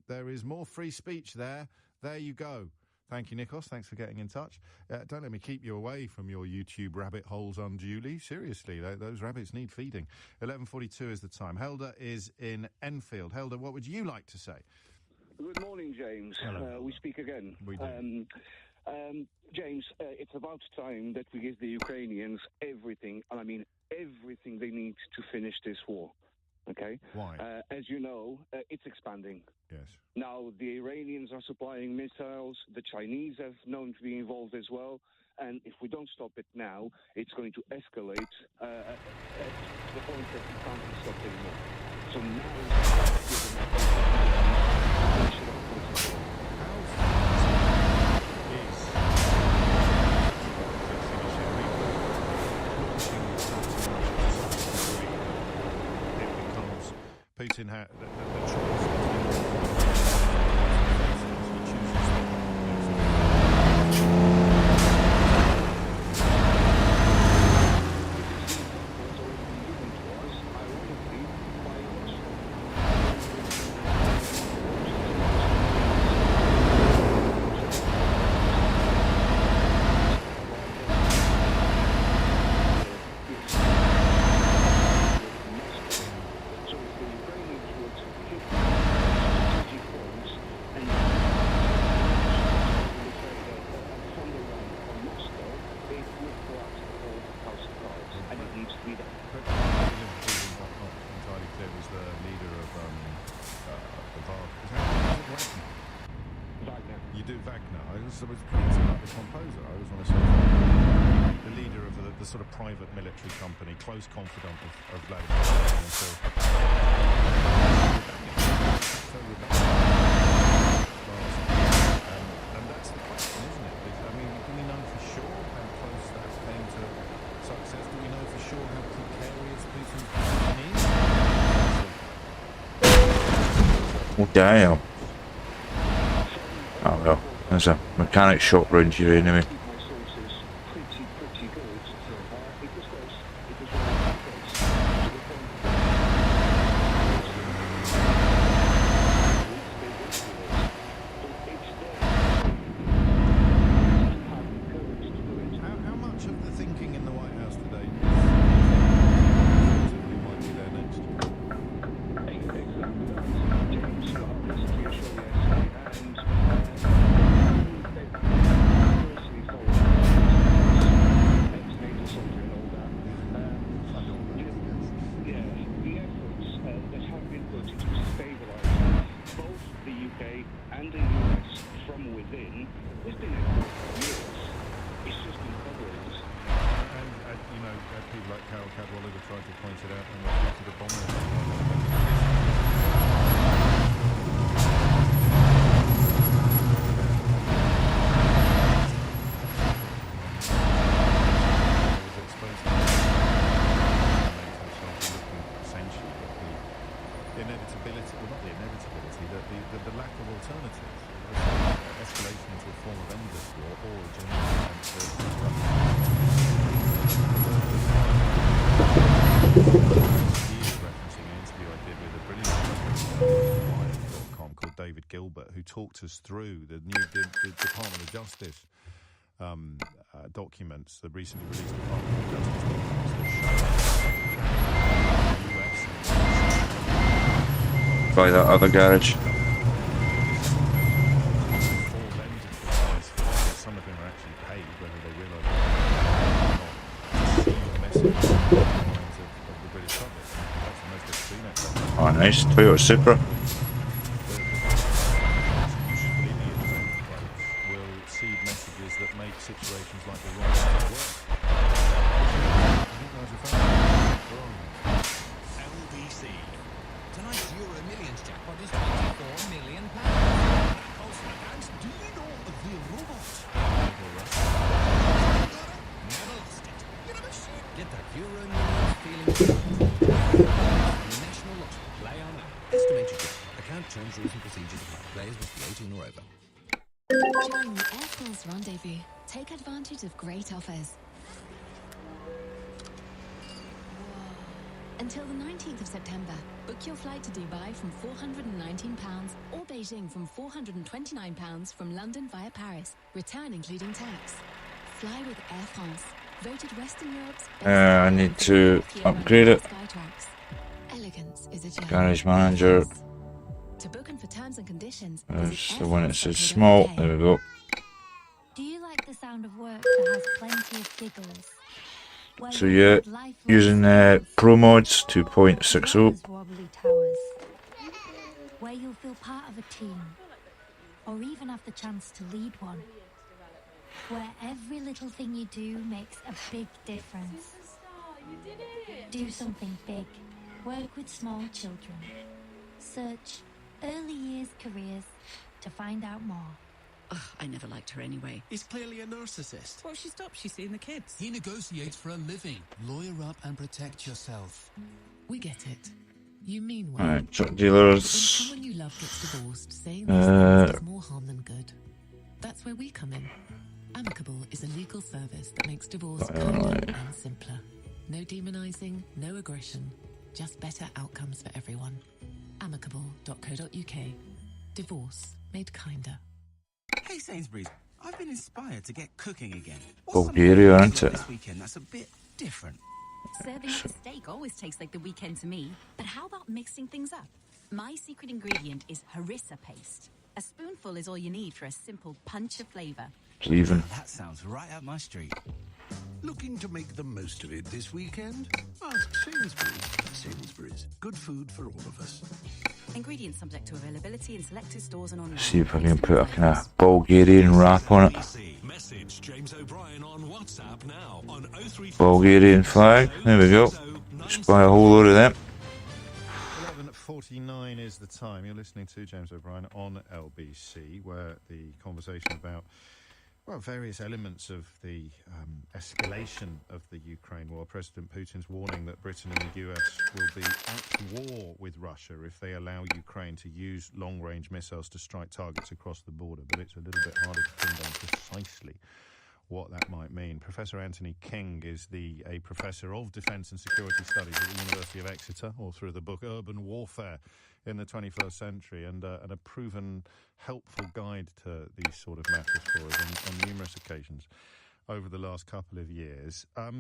There is more free speech there There you go. Thank you, Nikos. Thanks for getting in touch. Don't let me keep you away from your YouTube rabbit holes unduly. Seriously, those rabbits need feeding. 11:42 is the time. Helder is in Enfield. Helder, what would you like to say? Good morning, James. Hello. We speak again. We do. James, it's about time that we give the Ukrainians everything, and I mean everything they need to finish this war. Okay? Why? As you know, it's expanding. Yes. Now, the Iranians are supplying missiles. The Chinese have known to be involved as well. And if we don't stop it now, it's going to escalate at the point that we can't be stopped anymore. So Putin had the choice. You do Wagner. I was pronouncing like the composer. I always want to say the leader of the sort of private military company, close confidant of Vladimir Putin. And that's the question, isn't it? I mean, do we know for sure how close that came to success? Do we know for sure how precarious Putin's position is? Oh, damn. Oh well, there's a mechanic shop round here anyway. How much of the thinking in the White House today might be there next? And the US from within has been years. It's just been covering. And you know, people like Carol Cadwalladr tried to point it out when they tweeted a bomb. Inevitability, well, not the inevitability, the lack of alternatives, escalation into a form of endless war or a genuine attempt to He is referencing an interview I did with a brilliant Wired.com called David Gilbert, who talked us through the new the Department of Justice documents, the recently released Department of Justice documents that show the US By that other garage. Some of them are actually paid, whether they realise it or not, to see the message in the minds of the British public. That's the most extreme example. Oh, nice. Toyota Supra. Will seed messages that make situations like the Rwanda worse. LBC. Tonight's Euro Millions jackpot is £24 million. And do you know the robot? Never lost it. You never should. Get that Euro Millions feeling. National Lottery. Play on now. Estimated risk. Account terms, rules and procedures apply. Players must be 18 or over. Join the Air France Rendezvous. Take advantage of great offers. Until the 19th of September, book your flight to Dubai from £419 or Beijing from £429 from London via Paris, return including tax. Fly with Air France, voted Western Europe's best. I need to upgrade it. Skytrax. Elegance is a journey. Garage Manager. To book and for terms and conditions, There's the one that says small. There we go. Do you like the sound of work that has plenty of giggles? Where So you yeah, build lifelong using Pro Mods 2.60. wobbly towers, where you'll feel part of a team, or even have the chance to lead one, where every little thing you do makes a big difference. Do something big. Work with small children. Search early years careers to find out more. Ugh, I never liked her anyway. He's clearly a narcissist. Well, she stopped. She's seeing the kids. He negotiates for a living. Lawyer up and protect yourself. We get it. You mean well. Alright, truck When dealers. someone you love gets divorced, saying these things does more harm than good. That's where we come in. Amicable is a legal service that makes divorce kinder and simpler. No demonizing, no aggression, just better outcomes for everyone. Amicable.co.uk. Divorce made kinder. Hey Sainsbury's, I've been inspired to get cooking again. Bulgaria, isn't it? This weekend that's a bit different. Serving up a steak always tastes like the weekend to me. But how about mixing things up? My secret ingredient is harissa paste. A spoonful is all you need for a simple punch of flavour. Leaving. That sounds right up my street. Looking to make the most of it this weekend? Ask Sainsbury's. Sainsbury's. Good food for all of us. Ingredients subject to availability in selected stores and online. See if I can put a kind of Bulgarian wrap on it. Message James O'Brien on WhatsApp now on 034. Bulgarian flag. There we go. Just buy a whole load of them. 11:49 is the time. You're listening to James O'Brien on LBC, where the conversation about various elements of the escalation of the Ukraine war. President Putin's warning that Britain and the US will be at war with Russia if they allow Ukraine to use long-range missiles to strike targets across the border. But it's a little bit harder to pin down precisely what that might mean. Professor Anthony King is a professor of defence and security studies at the University of Exeter, author of the book Urban Warfare in the 21st Century, and a proven helpful guide to these sort of matters for us on numerous occasions over the last couple of years. I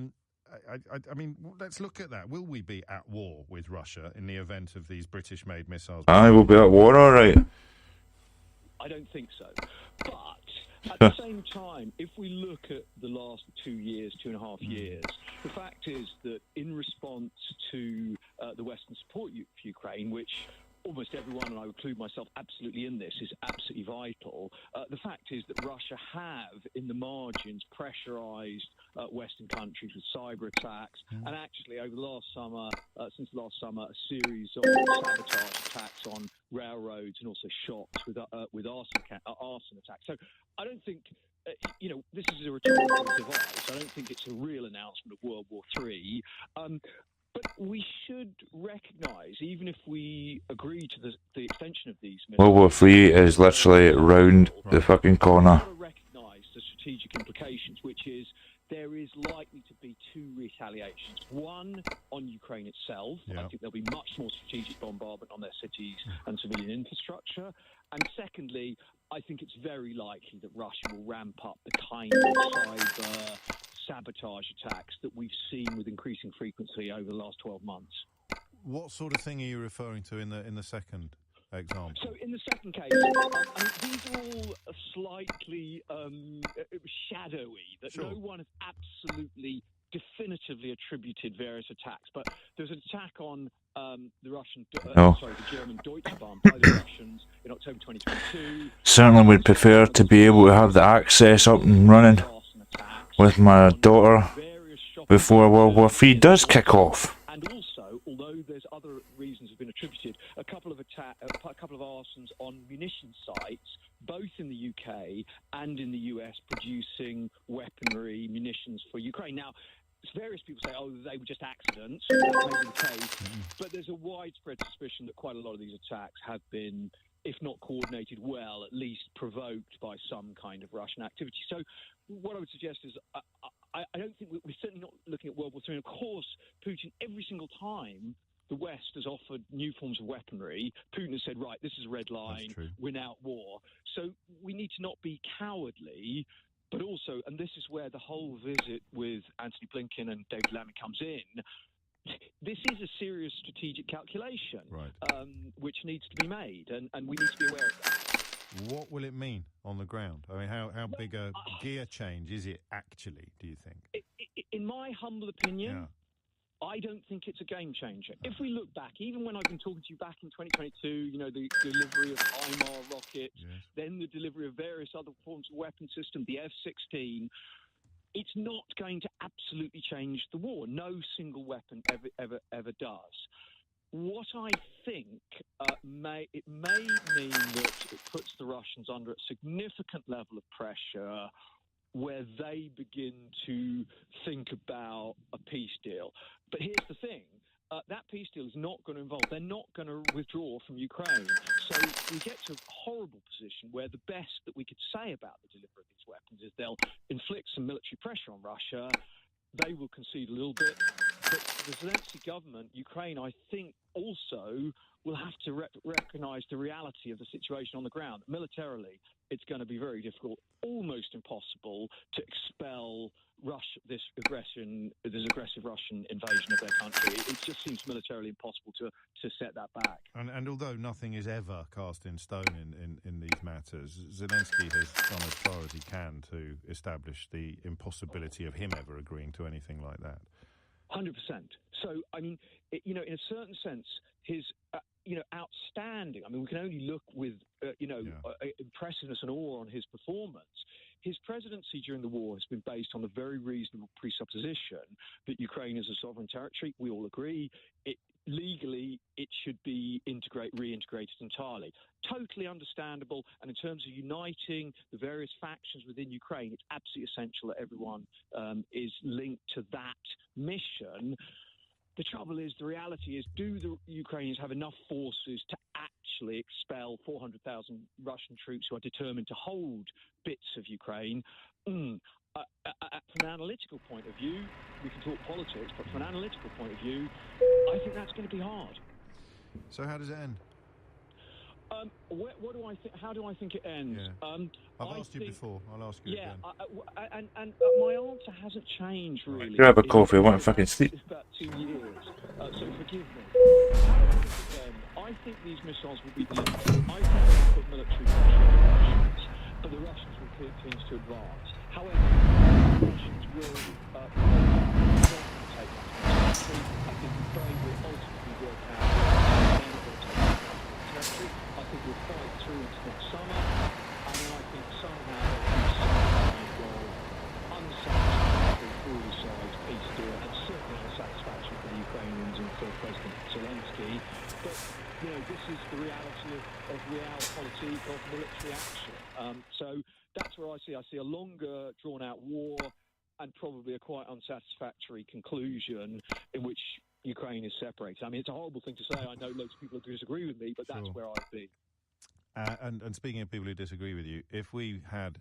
mean, let's look at that. Will we be at war with Russia in the event of these British-made missiles? I will be at war, all right. I don't think so. But at the same time, if we look at the last 2 years, 2.5 years, the fact is that in response to the Western support for Ukraine, which almost everyone, and I would include myself absolutely in this, is absolutely vital. The fact is that Russia have, in the margins, pressurised Western countries with cyber attacks, and actually over the last summer, since last summer, a series of sabotage attacks on railroads and also shops with arson attacks. So I don't think, this is a rhetorical device. I don't think it's a real announcement of World War III. But we should recognise, even if we agree to the extension of these missiles, World War III is literally round the fucking corner. recognise the strategic implications, which is there is likely to be two retaliations. One on Ukraine itself. I think there'll be much more strategic bombardment on their cities and civilian infrastructure. And secondly, I think it's very likely that Russia will ramp up the kind of cyber sabotage attacks that we've seen with increasing frequency over the last 12 months. What sort of thing are you referring to in the second example? So in the second case, these are all slightly shadowy, that no one has absolutely definitively attributed various attacks. But there's an attack on the German Deutschbahn by the Russians in October 2022. Certainly would prefer to be able to have the access up and running with my daughter before World War III does kick off. And also, although there's other reasons have been attributed, a couple of arsons on munition sites, both in the UK and in the US, producing weaponry, munitions for Ukraine. Now, various people say, they were just accidents. That may be the case. But there's a widespread suspicion that quite a lot of these attacks have been, if not coordinated well, at least provoked by some kind of Russian activity. So what I would suggest is I don't think we're certainly not looking at World War III. And of course, Putin, every single time the West has offered new forms of weaponry, Putin has said, right, this is a red line, we're now at war. So we need to not be cowardly, but also, and this is where the whole visit with Anthony Blinken and David Lammy comes in, this is a serious strategic calculation, which needs to be made, and we need to be aware of that. What will it mean on the ground? I mean, how big a gear change is it actually, do you think? In my humble opinion, I don't think it's a game changer. If we look back, even when I've been talking to you back in 2022, you know, the delivery of HIMARS rockets, then the delivery of various other forms of weapon system, the F-16, it's not going to absolutely change the war. No single weapon ever does. What I think may mean that it puts the Russians under a significant level of pressure where they begin to think about a peace deal. But here's the thing. That peace deal is not going to involve, they're not going to withdraw from Ukraine. So we get to a horrible position where the best that we could say about the delivery of these weapons is they'll inflict some military pressure on Russia, they will concede a little bit, but the Zelensky government, Ukraine, I think also will have to recognise the reality of the situation on the ground. Militarily, it's going to be very difficult, almost impossible, to expel this aggressive Russian invasion of their country. It just seems militarily impossible to set that back. And although nothing is ever cast in stone in these matters, Zelensky has gone as far as he can to establish the impossibility of him ever agreeing to anything like that. 100%. So, I mean, in a certain sense, his, outstanding. I mean, we can only look with, impressiveness and awe on his performance. His presidency during the war has been based on the very reasonable presupposition that Ukraine is a sovereign territory. We all agree. Legally, it should be reintegrated entirely. Totally understandable. And in terms of uniting the various factions within Ukraine, it's absolutely essential that everyone is linked to that mission. The trouble is, the reality is, do the Ukrainians have enough forces to actually expel 400,000 Russian troops who are determined to hold bits of Ukraine? From an analytical point of view, we can talk politics, but from an analytical point of view, I think that's going to be hard. So how does it end? What do I think? How do I think it ends? Yeah. I've asked you before. I'll ask you again. And my answer hasn't changed really. Grab a coffee. I want to fucking sleep. It's about 2 years, so forgive me. I think these missiles will be delivered. I think they will put military pressure on the Russians, but the Russians will continue to advance. However, the Russians will not take that country. I think Ukraine will ultimately work out when it will take that territory. I think we'll fight through into next summer, and then I think somehow there will be some kind of unsatisfactory for all sides peace deal, and certainly unsatisfactory for the Ukrainians and for President Zelensky. But this is the reality of realpolitik, of military action. So that's where I see a longer, drawn-out war and probably a quite unsatisfactory conclusion in which Ukraine is separated. I mean, it's a horrible thing to say. I know loads of people disagree with me, but that's where I'd be. And speaking of people who disagree with you, if we had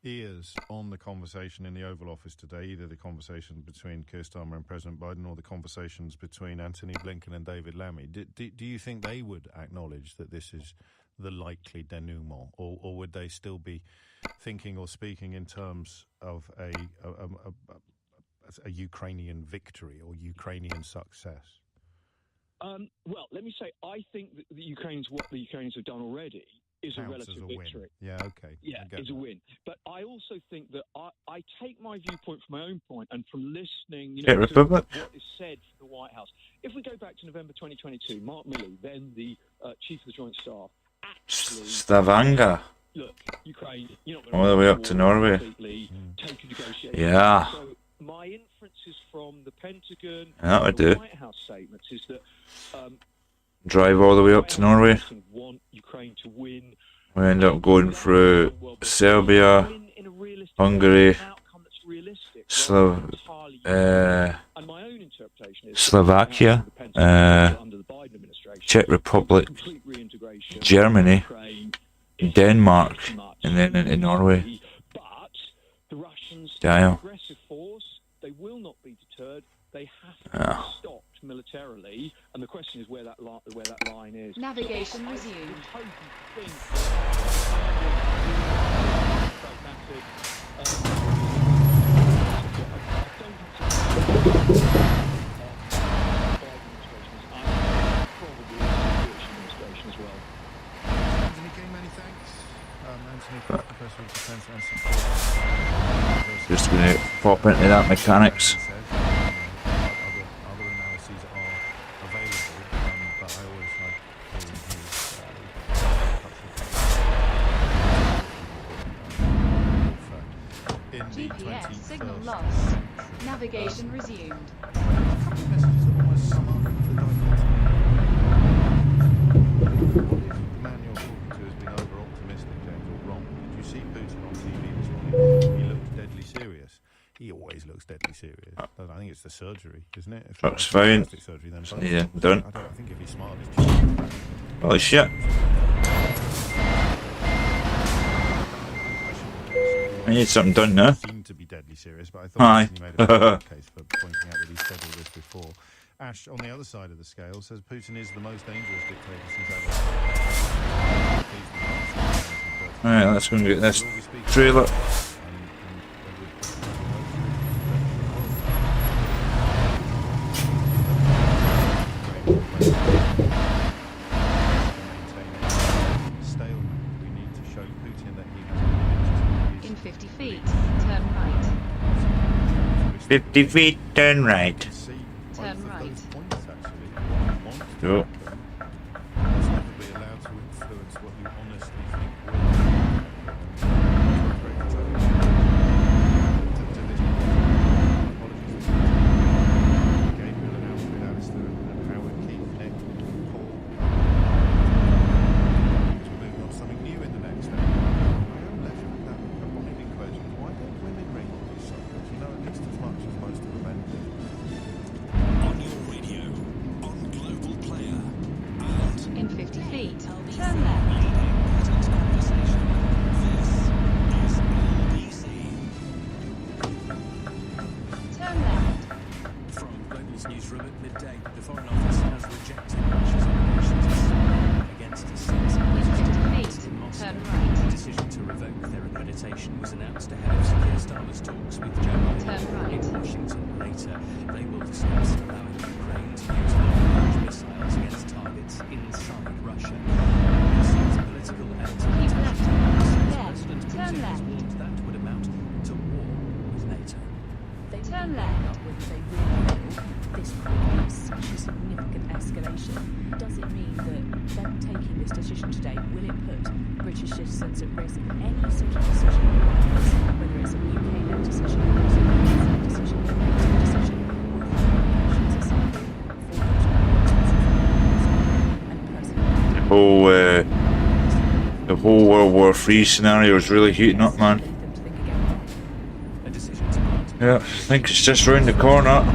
ears on the conversation in the Oval Office today, either the conversation between Keir Starmer and President Biden or the conversations between Anthony Blinken and David Lammy, do you think they would acknowledge that this is the likely denouement, or would they still be thinking or speaking in terms of a Ukrainian victory or Ukrainian success? Well, let me say, I think that what the Ukrainians have done already is a relative victory. Yeah, okay. Yeah, it's a win. But I also think that I take my viewpoint from my own point and from listening to what is said from the White House. If we go back to November 2022, Mark Milley, then the Chief of the Joint Staff, actually... Stavanger. Look, Ukraine, you're not all the way up to Norway. Take a negotiation. Yeah. So my inferences from the Pentagon That would and the do. White House statements is that Drive all the way up to Norway. want Ukraine to win. We end up going through Serbia, Hungary, Slovakia, Czech Republic, Germany, Denmark, and then into Norway. Damn. stopped militarily, and the question is where that line is. Navigation resumed. Anthony King, many thanks. Anthony, Professor of Defence and Support. Just going to pop into that mechanics. Other analyses are available, but I always like hearing his GPS signal lost. Navigation resumed. messages that almost sum up the dichotomy. The man you're talking to has been over-optimistic, James, or wrong. Did you see Putin on TV this morning? He looked deadly serious. He always looks deadly serious. I think it's the surgery, isn't it? If Looks fine. surgery, then Yeah, done. I think if he smiled, his cheek. Holy shit. I need something done now. Seemed to be deadly serious, but I Hi. thought he made a very good case for pointing out that he said all this before. Ash, on the other side of the scale, says Putin is the most dangerous dictator since ever. Alright, let's go and get this trailer. In 50 feet, turn right. 50 feet, turn right. Turn right. Go. In 50 feet, turn left. Turn left. From Global's newsroom at midday, the Foreign Office has rejected Russia's allegations against its citizens. In 50 feet, turn right. The decision to revoke their accreditation was announced ahead of Keir Starmer's talks with Germany in Washington. Later, they will discuss allowing Ukraine to use long-range missiles against targets inside Russia. It seems political activity. Keep left. President Turn Putin has left. warned that would amount to war with NATO. Turn left. This could be such a significant escalation. Does it mean that them taking this decision today, will it put British citizens at risk? Any such decision, whether it's a UK-led decision or a US-led decision, a NATO decision, will have implications at some point for British and President. The whole World War III scenario is really heating up, man. Yeah, I think it's just round the corner.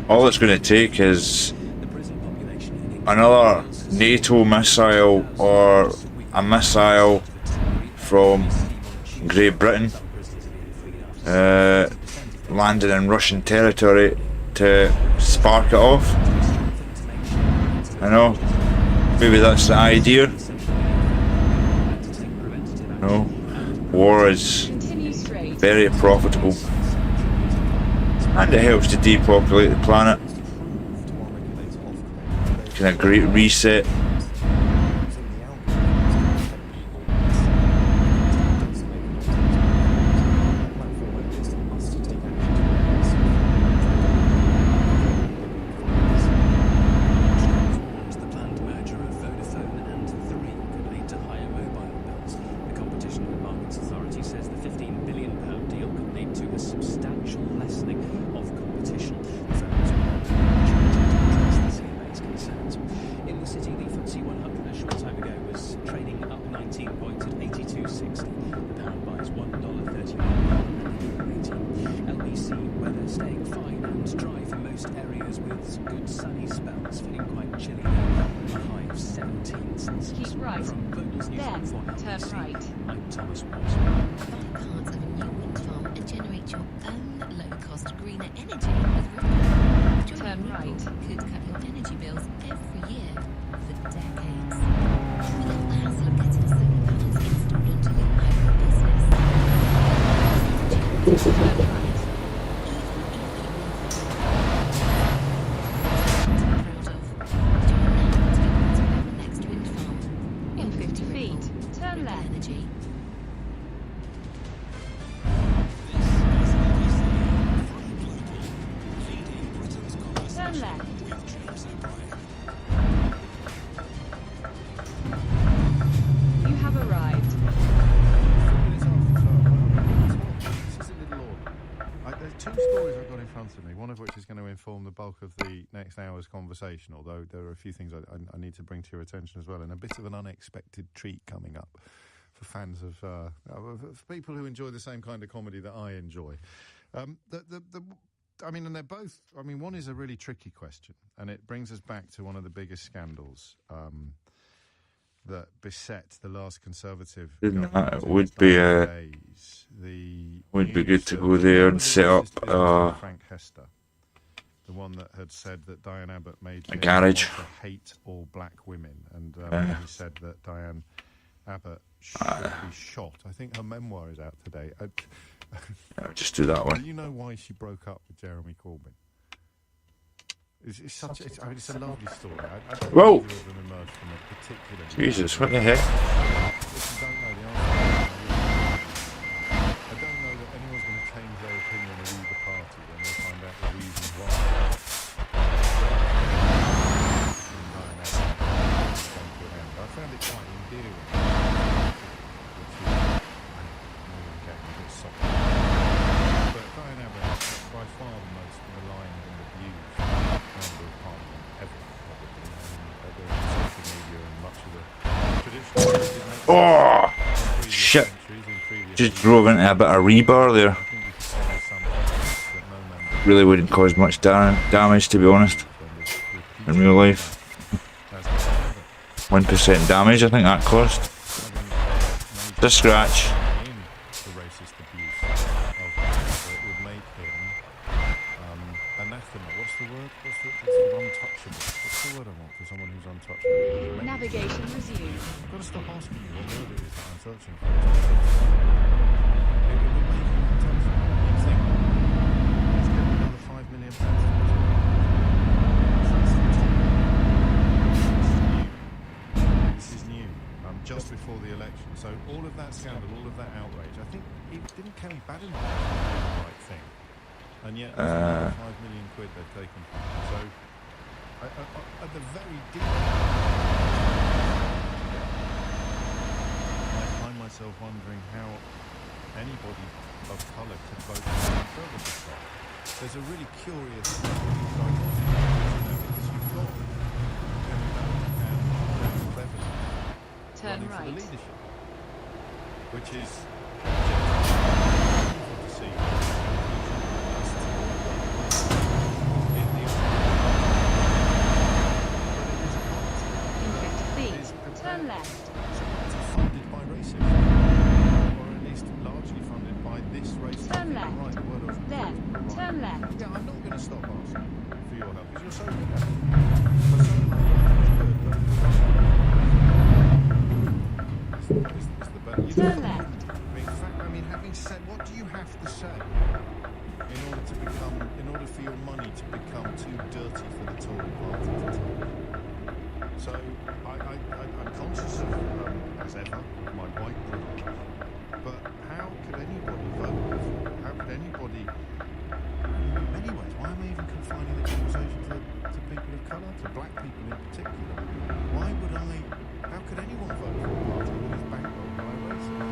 All it's going to take is another NATO missile or a missile from Great Britain landing in Russian territory to spark it off. I know, maybe that's the idea. No, war is very profitable and it helps to depopulate the planet. Kind of great reset. Keep right. Then turn right. I'm Thomas Watson. Buy parts of a new wind farm and generate your own low-cost greener energy with Ripple. Joining Turn Ripple right. could cut your energy bills every year for decades. Without the hassle of getting solar panels installed into your home or business. Turn right. In 50 feet, turn left. Energy. Turn left. You have arrived. This is a little odd. There's two stories I've got in front of me, one of which is going to inform the bulk of the next hour's conversation, although there are a few things I need to bring to your attention as well, and a bit of an unexpected treat coming up for fans of people who enjoy the same kind of comedy that I enjoy. And they're both, one is a really tricky question, and it brings us back to one of the biggest scandals that beset the last Conservative government. It would be good to go there and set up Frank Hester, the one that had said that Diane Abbott made a garage to hate all black women, and he said that Diane Abbott should be shot. I think her memoir is out today. I'll just do that one. Do you know why she broke up with Jeremy Corbyn? It's a lovely story. I don't Whoa! know if them emerged from it particularly. Jesus, what the heck? If you don't know the answer, I don't know that anyone's going to change their opinion of either party when they find out the reasons why. I found it quite endearing. But Diane Abbott is by far the most maligned and abused member of Parliament ever, probably. Whether on social media and much of the traditional... Oh! Shit! Just drove into a bit of rebar there. Really wouldn't cause much damage, to be honest, in real life. 1% damage, I think that cost. Just scratch. The racist abuse of it would make him anathema. What's the word? What's the untouchable? What's the word I want for someone who's untouchable? Navigation resumed. I've got to stop asking you what word it is that I'm searching for. It would make him untouchable. You'd think he's getting another £5 million. This is new. Just before the election. So all of that scandal, all of that outrage, I think it didn't Kelly Badenoch do the right thing. And yet it's another £5 million they've taken from him. So at the very deep, I find myself wondering how anybody of colour could vote for the Conservative side. There's a really curious dichotomy, because you've got Kelly Badenoch and Cleverly Turn running for the right. leadership, which is to see. In 50 feet, turn left. Funded by racism, or at least largely funded by this racism. Turn left. Right, word of Then turn left. Yeah, I'm not going to stop asking for your help because you're so good. For so it's the better. Turn left. In fact, having said, what do you have to say in order for your money to become too dirty for the Tory party to take? So I'm conscious of, as ever, my white privilege. But how could anybody vote? How could anybody? In many ways, why am I even confining the conversation to people of colour, to black people in particular? Why would I? How could anyone vote for a party that is bankrolled by racism?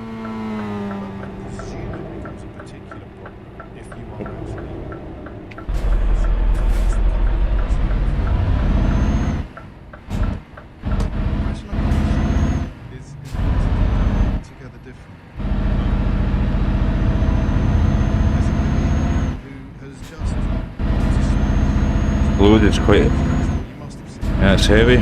But I presume it becomes a particular problem if you are actually. Load is quite. Yeah, it's heavy.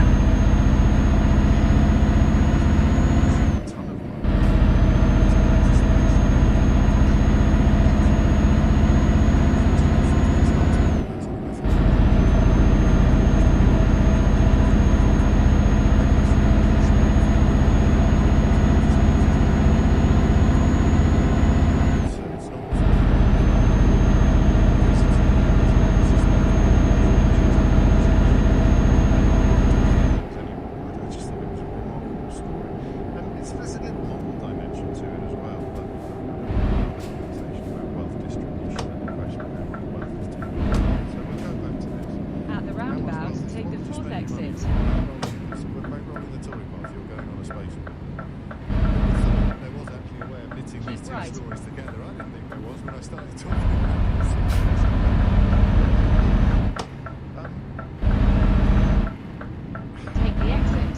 started talking about this. Take the exit.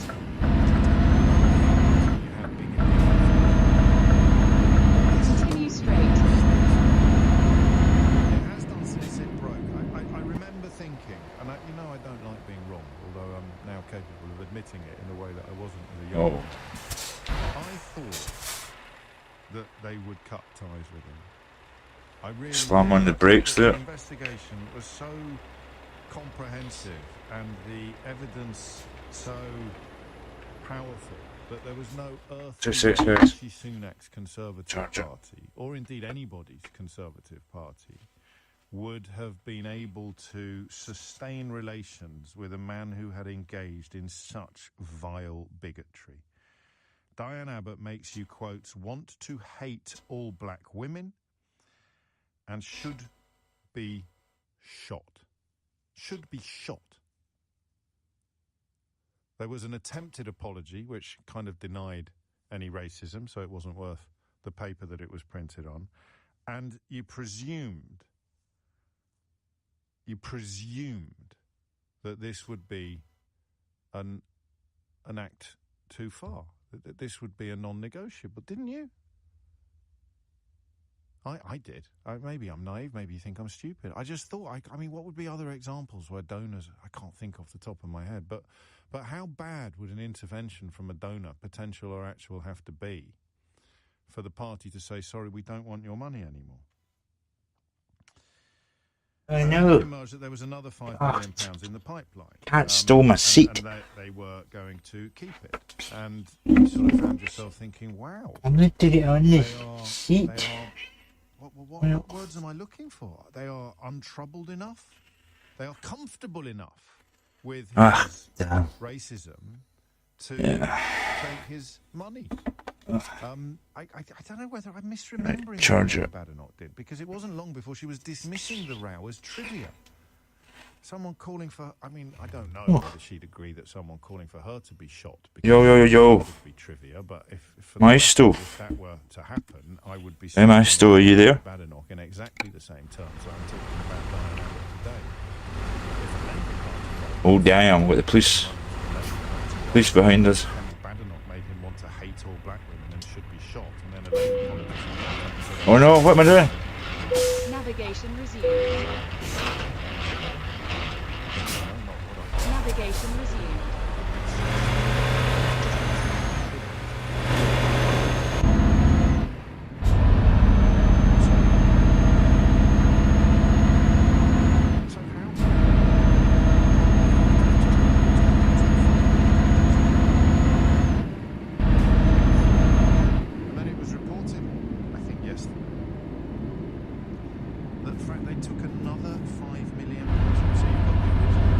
Continue straight. It has done since it broke. I remember thinking, and I don't like being wrong, although I'm now capable of admitting it in a way that I wasn't as a young man. I thought that they would cut ties with him. I really Slam on the brakes there. The investigation was so comprehensive and the evidence so powerful that there was no earthly Rishi Sunak's Conservative Party, or indeed anybody's Conservative Party, would have been able to sustain relations with a man who had engaged in such vile bigotry. Diane Abbott makes you, quote, want to hate all black women and should be shot. Should be shot. There was an attempted apology which kind of denied any racism, so it wasn't worth the paper that it was printed on. And you presumed that this would be an act too far, that this would be a non-negotiable, didn't you? I did. Maybe I'm naive, maybe you think I'm stupid. I just thought, I mean, what would be other examples where donors, I can't think off the top of my head, but how bad would an intervention from a donor, potential or actual, have to be for the party to say, sorry, we don't want your money anymore? I know. That there was another £5 million in the pipeline. Can't stole my seat. And they were going to keep it. And you sort of found yourself thinking, wow. I'm going to do it on this seat. What words am I looking for? They are untroubled enough. They are comfortable enough with his racism to take his money. I don't know whether I'm misremembering Charger. what Badenoch did, because it wasn't long before she was dismissing the row as trivia. Someone calling for, I mean, I don't know whether she'd agree that someone calling for her to be shot Yo. would be trivia, but if Maestro. if that were to happen, I would be Hey, Maestro, are you there? Badenoch in exactly the same terms that I'm talking about Diane Abbott today. If a Labour Party Oh damn, with the police behind us. Badenoch made him want to hate all black women and should be shot, and then a Labour politician... Oh no, what am I doing? Navigation resumed. Navigation resumed. And then it was reported, I think yesterday, that they took another £5 million. So you've got the original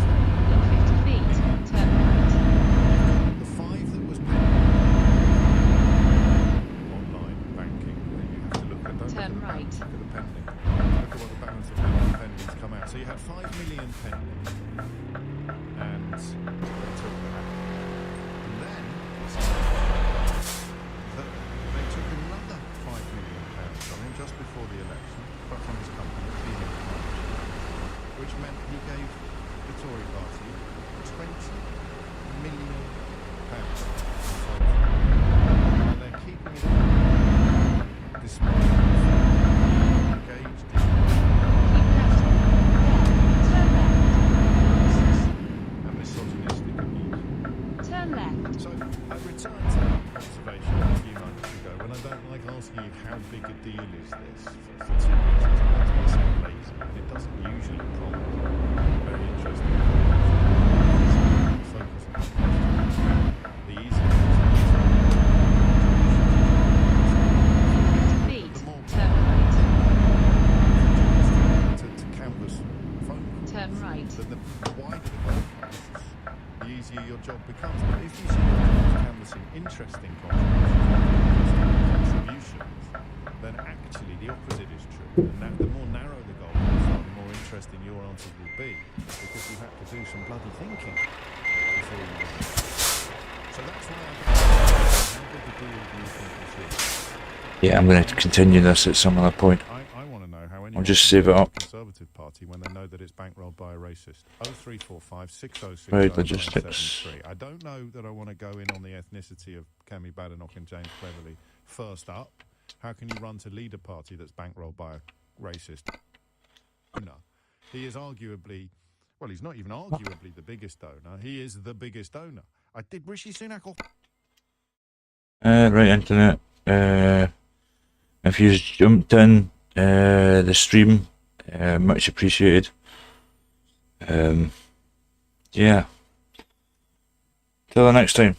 50 feet, turn right. the 5 that was paid online banking, where you have to look at, Turn right. Look at the pending. Look at what the balance of pendings come out. So you had 5 million pending, and they took that. And then they took another £5 million from him just before the election, but from his company, Phoenix Partnership, which meant he gave the Tory party £20 million. And they're keeping it up despite engaged in and misogynistic abuse. Turn left. So I returned to that observation a few months ago when I don't like asking you how big a deal is this for 2 reasons. One, it's so lazy and it doesn't usually prompt very interesting focus on the question. The easier it is to canvas phone calls. Turn right. The wider the context, the easier your job becomes. But if you see yourself canvassing interesting contributions, then actually the opposite is true. And the more narrow the goal is, the more interesting your answers will be, because you have to do some bloody thinking before you. So that's why how big a deal do you think this is? Yeah, I'm going to continue this at some other point. I want to know I'll just save it up. Conservative Party when they know that it's bankrolled by a racist. 0345 606 Road logistics. I don't know that I want to go in on the ethnicity of Kemi Badenoch and James Cleverly. First up, how can you run to lead a party that's bankrolled by a racist? No. He is arguably, well, he's not even arguably the biggest donor. He is the biggest donor. I did Rishi Sunak off. Right, internet. If you jumped in the stream, much appreciated. Yeah. Till the next time.